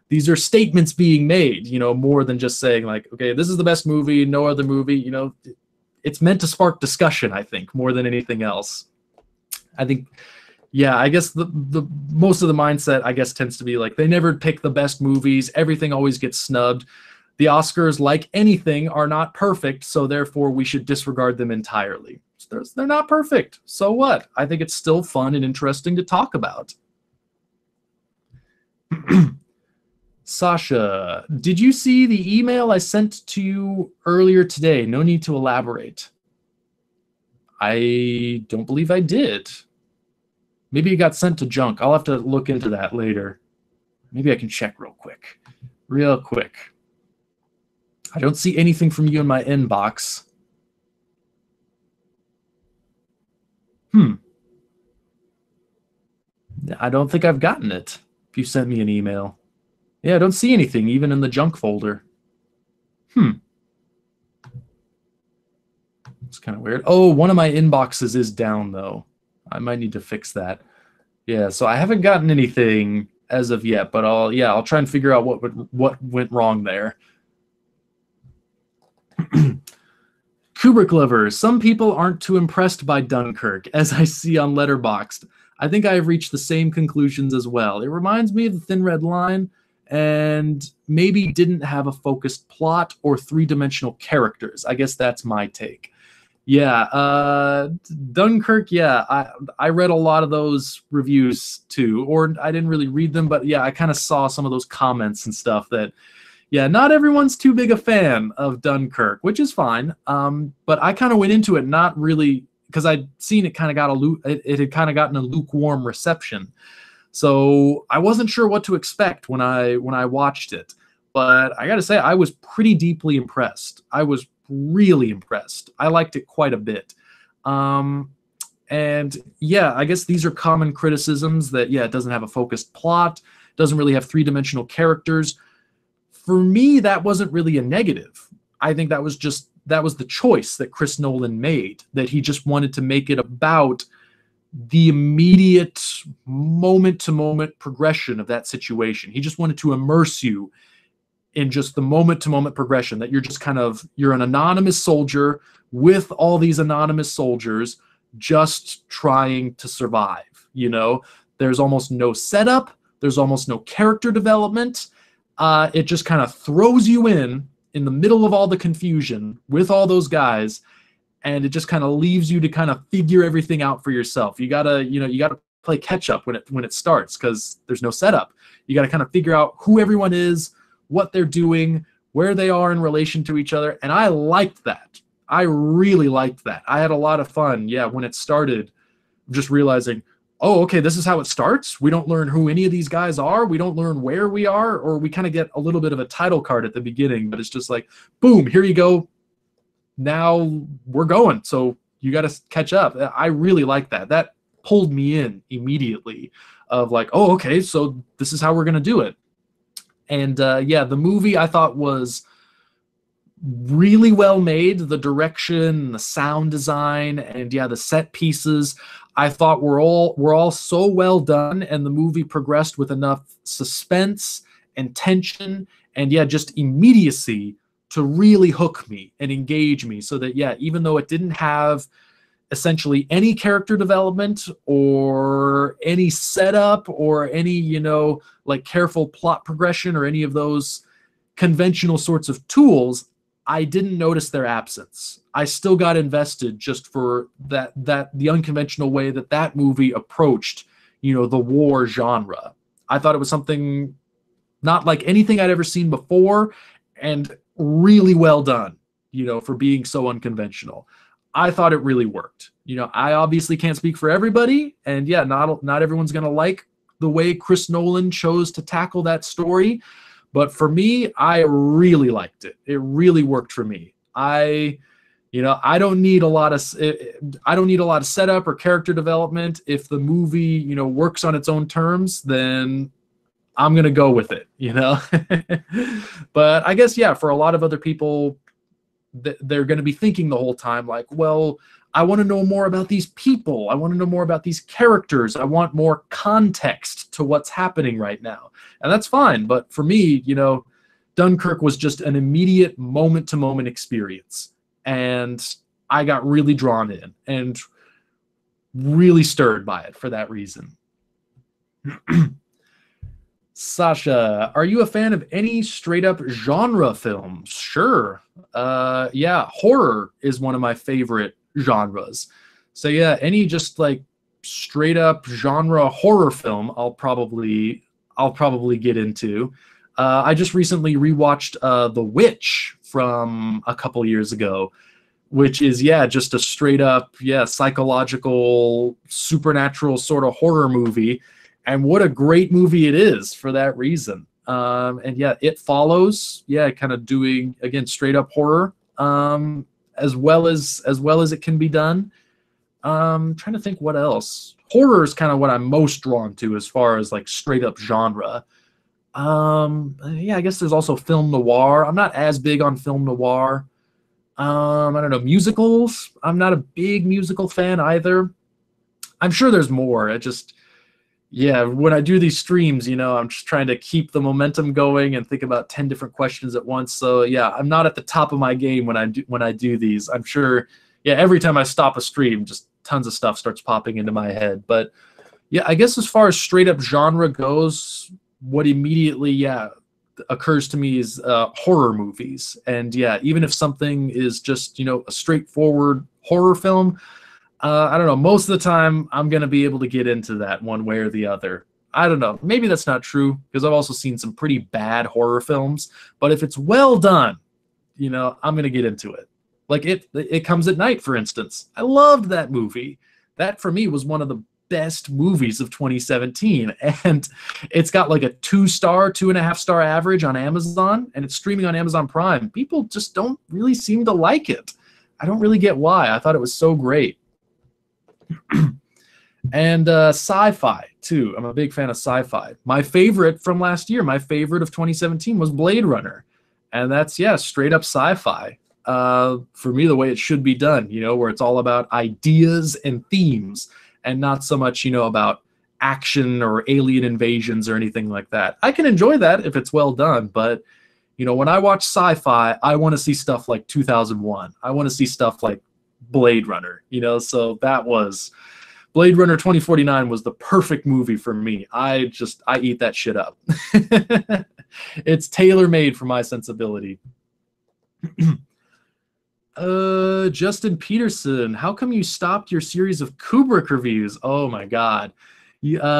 These are statements being made, you know, more than just saying like, okay, this is the best movie, no other movie. You know, it's meant to spark discussion, I think, more than anything else. I think, yeah, I guess the most of the mindset, I guess, tends to be like they never pick the best movies. Everything always gets snubbed. The Oscars, like anything, are not perfect, so therefore we should disregard them entirely. They're not perfect. So what? I think it's still fun and interesting to talk about. Sasha, did you see the email I sent to you earlier today? No need to elaborate. I don't believe I did. Maybe it got sent to junk. I'll have to look into that later. Maybe I can check real quick. Real quick. I don't see anything from you in my inbox. I don't think I've gotten it. If you sent me an email. Yeah, I don't see anything, even in the junk folder. It's kind of weird. Oh, one of my inboxes is down, though. I might need to fix that. Yeah, so I haven't gotten anything as of yet, but I'll try and figure out what went wrong there. Kubrick lovers. Some people aren't too impressed by Dunkirk, as I see on Letterboxd. I think I have reached the same conclusions as well. It reminds me of The Thin Red Line, and maybe didn't have a focused plot or three-dimensional characters. I guess that's my take. Yeah, Dunkirk, yeah, I read a lot of those reviews too, or I didn't really read them, but yeah, I kind of saw some of those comments and stuff that, yeah, not everyone's too big a fan of Dunkirk, which is fine. But I kind of went into it not really, because I'd seen it kind of it had kind of gotten a lukewarm reception. So I wasn't sure what to expect when I watched it. But I got to say, I was pretty deeply impressed. I was really impressed. I liked it quite a bit. And yeah, I guess these are common criticisms that, yeah, it doesn't have a focused plot, doesn't really have three-dimensional characters. For me, that wasn't really a negative. I think that was the choice that Chris Nolan made, that he just wanted to make it about the immediate moment-to-moment progression of that situation. He just wanted to immerse you in just the moment-to-moment progression, that you're just you're an anonymous soldier with all these anonymous soldiers just trying to survive, you know? There's almost no setup. There's almost no character development. It just kind of throws you in the middle of all the confusion with all those guys, and it just kind of leaves you to kind of figure everything out for yourself. You gotta play catch up when it starts, because there's no setup. You gotta kind of figure out who everyone is, what they're doing, where they are in relation to each other, and I liked that. I really liked that. I had a lot of fun, yeah, when it started, just realizing, oh, okay, this is how it starts. We don't learn who any of these guys are. We don't learn where we are, or we kind of get a little bit of a title card at the beginning, but it's just like, boom, here you go. Now we're going. So you got to catch up. I really like that. That pulled me in immediately of like, oh, okay, so this is how we're going to do it. And yeah, the movie I thought was really well made. The direction, the sound design, and yeah, the set pieces, I thought were all so well done, and the movie progressed with enough suspense and tension and yeah, just immediacy to really hook me and engage me, so that yeah, even though it didn't have essentially any character development or any setup or any, you know, like careful plot progression or any of those conventional sorts of tools, I didn't notice their absence. I still got invested just for that the unconventional way that movie approached, you know, the war genre. I thought it was something not like anything I'd ever seen before, and really well done, you know, for being so unconventional. I thought it really worked. You know, I obviously can't speak for everybody, and yeah, not everyone's going to like the way Chris Nolan chose to tackle that story, but for me, I really liked it. It really worked for me. I don't need a lot of setup or character development. If the movie, you know, works on its own terms, then I'm going to go with it, you know? But I guess, yeah, for a lot of other people, they're going to be thinking the whole time, like, well, I want to know more about these people. I want to know more about these characters. I want more context to what's happening right now. And that's fine. But for me, you know, Dunkirk was just an immediate moment-to-moment experience. And I got really drawn in and really stirred by it for that reason. Sasha, are you a fan of any straight-up genre films? Sure. Yeah, horror is one of my favorite genres. So yeah, any just like straight-up genre horror film, I'll probably get into. I just recently rewatched The Witch from a couple years ago, which is, yeah, just a straight-up, yeah, psychological, supernatural sort of horror movie. And what a great movie it is for that reason. And yeah, It Follows, yeah, kind of doing, again, straight up horror, as well as it can be done. Trying to think what else. Horror is kind of what I'm most drawn to as far as like straight up genre. Yeah, I guess there's also film noir. I'm not as big on film noir. I don't know, musicals. I'm not a big musical fan either. I'm sure there's more. It just, yeah, when I do these streams, you know, I'm just trying to keep the momentum going and think about 10 different questions at once. So yeah, I'm not at the top of my game when I do these. I'm sure, yeah, every time I stop a stream, just tons of stuff starts popping into my head. But yeah, I guess as far as straight up genre goes, what immediately, yeah, occurs to me is horror movies. And yeah, even if something is just, you know, a straightforward horror film, I don't know, most of the time I'm going to be able to get into that one way or the other. I don't know. Maybe that's not true because I've also seen some pretty bad horror films. But if it's well done, you know, I'm going to get into it. Like It Comes at Night, for instance. I loved that movie. That, for me, was one of the best movies of 2017. And it's got like a 2-star, 2.5-star average on Amazon. And it's streaming on Amazon Prime. People just don't really seem to like it. I don't really get why. I thought it was so great. And sci-fi too. I'm a big fan of sci-fi. My favorite from last year, my favorite of 2017 was Blade Runner. And that's, yeah, straight up sci-fi. For me, the way it should be done, you know, where it's all about ideas and themes and not so much, you know, about action or alien invasions or anything like that. I can enjoy that if it's well done, but you know, when I watch sci-fi, I want to see stuff like 2001. I want to see stuff like Blade Runner, you know, so that was Blade Runner 2049 was the perfect movie for me. I eat that shit up. It's tailor-made for my sensibility. Justin Peterson, how come you stopped your series of Kubrick reviews? Oh my God.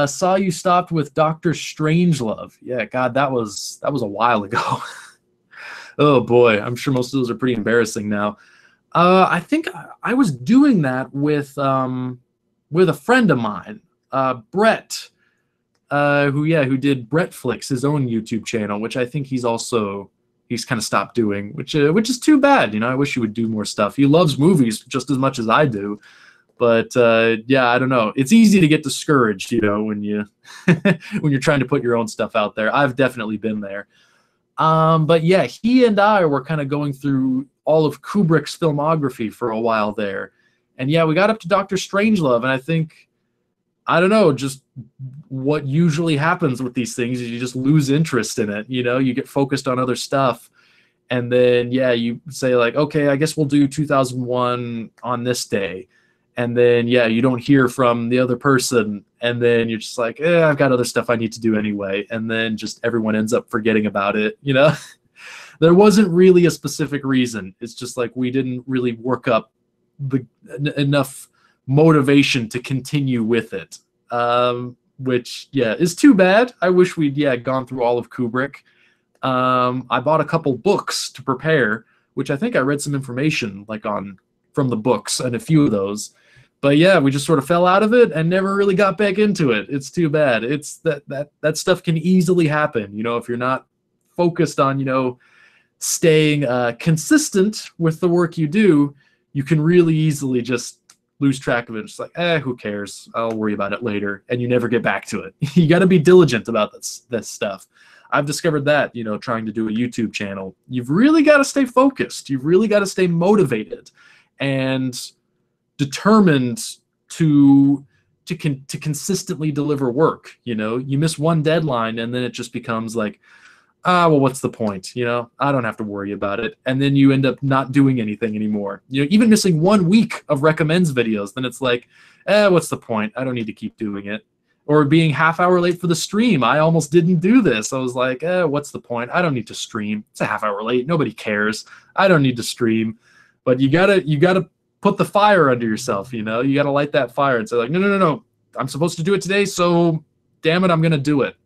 Saw you stopped with Dr. Strangelove. Yeah, God, that was a while ago. Oh boy, I'm sure most of those are pretty embarrassing now. I think I was doing that with a friend of mine, Brett, who did Brettflix, his own YouTube channel, which I think he's kind of stopped doing, which is too bad. You know, I wish he would do more stuff. He loves movies just as much as I do, but yeah, I don't know. It's easy to get discouraged, you know, when you're trying to put your own stuff out there. I've definitely been there. But yeah, he and I were kind of going through all of Kubrick's filmography for a while there. And yeah, we got up to Dr. Strangelove, and I think, I don't know, just what usually happens with these things is you just lose interest in it. You know, you get focused on other stuff. And then, yeah, you say like, okay, I guess we'll do 2001 on this day. And then, yeah, you don't hear from the other person. And then you're just like, I've got other stuff I need to do anyway. And then just everyone ends up forgetting about it, you know? There wasn't really a specific reason. It's just like we didn't really work up enough motivation to continue with it, which, yeah, is too bad. I wish we'd, yeah, gone through all of Kubrick. I bought a couple books to prepare, which I think I read some information like from the books and a few of those. But yeah, we just sort of fell out of it and never really got back into it. It's too bad. It's that stuff can easily happen, you know, if you're not focused on, you know, staying consistent with the work you do. You can really easily just lose track of it. It's like, who cares? I'll worry about it later. And you never get back to it. You got to be diligent about this stuff. I've discovered that, trying to do a YouTube channel, you've really got to stay focused. You've really got to stay motivated and determined to consistently deliver work. You miss one deadline and then it just becomes like, well, what's the point? I don't have to worry about it. And then you end up not doing anything anymore. Even missing 1 week of recommends videos, then it's like, what's the point? I don't need to keep doing it. Or being half-hour late for the stream. I almost didn't do this. I was like, what's the point? I don't need to stream. It's a half-hour late. Nobody cares. I don't need to stream. But you gotta put the fire under yourself. You gotta light that fire and say like, no. I'm supposed to do it today, so damn it, I'm gonna do it.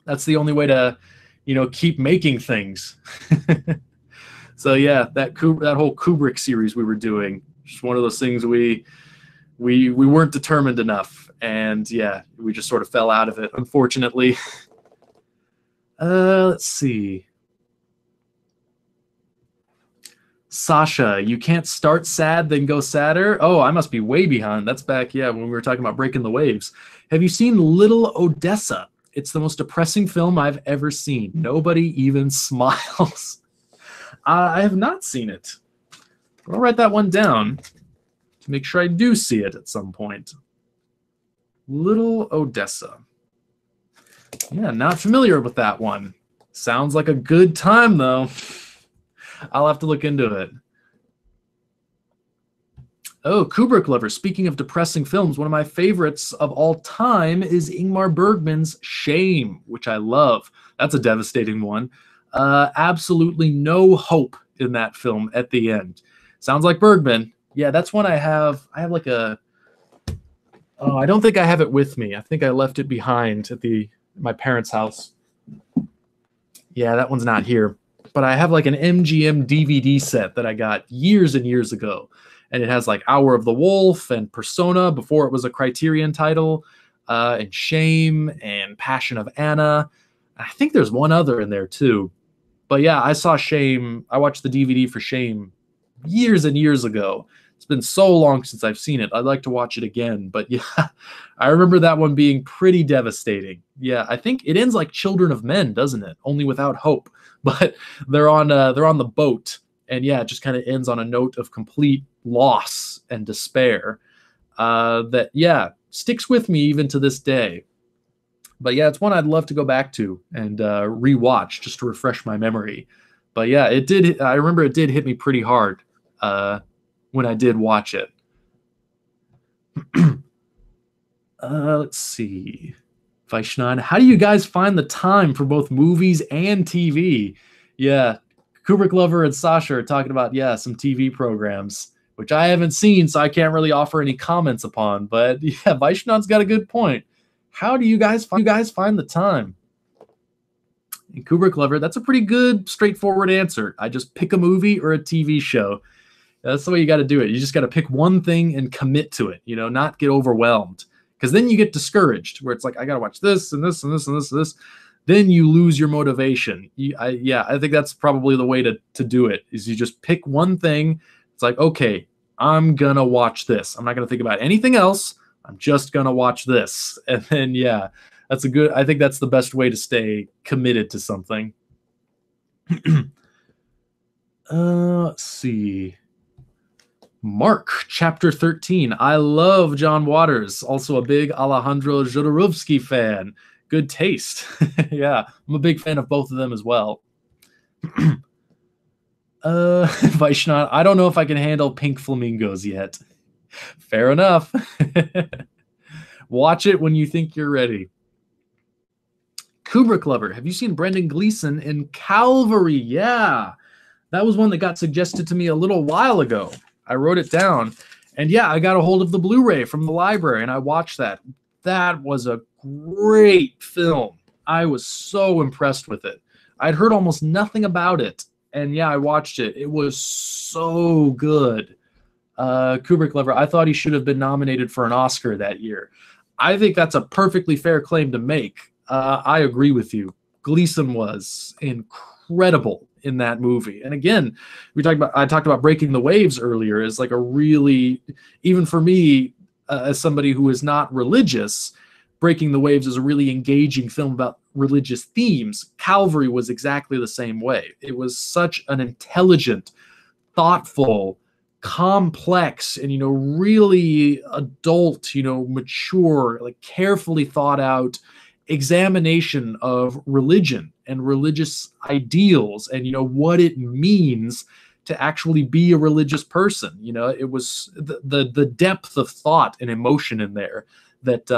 That's the only way to, keep making things. So yeah, that whole Kubrick series we were doing, just one of those things we weren't determined enough. And yeah, we just sort of fell out of it, unfortunately. Let's see. Sasha, you can't start sad, then go sadder? Oh, I must be way behind. That's back, when we were talking about Breaking the Waves. Have you seen Little Odessa? It's the most depressing film I've ever seen. Nobody even smiles. I have not seen it. I'll write that one down to make sure I do see it at some point. Little Odessa. Yeah, not familiar with that one. Sounds like a good time, though. I'll have to look into it. Oh, Kubrick lover. Speaking of depressing films, one of my favorites of all time is Ingmar Bergman's Shame, which I love. That's a devastating one. Absolutely no hope in that film at the end. Sounds like Bergman. Yeah, that's one I have. I have like a... Oh, I don't think I have it with me. I think I left it behind at my parents' house. Yeah, that one's not here. But I have like an MGM DVD set that I got years and years ago. And it has like Hour of the Wolf and Persona before it was a Criterion title, and Shame and Passion of Anna. I think there's one other in there too. But yeah, I saw Shame. I watched the DVD for Shame years and years ago. It's been so long since I've seen it. I'd like to watch it again. But yeah, I remember that one being pretty devastating. Yeah, I think it ends like Children of Men, doesn't it? Only without hope. But they're on the boat. And yeah, it just kind of ends on a note of complete loss and despair. That, yeah, sticks with me even to this day. But yeah, it's one I'd love to go back to and rewatch just to refresh my memory. But yeah, it did. I remember it did hit me pretty hard when I did watch it. Let's see. Vaishnan, how do you guys find the time for both movies and TV? Yeah, Kubrick lover and Sasha are talking about, yeah, some TV programs, which I haven't seen, so I can't really offer any comments upon. But yeah, Vaishnav's got a good point. How do you guys find the time? And Kubrick lover, that's a pretty good, straightforward answer. I just pick a movie or a TV show. That's the way you got to do it. You just got to pick one thing and commit to it, not get overwhelmed. Because then you get discouraged, where it's like, I got to watch this and this and this and this and this. Then you lose your motivation. I think that's probably the way to do it, is you just pick one thing. It's like, okay, I'm going to watch this. I'm not going to think about anything else. I'm just going to watch this. And then, yeah, I think that's the best way to stay committed to something. Let's see. Mark, chapter 13. I love John Waters. Also a big Alejandro Jodorowsky fan. Good taste. Yeah, I'm a big fan of both of them as well. Vaishnav, I don't know if I can handle pink flamingos yet. Fair enough. Watch it when you think you're ready. Kubrick lover, have you seen Brendan Gleeson in Calvary? Yeah, that was one that got suggested to me a little while ago. I wrote it down, and yeah, I got a hold of the Blu-ray from the library, and I watched that. That was a great film. I was so impressed with it. I'd heard almost nothing about it, and yeah, I watched it. It was so good. Kubrick lover, I thought he should have been nominated for an Oscar that year. I think that's a perfectly fair claim to make. I agree with you. Gleeson was incredible in that movie. And again, I talked about Breaking the Waves earlier as like a really, even for me, as somebody who is not religious, Breaking the Waves is a really engaging film about religious themes. Calvary was exactly the same way. It was such an intelligent, thoughtful, complex, and really adult, mature, like carefully thought out examination of religion and religious ideals, and what it means to actually be a religious person. It was the depth of thought and emotion in there that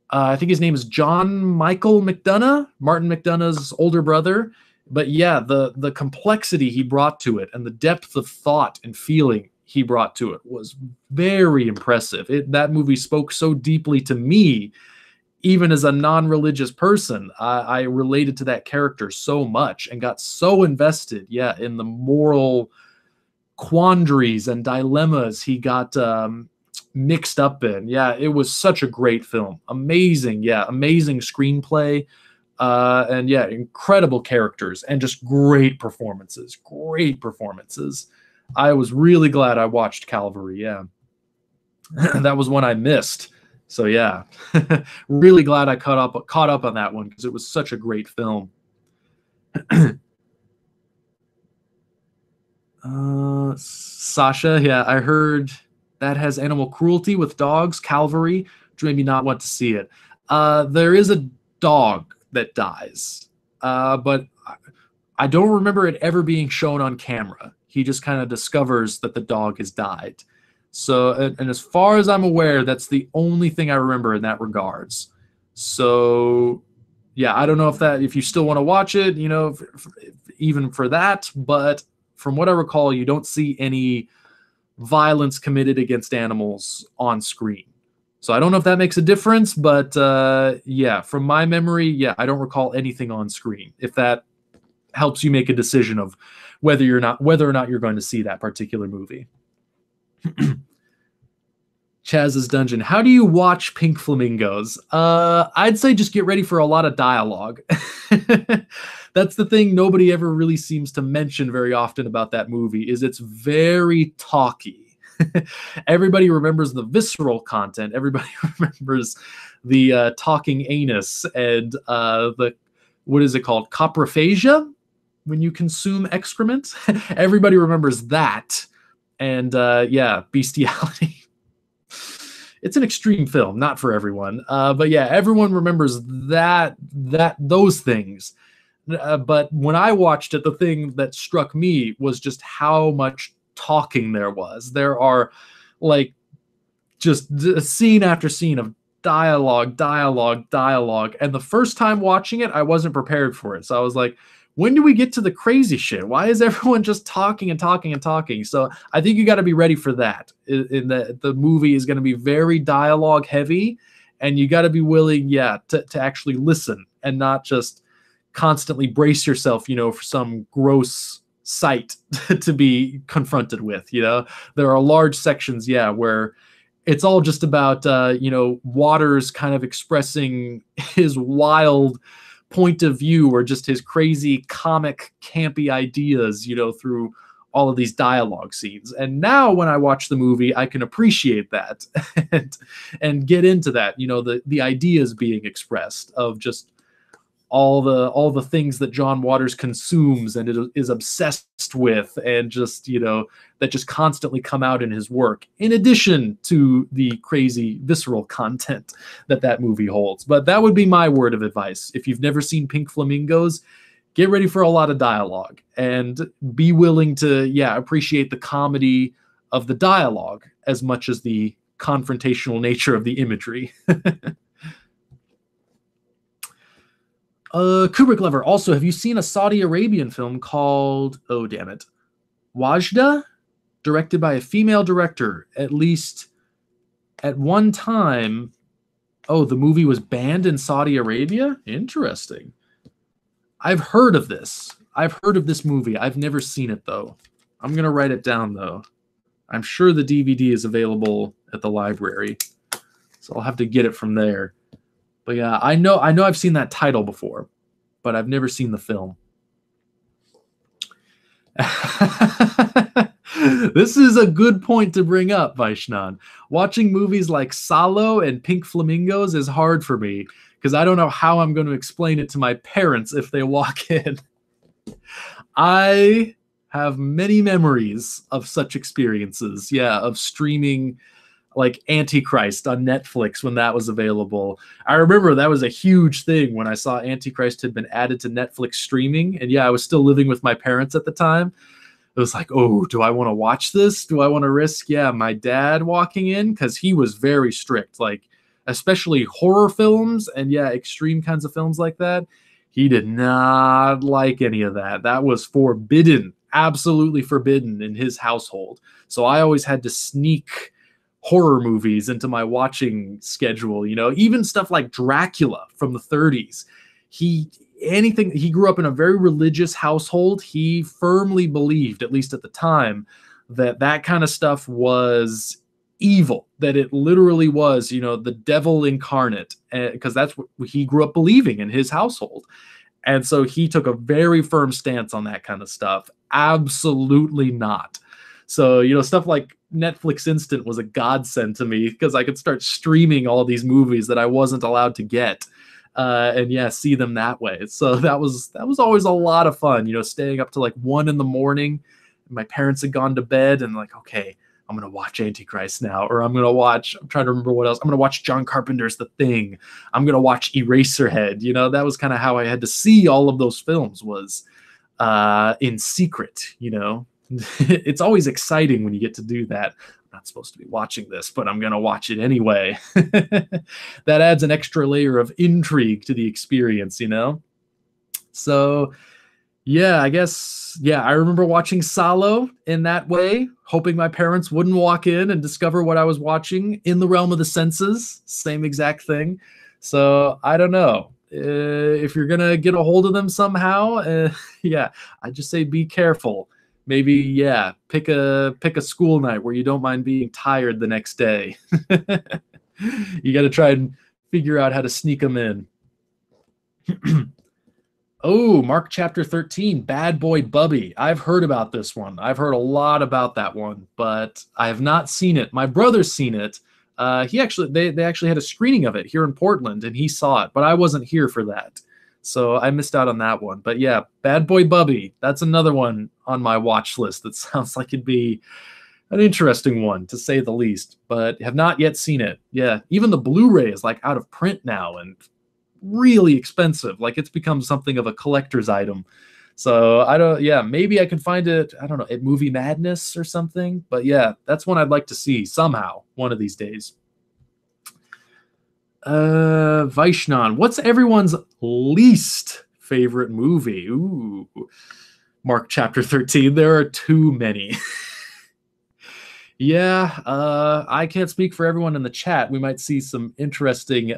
I think his name is John Michael McDonough, Martin McDonough's older brother. But yeah, the complexity he brought to it and the depth of thought and feeling he brought to it was very impressive. That movie spoke so deeply to me, even as a non-religious person. I related to that character so much and got so invested, in the moral quandaries and dilemmas he got mixed up in. Yeah, it was such a great film. Amazing screenplay. And incredible characters and just great performances. I was really glad I watched Calvary. That was one I missed. So really glad I caught up on that one because it was such a great film. Sasha, I heard that has animal cruelty with dogs, Calvary, which made me not want to see it. There is a dog that dies, but I don't remember it ever being shown on camera. He just kind of discovers that the dog has died. So, and as far as I'm aware, that's the only thing I remember in that regards. So, I don't know if you still want to watch it, even for that, but from what I recall, you don't see any violence committed against animals on screen. So I don't know if that makes a difference, but from my memory, I don't recall anything on screen. If that helps you make a decision of whether or not you're going to see that particular movie. Chaz's Dungeon. How do you watch Pink Flamingos? I'd say just get ready for a lot of dialogue. That's the thing nobody ever really seems to mention very often about that movie, is it's very talky. Everybody remembers the visceral content. Everybody remembers the talking anus and what is it called? Coprophagia, when you consume excrement. Everybody remembers that. And bestiality. It's an extreme film, not for everyone. But everyone remembers those things. But when I watched it, the thing that struck me was just how much talking there was. There are just scene after scene of dialogue. And the first time watching it, I wasn't prepared for it. So I was like, when do we get to the crazy shit? Why is everyone just talking and talking and talking? So I think you got to be ready for that. In the movie is going to be very dialogue heavy, and you got to be willing, to actually listen and not just constantly brace yourself, for some gross sight to be confronted with. There are large sections, where it's all just about, Waters kind of expressing his wild point of view or just his crazy comic campy ideas, through all of these dialogue scenes. And now when I watch the movie, I can appreciate that and get into that, the ideas being expressed of just all the things that John Waters consumes and is obsessed with, and just, that just constantly come out in his work, in addition to the crazy visceral content that movie holds. But that would be my word of advice. If you've never seen Pink Flamingos, get ready for a lot of dialogue and be willing to, appreciate the comedy of the dialogue as much as the confrontational nature of the imagery. Kubrick Lover. Also, have you seen a Saudi Arabian film called, Wajda? Directed by a female director. At least at one time. Oh, the movie was banned in Saudi Arabia? Interesting. I've heard of this. I've heard of this movie. I've never seen it, though. I'm going to write it down, though. I'm sure the DVD is available at the library, so I'll have to get it from there. But I know I've seen that title before, but I've never seen the film. This is a good point to bring up, Vaishnan. Watching movies like Salo and Pink Flamingos is hard for me because I don't know how I'm going to explain it to my parents if they walk in. I have many memories of such experiences. Yeah, of streaming like Antichrist on Netflix when that was available. I remember that was a huge thing when I saw Antichrist had been added to Netflix streaming. And yeah, I was still living with my parents at the time. It was like, oh, do I want to watch this? Do I want to risk, my dad walking in? Because he was very strict, like, especially horror films and, extreme kinds of films like that. He did not like any of that. That was forbidden, absolutely forbidden in his household. So I always had to sneak horror movies into my watching schedule, even stuff like Dracula from the 30s. He grew up in a very religious household. He firmly believed, at least at the time, that kind of stuff was evil, that it literally was, the devil incarnate, because that's what he grew up believing in his household. And so he took a very firm stance on that kind of stuff. Absolutely not. So, stuff like Netflix Instant was a godsend to me because I could start streaming all these movies that I wasn't allowed to get. And see them that way. So that was always a lot of fun, staying up to like 1 a.m. My parents had gone to bed and like, okay, I'm going to watch Antichrist now, or I'm trying to remember what else. I'm going to watch John Carpenter's The Thing. I'm going to watch Eraserhead. That was kind of how I had to see all of those films, was in secret, It's always exciting when you get to do that. I'm not supposed to be watching this, but I'm going to watch it anyway. That adds an extra layer of intrigue to the experience, So, I guess, I remember watching Salo in that way, hoping my parents wouldn't walk in and discover what I was watching. In the Realm of the Senses, same exact thing. So, I don't know. If you're going to get a hold of them somehow, I just say be careful. Maybe, pick a school night where you don't mind being tired the next day. You got to try and figure out how to sneak them in. Oh, Mark chapter 13, Bad Boy Bubby. I've heard about this one. I've heard a lot about that one, but I have not seen it. My brother's seen it. They actually had a screening of it here in Portland, and he saw it, but I wasn't here for that. So I missed out on that one. But Bad Boy Bubby, that's another one on my watch list that sounds like it'd be an interesting one, to say the least, but have not yet seen it. Yeah, even the Blu-ray is like out of print now and really expensive. Like it's become something of a collector's item. So maybe I can find it, I don't know, at Movie Madness or something. But that's one I'd like to see somehow one of these days. Vaishnan, what's everyone's least favorite movie? Ooh, Mark chapter 13. There are too many. I can't speak for everyone in the chat. We might see some interesting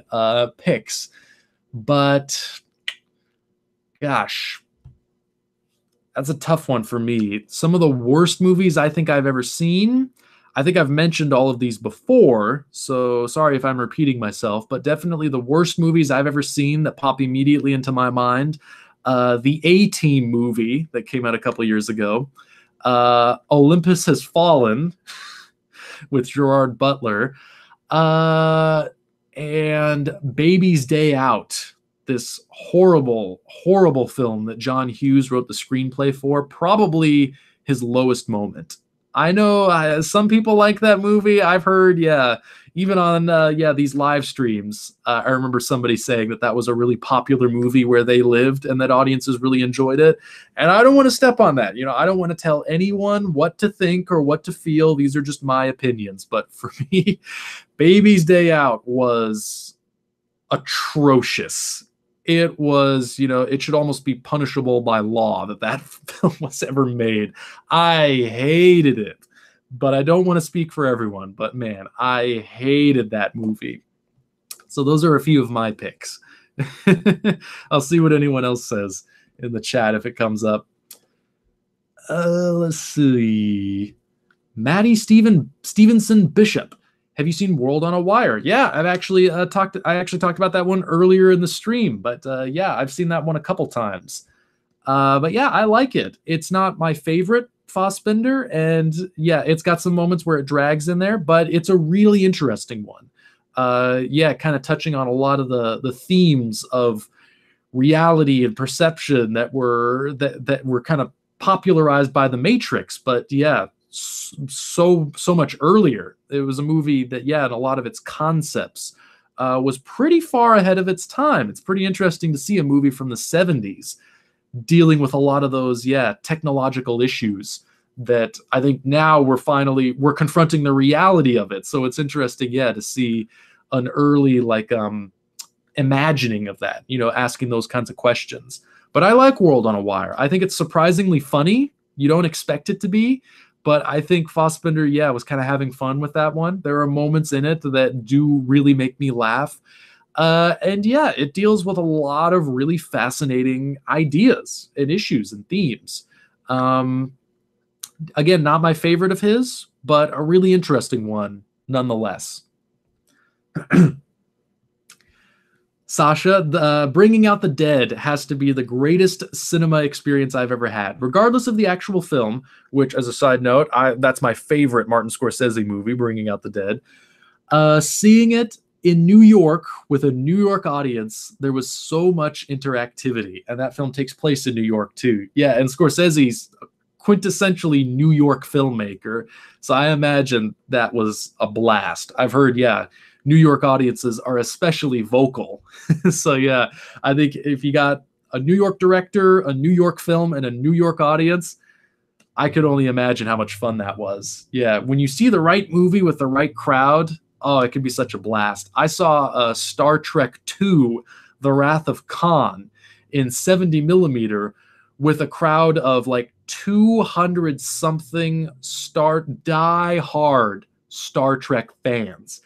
picks, but gosh, that's a tough one for me. Some of the worst movies I think I've ever seen. I think I've mentioned all of these before, so sorry if I'm repeating myself, but definitely the worst movies I've ever seen that pop immediately into my mind. The A-Team movie that came out a couple years ago. Olympus Has Fallen with Gerard Butler. And Baby's Day Out. This horrible, horrible film that John Hughes wrote the screenplay for. Probably his lowest moment. I know some people like that movie. I've heard, even on these live streams, I remember somebody saying that was a really popular movie where they lived and that audiences really enjoyed it. And I don't want to step on that. I don't want to tell anyone what to think or what to feel. These are just my opinions. But for me, Baby's Day Out was atrocious. It was, it should almost be punishable by law that film was ever made. I hated it, but I don't want to speak for everyone. But man, I hated that movie. So those are a few of my picks. I'll see what anyone else says in the chat if it comes up. Let's see. Maddie Stevenson Bishop. Have you seen World on a Wire? Yeah, I've actually talked about that one earlier in the stream, but I've seen that one a couple times. But yeah, I like it. It's not my favorite Fassbender, and yeah, it's got some moments where it drags in there, but it's a really interesting one. Yeah, kind of touching on a lot of the themes of reality and perception that were kind of popularized by The Matrix. But yeah, so much earlier. It was a movie that, yeah, and a lot of its concepts was pretty far ahead of its time. It's pretty interesting to see a movie from the 70s dealing with a lot of those, yeah, technological issues that I think now we're confronting the reality of it. So it's interesting, yeah, to see an early imagining of that, asking those kinds of questions. But I like World on a Wire. I think it's surprisingly funny. You don't expect it to be, but I think Fassbender, yeah, was kind of having fun with that one. There are moments in it that do really make me laugh. And yeah, it deals with a lot of really fascinating ideas and issues and themes. Again, not my favorite of his, but a really interesting one nonetheless. Sasha, Bringing Out the Dead has to be the greatest cinema experience I've ever had, regardless of the actual film, which, as a side note, that's my favorite Martin Scorsese movie, Bringing Out the Dead. Seeing it in New York with a New York audience, there was so much interactivity, and that film takes place in New York too. Yeah, and Scorsese's a quintessentially New York filmmaker, so I imagine that was a blast. I've heard, yeah, New York audiences are especially vocal. So yeah, I think if you got a New York director, a New York film, and a New York audience, I could only imagine how much fun that was. Yeah, when you see the right movie with the right crowd, oh, it could be such a blast. I saw Star Trek II, The Wrath of Khan in 70 millimeter with a crowd of like 200 something die-hard Star Trek fans.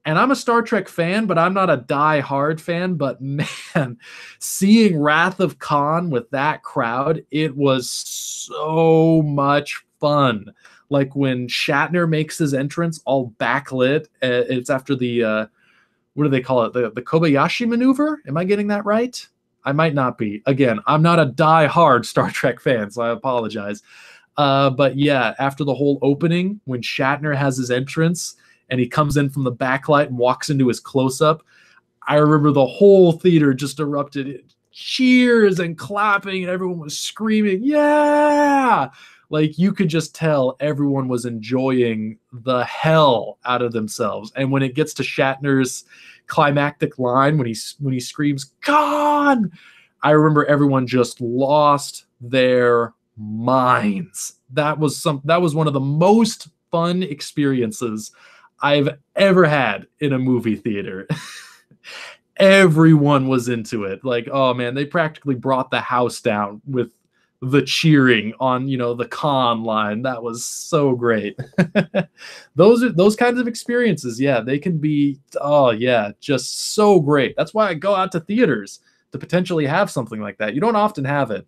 And I'm a Star Trek fan, but I'm not a die-hard fan. But man, seeing Wrath of Khan with that crowd, it was so much fun. Like when Shatner makes his entrance all backlit, it's after the, what do they call it? The Kobayashi maneuver? Am I getting that right? I might not be. Again, I'm not a die-hard Star Trek fan, so I apologize. But yeah, after the whole opening, when Shatner has his entrance and he comes in from the backlight and walks into his close-up, I remember the whole theater just erupted cheers and clapping, and everyone was screaming, yeah! Like, you could just tell everyone was enjoying the hell out of themselves. And when it gets to Shatner's climactic line, when he screams, "Khan!" I remember everyone just lost their minds. That was one of the most fun experiences I've ever had in a movie theater. Everyone was into it. Like, oh man, they practically brought the house down with the cheering on, the Khan line. That was so great. Those kinds of experiences, yeah, they can be, oh yeah, just so great. That's why I go out to theaters, to potentially have something like that. You don't often have it,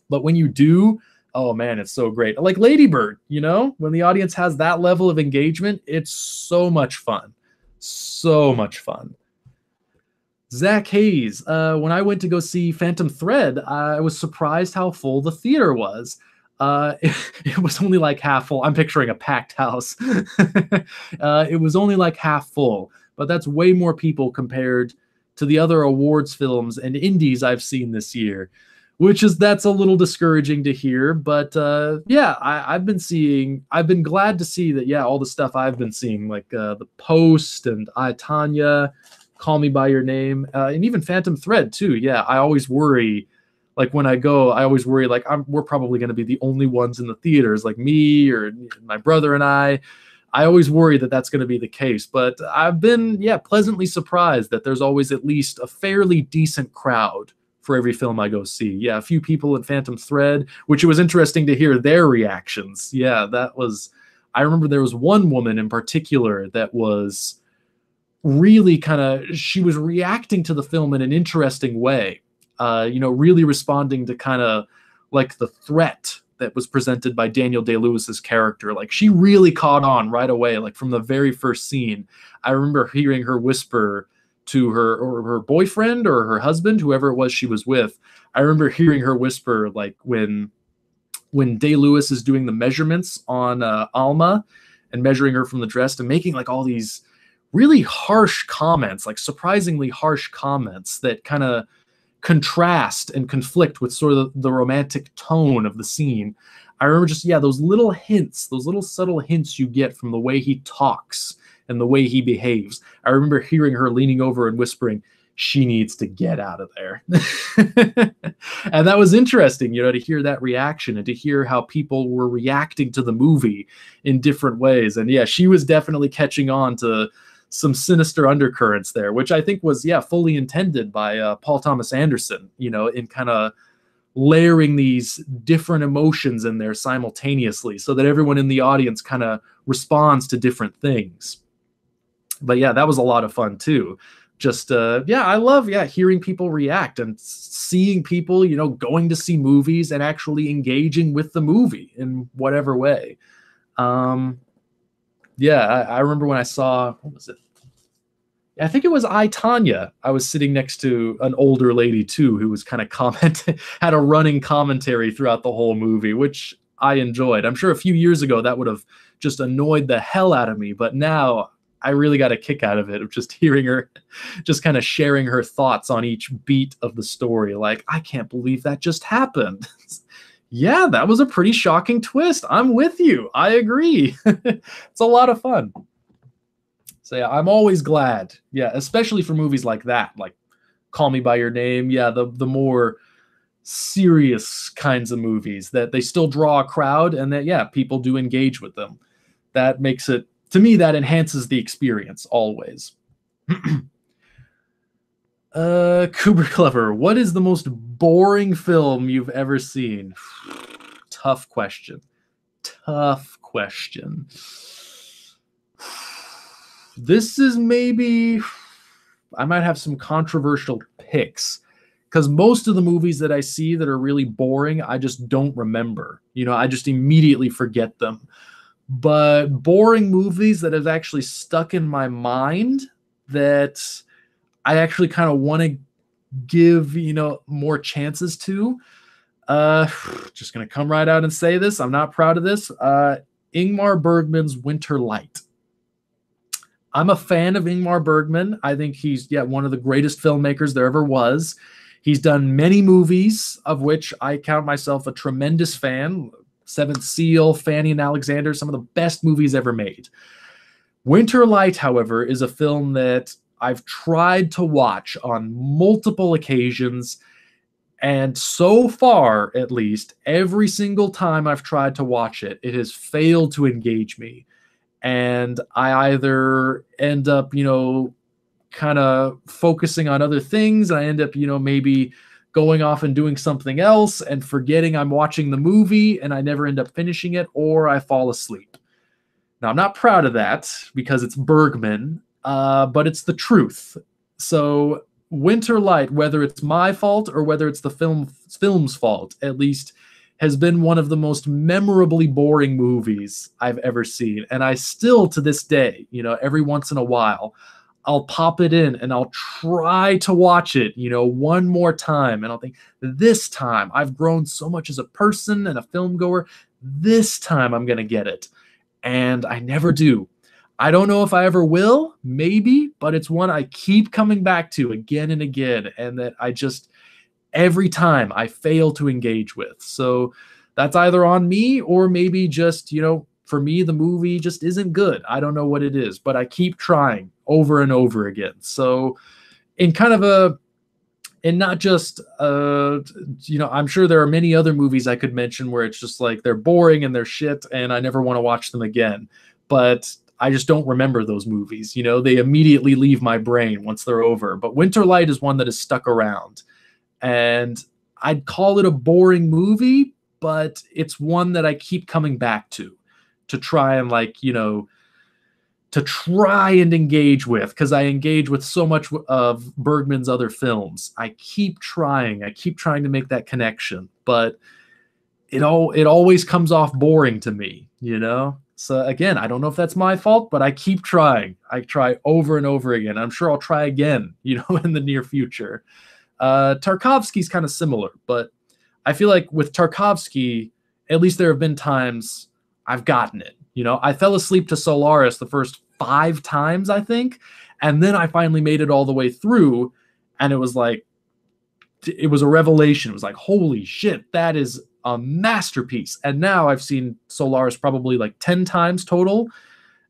but when you do, oh man, it's so great. Like Lady Bird, when the audience has that level of engagement, it's so much fun. So much fun. Zach Hayes, when I went to go see Phantom Thread, I was surprised how full the theater was. It was only like half full. I'm picturing a packed house. It was only like half full, but that's way more people compared to the other awards films and indies I've seen this year, that's a little discouraging to hear. But yeah, I've been glad to see that, yeah, all the stuff I've been seeing, like The Post and I, Tanya, Call Me By Your Name, and even Phantom Thread too. Yeah, I always worry, like when I go, I always worry like we're probably going to be the only ones in the theaters, like me or my brother and I. I always worry that that's going to be the case, but I've been, yeah, pleasantly surprised that there's always at least a fairly decent crowd for every film I go see. Yeah, a few people in Phantom Thread, which it was interesting to hear their reactions. Yeah, I remember there was one woman in particular that was really she was reacting to the film in an interesting way, really responding to kind of like the threat that was presented by Daniel Day-Lewis's character. Like, she really caught on right away, like from the very first scene. I remember hearing her whisper to her or her boyfriend or her husband, whoever it was she was with. I remember hearing her whisper, like when Day-Lewis is doing the measurements on Alma and measuring her from the dress, and making like all these really harsh comments, like surprisingly harsh comments that kind of contrast and conflict with sort of the romantic tone of the scene. I remember just, yeah, those little hints, those little subtle hints you get from the way he talks and the way he behaves. I remember hearing her leaning over and whispering, she needs to get out of there. And that was interesting, you know, to hear that reaction and to hear how people were reacting to the movie in different ways. And yeah, she was definitely catching on to some sinister undercurrents there, which I think was, yeah, fully intended by Paul Thomas Anderson, you know, in kind of layering these different emotions in there simultaneously so that everyone in the audience kind of responds to different things. But yeah, that was a lot of fun too. Just, yeah, I love, yeah, hearing people react and seeing people, you know, going to see movies and actually engaging with the movie in whatever way. Yeah, I remember when I saw, what was it? I think it was I, Tanya. I was sitting next to an older lady too, who was kind of commenting, had a running commentary throughout the whole movie, which I enjoyed. I'm sure a few years ago that would have just annoyed the hell out of me, but now I really got a kick out of it, of just hearing her, just kind of sharing her thoughts on each beat of the story. Like, I can't believe that just happened. Yeah, that was a pretty shocking twist. I'm with you. I agree. It's a lot of fun. So yeah, I'm always glad. Yeah, especially for movies like that, like Call Me by Your Name. Yeah, the more serious kinds of movies that they still draw a crowd and that, yeah, people do engage with them. That makes it, to me, that enhances the experience always. Kubrick Lover, what is the most boring film you've ever seen? Tough question. Tough question. This is maybe, I might have some controversial picks because most of the movies that I see that are really boring, I just don't remember. You know, I just immediately forget them. But boring movies that have actually stuck in my mind that I actually kind of want to give, you know, more chances to. Just going to come right out and say this. I'm not proud of this. Ingmar Bergman's Winter Light. I'm a fan of Ingmar Bergman. I think he's, yeah, one of the greatest filmmakers there ever was. He's done many movies, of which I count myself a tremendous fan. Seventh Seal, Fanny and Alexander, some of the best movies ever made. Winter Light, however, is a film that I've tried to watch on multiple occasions, and so far, at least, every single time I've tried to watch it, it has failed to engage me. And I either end up, you know, kind of focusing on other things, and I end up, you know, maybe going off and doing something else and forgetting I'm watching the movie and I never end up finishing it, or I fall asleep. Now, I'm not proud of that because it's Bergman, but it's the truth. So Winter Light, whether it's my fault or whether it's the film's fault, at least, has been one of the most memorably boring movies I've ever seen. And I still, to this day, you know, every once in a while, I'll pop it in and I'll try to watch it, you know, one more time. And I'll think, this time I've grown so much as a person and a film goer. This time I'm going to get it. And I never do. I don't know if I ever will, maybe, but it's one I keep coming back to again and again. And that I just, every time I fail to engage with. So that's either on me or maybe just, you know, for me, the movie just isn't good. I don't know what it is, but I keep trying over and over again. So in kind of a, and not just, you know, I'm sure there are many other movies I could mention where it's just like they're boring and they're shit and I never want to watch them again. But I just don't remember those movies. You know, they immediately leave my brain once they're over. But Winter Light is one that has stuck around. And I'd call it a boring movie, but it's one that I keep coming back to try and, like, you know, to try and engage with, because I engage with so much of Bergman's other films. I keep trying to make that connection, but it always comes off boring to me, you know? So again, I don't know if that's my fault, but I keep trying. I try over and over again. I'm sure I'll try again, in the near future. Tarkovsky's kind of similar, but I feel like with Tarkovsky, at least there have been times I've gotten it. I fell asleep to Solaris the first 5 times, I think, and then I finally made it all the way through, and it was a revelation. It was like, holy shit, that is a masterpiece. And now I've seen Solaris probably like 10 times total,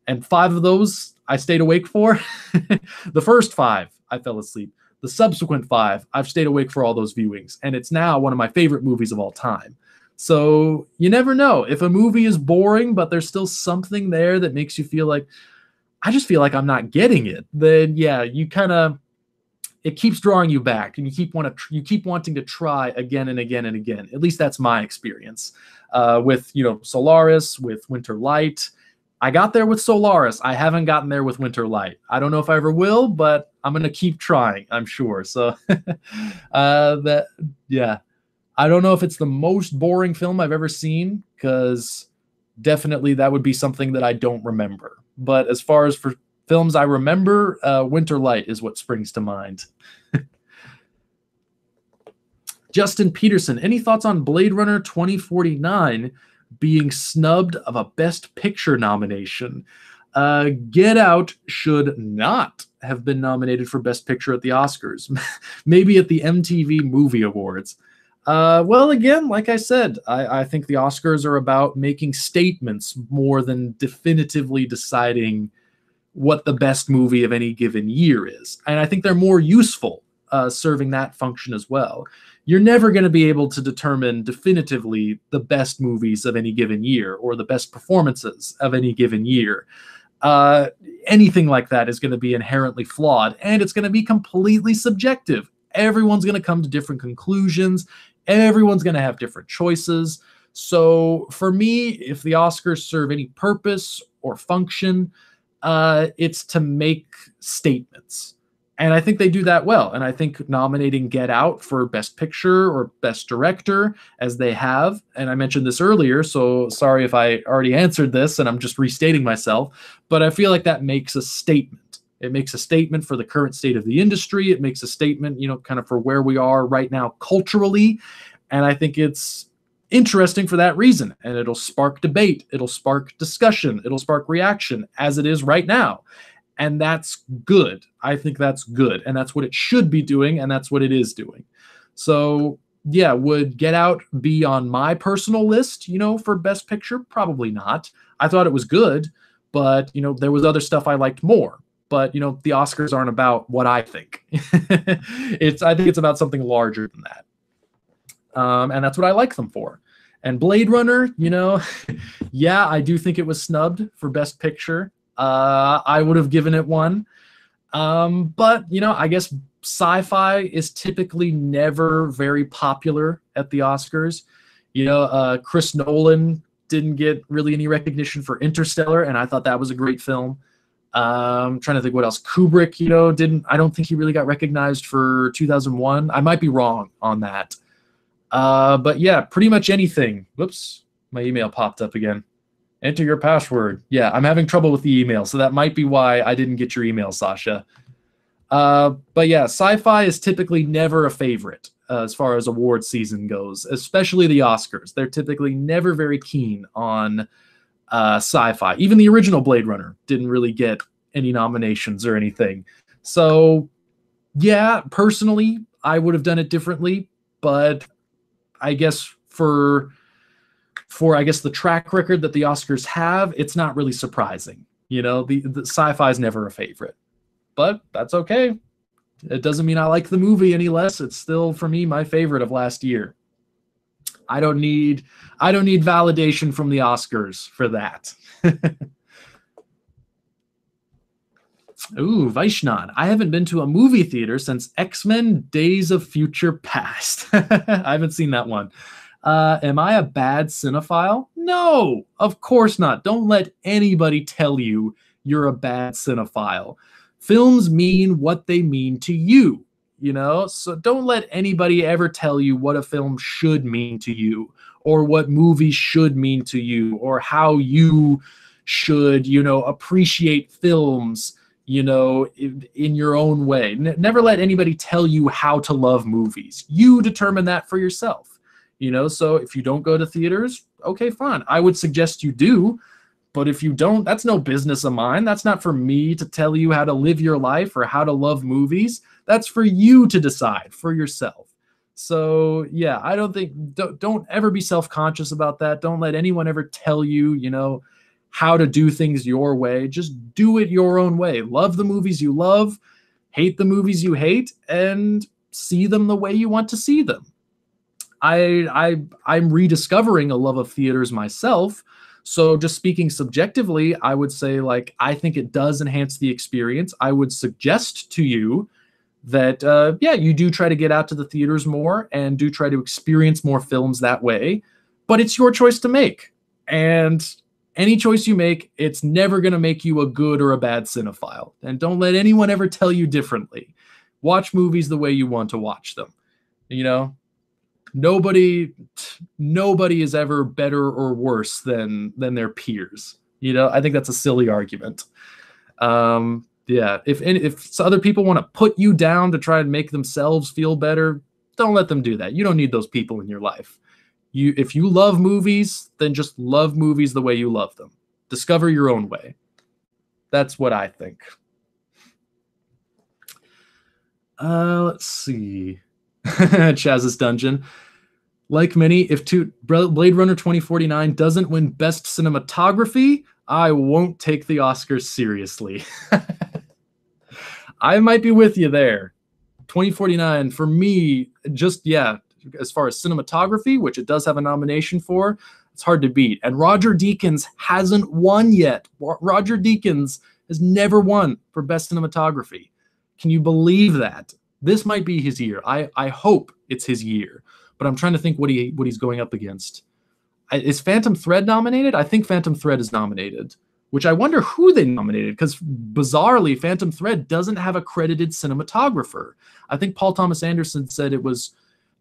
and 5 of those I stayed awake for. The first 5, I fell asleep. The subsequent 5, I've stayed awake for all those viewings, and it's now one of my favorite movies of all time. So you never know. If a movie is boring, but there's still something there that makes you feel like, I just feel like I'm not getting it, then yeah, it keeps drawing you back, and you keep wanting to try again and again and again. At least that's my experience with Solaris, with Winter Light. I got there with Solaris. I haven't gotten there with Winter Light. I don't know if I ever will, but I'm gonna keep trying, I'm sure. So I don't know if it's the most boring film I've ever seen, because definitely that would be something that I don't remember. But as far as for films I remember, Winter Light is what springs to mind. Justin Peterson, any thoughts on Blade Runner 2049 being snubbed of a Best Picture nomination? Get Out should not have been nominated for Best Picture at the Oscars. Maybe at the MTV Movie Awards. Well, again, like I said, I think the Oscars are about making statements more than definitively deciding what the best movie of any given year is. And I think they're more useful serving that function as well. You're never going to be able to determine definitively the best movies of any given year or the best performances of any given year. Anything like that is going to be inherently flawed, and it's going to be completely subjective. Everyone's going to come to different conclusions. Everyone's going to have different choices. So for me, if the Oscars serve any purpose or function, it's to make statements. And I think they do that well. And I think nominating Get Out for Best Picture or Best Director, as they have, and I mentioned this earlier, so sorry if I already answered this and I'm just restating myself, but I feel like that makes a statement. It makes a statement for the current state of the industry. It makes a statement, kind of for where we are right now culturally. And I think it's interesting for that reason. And it'll spark debate. It'll spark discussion. It'll spark reaction, as it is right now. And that's good. I think that's good. And that's what it should be doing. And that's what it is doing. So yeah, would Get Out be on my personal list, for Best Picture? Probably not. I thought it was good, but, there was other stuff I liked more. But, the Oscars aren't about what I think. I think it's about something larger than that. And that's what I like them for. And Blade Runner, yeah, I do think it was snubbed for Best Picture. I would have given it one. But, I guess sci-fi is typically never very popular at the Oscars. Chris Nolan didn't get really any recognition for Interstellar, and I thought that was a great film. I'm trying to think what else. Kubrick, I don't think he really got recognized for 2001. I might be wrong on that. But yeah, pretty much anything. Whoops, my email popped up again. Enter your password. Yeah, I'm having trouble with the email, so that might be why I didn't get your email, Sasha. But yeah, sci-fi is typically never a favorite as far as award season goes, especially the Oscars. They're typically never very keen on sci-fi. Even the original Blade Runner didn't really get any nominations or anything. So yeah, personally, I would have done it differently, but I guess for the track record that the Oscars have, it's not really surprising. The sci-fi is never a favorite, but that's okay. It doesn't mean I like the movie any less. It's still, for me, my favorite of last year. I don't need validation from the Oscars for that. Ooh, Vaishnan. I haven't been to a movie theater since X-Men Days of Future Past. I haven't seen that one. Am I a bad cinephile? No, of course not. Don't let anybody tell you you're a bad cinephile. Films mean what they mean to you, so don't let anybody ever tell you what a film should mean to you, or what movies should mean to you, or how you should, appreciate films, in your own way. Never let anybody tell you how to love movies. You determine that for yourself. So if you don't go to theaters, okay, fine. I would suggest you do. But if you don't, that's no business of mine. That's not for me to tell you how to live your life or how to love movies. That's for you to decide for yourself. So yeah, I don't ever be self-conscious about that. Don't let anyone ever tell you, how to do things your way. Just do it your own way. Love the movies you love, hate the movies you hate, and see them the way you want to see them. I'm rediscovering a love of theaters myself. So just speaking subjectively, I would say, like, I think it does enhance the experience. I would suggest to you that, you do try to get out to the theaters more and do try to experience more films that way. But it's your choice to make. And any choice you make, it's never going to make you a good or a bad cinephile. And don't let anyone ever tell you differently. Watch movies the way you want to watch them. Nobody is ever better or worse than their peers. I think that's a silly argument. If other people want to put you down to try and make themselves feel better, don't let them do that. You don't need those people in your life. If you love movies, then just love movies the way you love them. Discover your own way. That's what I think. Let's see. Chaz's Dungeon. Like many, if Blade Runner 2049 doesn't win Best Cinematography, I won't take the Oscars seriously. I might be with you there. 2049, for me, as far as cinematography, which it does have a nomination for, it's hard to beat. And Roger Deakins hasn't won yet. Roger Deakins has never won for Best Cinematography. Can you believe that? This might be his year. I hope it's his year, but I'm trying to think what he's going up against. Is Phantom Thread nominated? I think Phantom Thread is nominated, which I wonder who they nominated, because bizarrely, Phantom Thread doesn't have a credited cinematographer. I think Paul Thomas Anderson said it was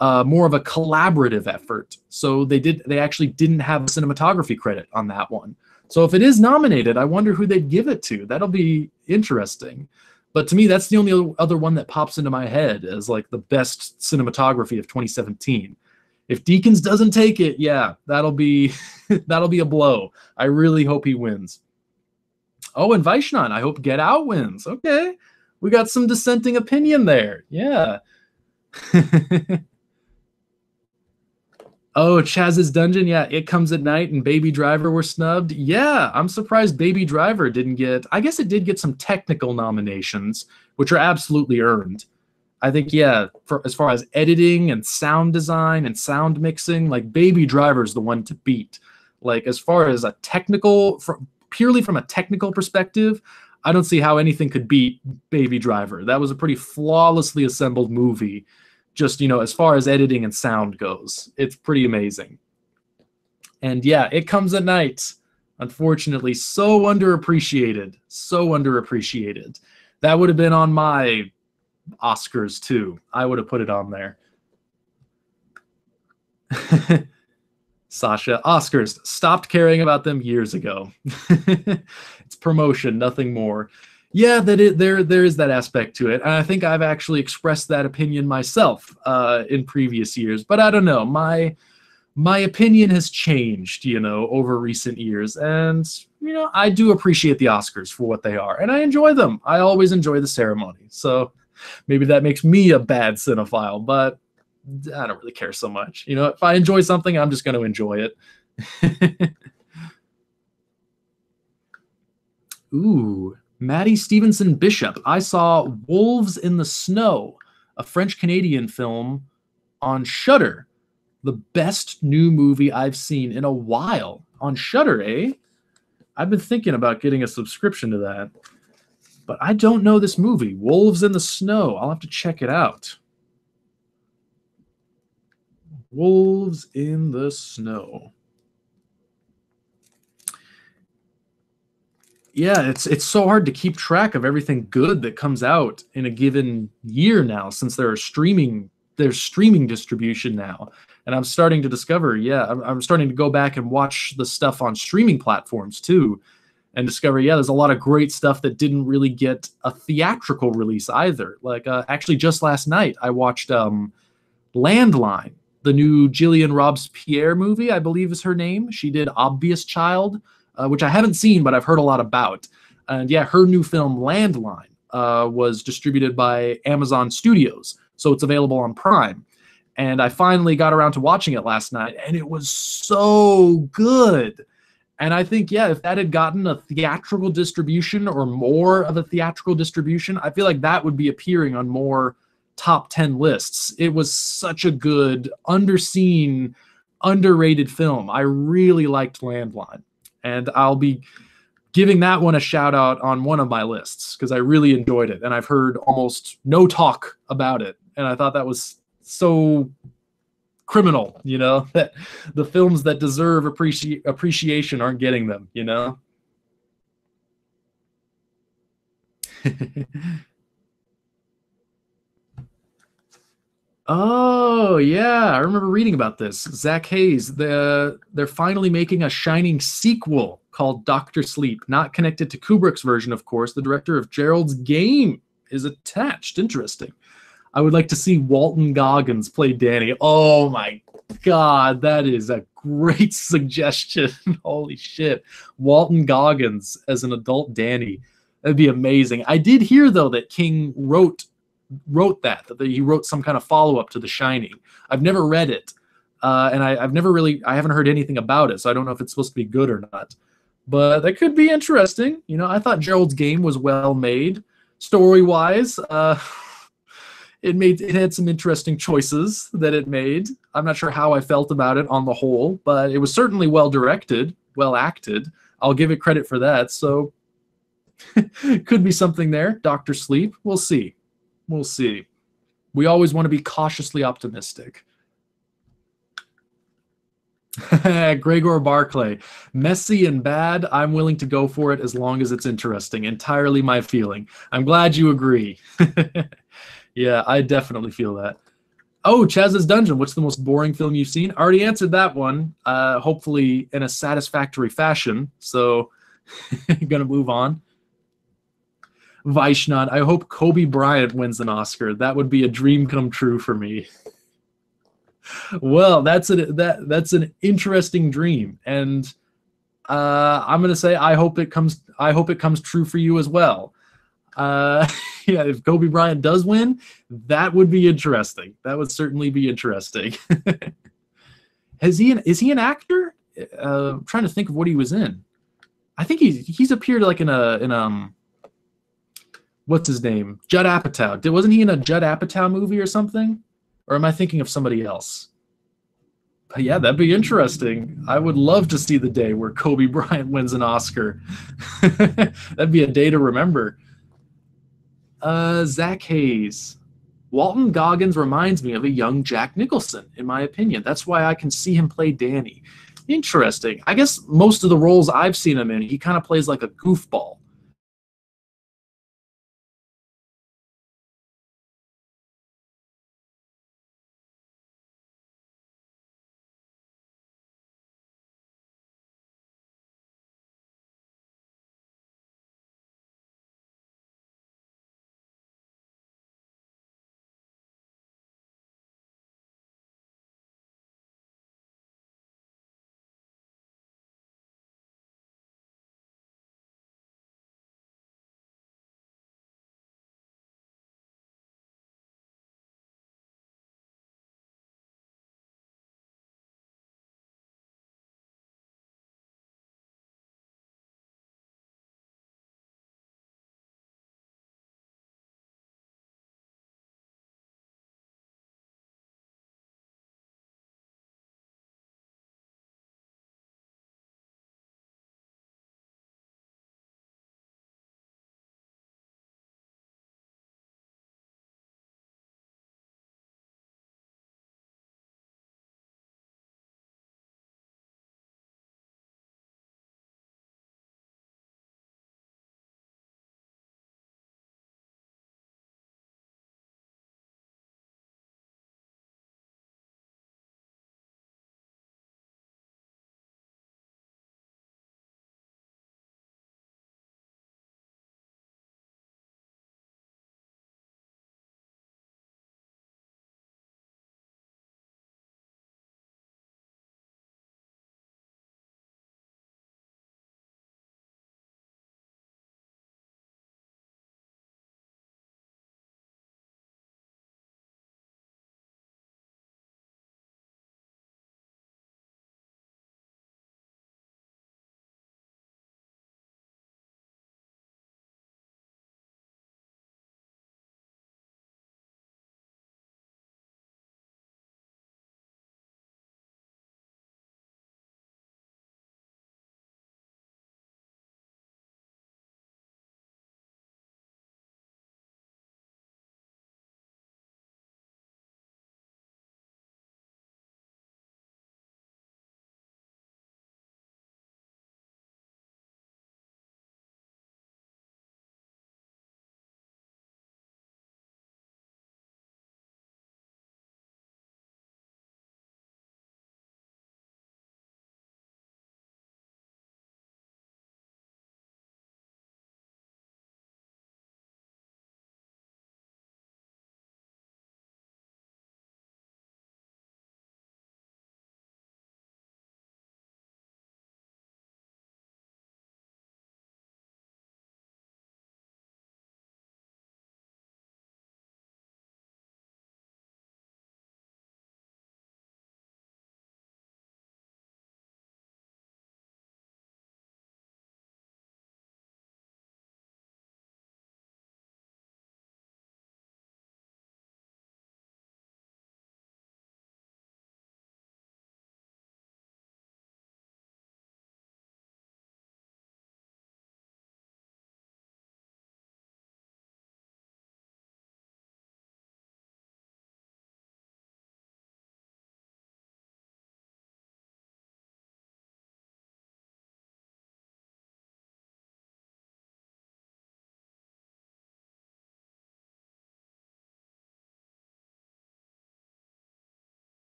more of a collaborative effort. So they actually didn't have a cinematography credit on that one. So if it is nominated, I wonder who they'd give it to. That'll be interesting. But to me, that's the only other one that pops into my head as like the best cinematography of 2017. If Deakins doesn't take it, that'll be a blow. I really hope he wins. Oh, and Vaishnav, I hope Get Out wins. Okay, we got some dissenting opinion there. Yeah. Oh, Chaz's Dungeon. Yeah, It Comes at Night and Baby Driver were snubbed. Yeah, I'm surprised Baby Driver didn't get... I guess it did get some technical nominations, which are absolutely earned. I think, as far as editing and sound design and sound mixing, like Baby Driver's the one to beat. Like, as far as a technical... purely from a technical perspective, I don't see how anything could beat Baby Driver. That was a pretty flawlessly assembled movie. Just, as far as editing and sound goes, it's pretty amazing. And It Comes at Night, unfortunately, so underappreciated. That would have been on my Oscars too. I would have put it on there. Sasha, Oscars, stopped caring about them years ago. It's promotion, nothing more. Yeah, there is that aspect to it. And I think I've actually expressed that opinion myself in previous years. But I don't know. My opinion has changed, over recent years. And, I do appreciate the Oscars for what they are. And I enjoy them. I always enjoy the ceremony. So maybe that makes me a bad cinephile. But I don't really care so much. If I enjoy something, I'm just going to enjoy it. Ooh. Maddie Stevenson Bishop. I saw Wolves in the Snow, a French-Canadian film on Shudder. The best new movie I've seen in a while. On Shudder, eh? I've been thinking about getting a subscription to that. But I don't know this movie. Wolves in the Snow. I'll have to check it out. Wolves in the Snow. Yeah, it's so hard to keep track of everything good that comes out in a given year now, since there's streaming distribution now. And I'm starting to discover, I'm starting to go back and watch the stuff on streaming platforms too. and discover, yeah, there's a lot of great stuff that didn't really get a theatrical release either. Like actually just last night, I watched Landline, the new Gillian Robespierre movie, I believe is her name. She did Obvious Child, which I haven't seen, but I've heard a lot about. And yeah, her new film Landline was distributed by Amazon Studios, so it's available on Prime. And I finally got around to watching it last night, and it was so good. And I think, yeah, if that had gotten a theatrical distribution or more of a theatrical distribution, I feel like that would be appearing on more top 10 lists. It was such a good, underseen, underrated film. I really liked Landline. And I'll be giving that one a shout out on one of my lists because I really enjoyed it. And I've heard almost no talk about it. And I thought that was so criminal, you know, that the films that deserve appreciation aren't getting them, you know? Oh, yeah, I remember reading about this. Zach Hayes, they're finally making a Shining sequel called Doctor Sleep, not connected to Kubrick's version, of course. The director of Gerald's Game is attached. Interesting. I would like to see Walton Goggins play Danny. Oh my God, that is a great suggestion. Holy shit. Walton Goggins as an adult Danny. That'd be amazing. I did hear, though, that King wrote that he wrote some kind of follow-up to The Shining. I've never read it, and I haven't heard anything about it, so I don't know if it's supposed to be good or not. But that could be interesting. You know, I thought Gerald's Game was well made, story-wise. It had some interesting choices that it made. I'm not sure how I felt about it on the whole, but it was certainly well directed, well acted. I'll give it credit for that. So could be something there. Dr. Sleep, we'll see. We'll see. We always want to be cautiously optimistic. Gregor Barclay, messy and bad. I'm willing to go for it as long as it's interesting. Entirely my feeling. I'm glad you agree. Yeah, I definitely feel that. Oh, Chaz's Dungeon. What's the most boring film you've seen? Already answered that one, hopefully in a satisfactory fashion. So gonna move on. Vaishnath, I hope Kobe Bryant wins an Oscar. That would be a dream come true for me. Well, that's an interesting dream, and I'm gonna say I hope it comes true for you as well. Yeah, if Kobe Bryant does win, that would be interesting. That would certainly be interesting. Is he an actor? I'm trying to think of what he was in. I think he's appeared like in what's his name? Judd Apatow. Wasn't he in a Judd Apatow movie or something? Or am I thinking of somebody else? But yeah, that'd be interesting. I would love to see the day where Kobe Bryant wins an Oscar. That'd be a day to remember. Zach Hayes. Walton Goggins reminds me of a young Jack Nicholson, in my opinion. That's why I can see him play Danny. Interesting. I guess most of the roles I've seen him in, he kind of plays like a goofball.